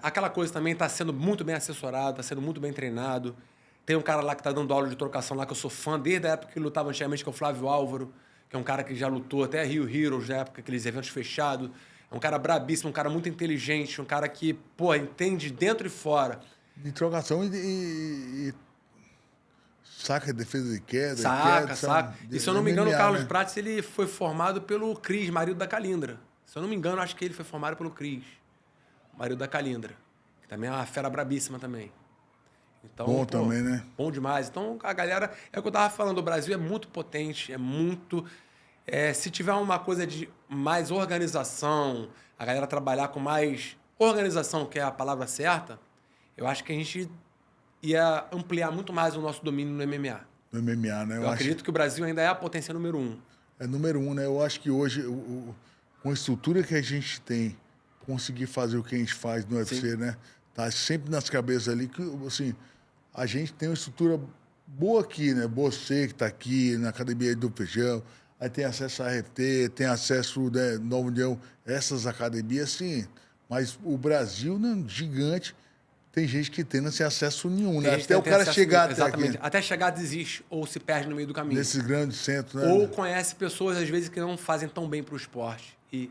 Aquela coisa também está sendo muito bem assessorado, está sendo muito bem treinado. Tem um cara lá que está dando aula de trocação lá, que eu sou fã desde a época que ele lutava antigamente, que é o Flávio Álvaro, que é um cara que já lutou até Rio Heroes, na época, aqueles eventos fechados. É um cara brabíssimo, um cara muito inteligente, um cara que, pô, entende dentro e fora. De trocação e saca defesa de queda. Saca. E se eu não me engano, o MMA, Carlos né? Prates, ele foi formado pelo Cris, marido da Calindra. Se eu não me engano, acho que ele foi formado pelo Cris, marido da Calindra. Que também é uma fera brabíssima também. Então, Bom também, né? Bom demais. Então, a galera... É o que eu tava falando, o Brasil é muito potente, é muito... se tiver uma coisa de mais organização, a galera trabalhar com mais organização, que é a palavra certa, eu acho que a gente ia ampliar muito mais o nosso domínio no MMA. No MMA, né? Eu acredito que o Brasil ainda é a potência número 1. É número 1, né? Eu acho que hoje, com a estrutura que a gente tem, conseguir fazer o que a gente faz no UFC, né? Tá sempre nas cabeças ali que, assim, a gente tem uma estrutura boa aqui, né? Você que tá aqui na Academia do Feijão, aí tem acesso à RFT, tem acesso, né, Nova União, essas academias, sim. Mas o Brasil, né, gigante, tem gente que tem sem acesso nenhum, né? Até o cara chegar até aqui. Até chegar desiste ou se perde no meio do caminho. Nesses grandes centros, né? Ou conhece pessoas, às vezes, que não fazem tão bem pro esporte e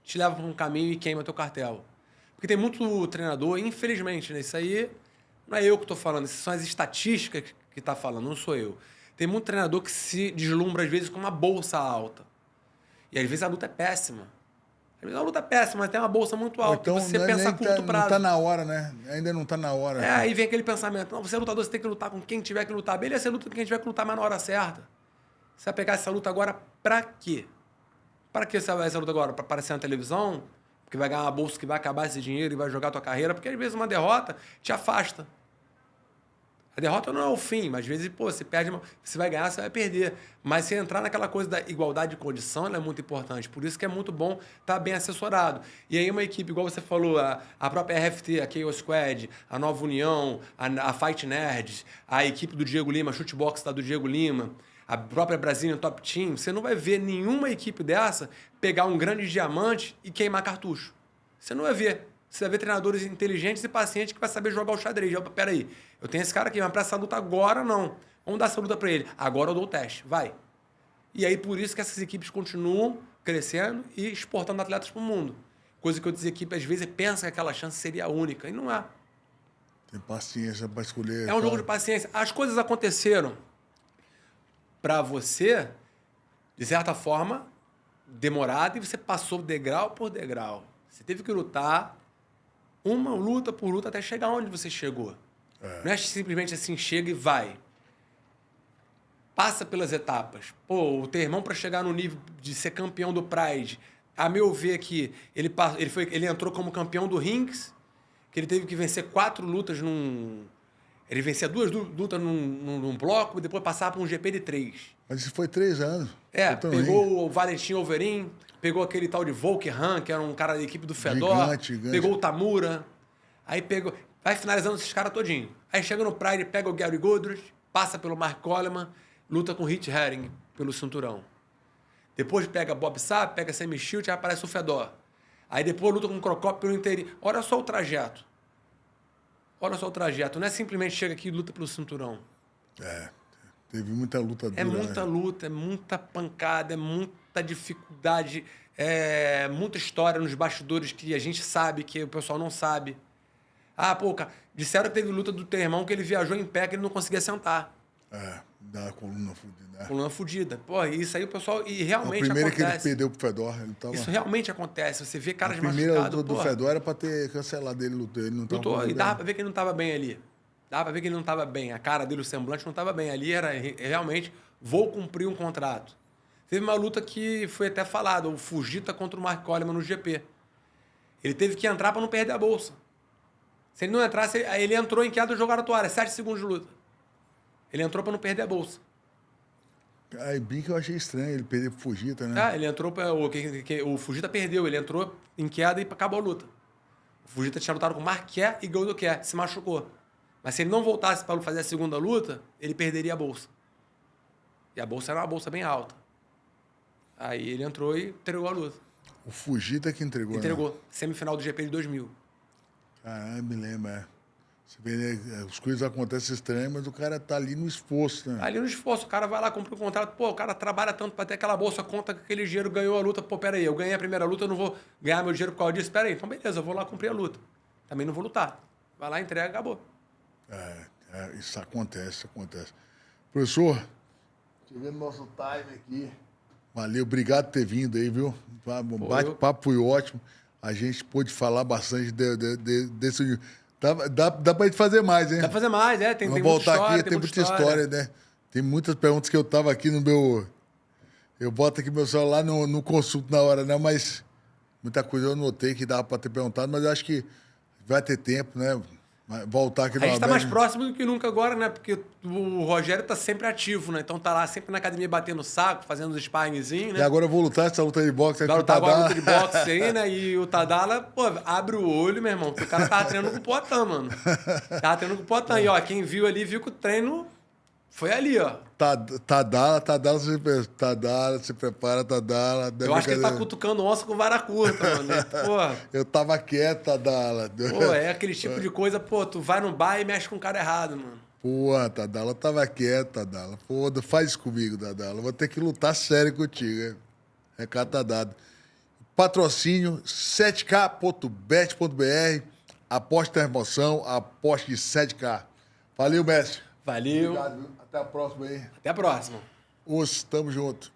te levam para um caminho e queima teu cartel. Porque tem muito treinador, infelizmente, né? Isso aí não é eu que estou falando, essas são as estatísticas que tá falando, não sou eu. Tem muito treinador que se deslumbra, às vezes, com uma bolsa alta. E, às vezes, a luta é péssima. Às vezes, a luta é péssima, mas tem uma bolsa muito alta. Então, você pensa a curto prazo. Não tá na hora, né? Ainda não tá na hora. Aí vem aquele pensamento. Não, você é lutador, você tem que lutar com quem tiver que lutar. Beleza, você luta com quem tiver que lutar, mas na hora certa. Você vai pegar essa luta agora pra quê? Pra que você vai essa luta agora? Pra aparecer na televisão? Porque vai ganhar uma bolsa que vai acabar esse dinheiro e vai jogar a tua carreira? Porque, às vezes, uma derrota te afasta. A derrota não é o fim, mas às vezes, pô, você perde, você vai ganhar, você vai perder. Mas se entrar naquela coisa da igualdade de condição, ela é muito importante. Por isso que é muito bom estar bem assessorado. E aí uma equipe, igual você falou, a própria RFT, a KO Squad, a Nova União, a Fight Nerds, a equipe do Diego Lima, a Shootbox do Diego Lima, a própria Brazilian Top Team, você não vai ver nenhuma equipe dessa pegar um grande diamante e queimar cartucho. Você não vai ver. Você vai ver treinadores inteligentes e pacientes que vai saber jogar o xadrez. Opa, peraí, eu tenho esse cara aqui, mas pra essa luta agora não. Vamos dar essa luta pra ele. Agora eu dou o teste, vai. E aí por isso que essas equipes continuam crescendo e exportando atletas pro mundo. Coisa que outras equipes às vezes pensam que aquela chance seria a única. E não é. Tem paciência pra escolher. É um jogo de paciência. As coisas aconteceram pra você, de certa forma, demorado, e você passou degrau por degrau. Você teve que lutar uma luta por luta até chegar onde você chegou. Não é simplesmente assim, chega e vai. Passa pelas etapas. Pô, o teu irmão, para chegar no nível de ser campeão do Pride, a meu ver aqui, ele entrou como campeão do Rings, que ele teve que vencer 4 lutas num... Ele vencia 2 lutas num bloco e depois passava para um GP de 3. Mas isso foi 3 anos. Pegou o Valentim Overeem, pegou aquele tal de Volkhan, que era um cara da equipe do Fedor. Gigante. Pegou o Tamura. Aí pegou... Vai finalizando esses caras todinho. Aí chega no Pride, pega o Gary Goodrich, passa pelo Mark Coleman, luta com o Rich Herring pelo cinturão. Depois pega Bob Sapp, pega Sammy Shield, aí aparece o Fedor. Aí depois luta com o Crocop pelo inteirinho. Olha só o trajeto. Olha só o trajeto. Não é simplesmente chega aqui e luta pelo cinturão. Teve muita luta dura. É muita luta, é muita pancada, é muita dificuldade, é muita história nos bastidores que a gente sabe, que o pessoal não sabe. Ah, pô, cara, disseram que teve luta do teu irmão que ele viajou em pé, que ele não conseguia sentar. Da coluna fudida. Coluna fudida. Pô, isso aí o pessoal... E realmente a primeira acontece. que ele perdeu pro Fedor. Ele tava... Isso realmente acontece. Você vê caras machucados. A primeira machucados, do Fedor era pra ter cancelado ele, lutou. Ele não tava lutou, e dava pra ver que ele não tava bem ali. Dava pra ver que ele não tava bem. A cara dele, o semblante não tava bem. Ali era realmente, vou cumprir um contrato. Teve uma luta que foi até falado, o Fujita contra o Mark Coleman no GP. Ele teve que entrar pra não perder a bolsa. Se ele não entrasse, aí ele entrou em queda e jogaram a toalha. 7 segundos de luta. Ele entrou pra não perder a bolsa. Aí bem que eu achei estranho ele perder pro Fujita, né? Ele entrou... O Fujita perdeu. Ele entrou em queda e acabou a luta. O Fujita tinha lutado com o Marquet e ganhou do Kerr. Se machucou. Mas se ele não voltasse para fazer a segunda luta, ele perderia a bolsa. E a bolsa era uma bolsa bem alta. Aí ele entrou e entregou a luta. O Fujita que entregou, Entregou. Né? Semifinal do GP de 2000. Caralho, me lembro, Você vê, né? As coisas acontecem estranhas, mas o cara tá ali no esforço, né? Ali no esforço, o cara vai lá, compra um contrato. Pô, o cara trabalha tanto para ter aquela bolsa, conta que aquele dinheiro ganhou a luta. Pô, peraí, eu ganhei a primeira luta, eu não vou ganhar meu dinheiro por causa disso. Peraí, então beleza, eu vou lá cumprir a luta. Também não vou lutar. Vai lá, entrega, acabou. Isso acontece. Professor, chegando no nosso time aqui. Valeu, obrigado por ter vindo aí, viu? O bate-papo foi ótimo. A gente pôde falar bastante desse... Dá pra gente fazer mais, hein? Dá pra fazer mais, tem Vamos muita voltar história, aqui, tem muita história, né? Tem muitas perguntas que eu tava aqui no meu... Eu boto aqui meu celular, não consulto na hora, né? Mas muita coisa eu notei que dava pra ter perguntado, mas eu acho que vai ter tempo, né? Voltar aqui A gente tá mais próximo do que nunca agora, né? Porque o Rogério tá sempre ativo, né? Então tá lá sempre na academia batendo saco, fazendo os sparringzinhos, né? E agora eu vou lutar essa luta de boxe. Vai lutar agora a luta de boxe aí, né? E o Tadala, pô, abre o olho, meu irmão, que o cara tava treinando com o Poatan, mano. Tava treinando com o Poatan. E, ó, quem viu ali, viu que o treino foi ali, ó. Tadala se prepara, Tadala. Eu acho que ele tá cutucando onça com vara curta, mano. Pô, eu tava quieto, Tadala. Pô, é aquele tipo de coisa, pô, tu vai no bar e mexe com o cara errado, mano. Pô, Tadala tava quieto, Tadala. Pô, não faz isso comigo, Tadala. Vou ter que lutar sério contigo, hein? Recado tá dado. Patrocínio 7k.bet.br. Aposta na emoção, aposta de 7k. Valeu, mestre. Valeu. Obrigado, viu? Até a próxima aí. Até a próxima. Tamo junto.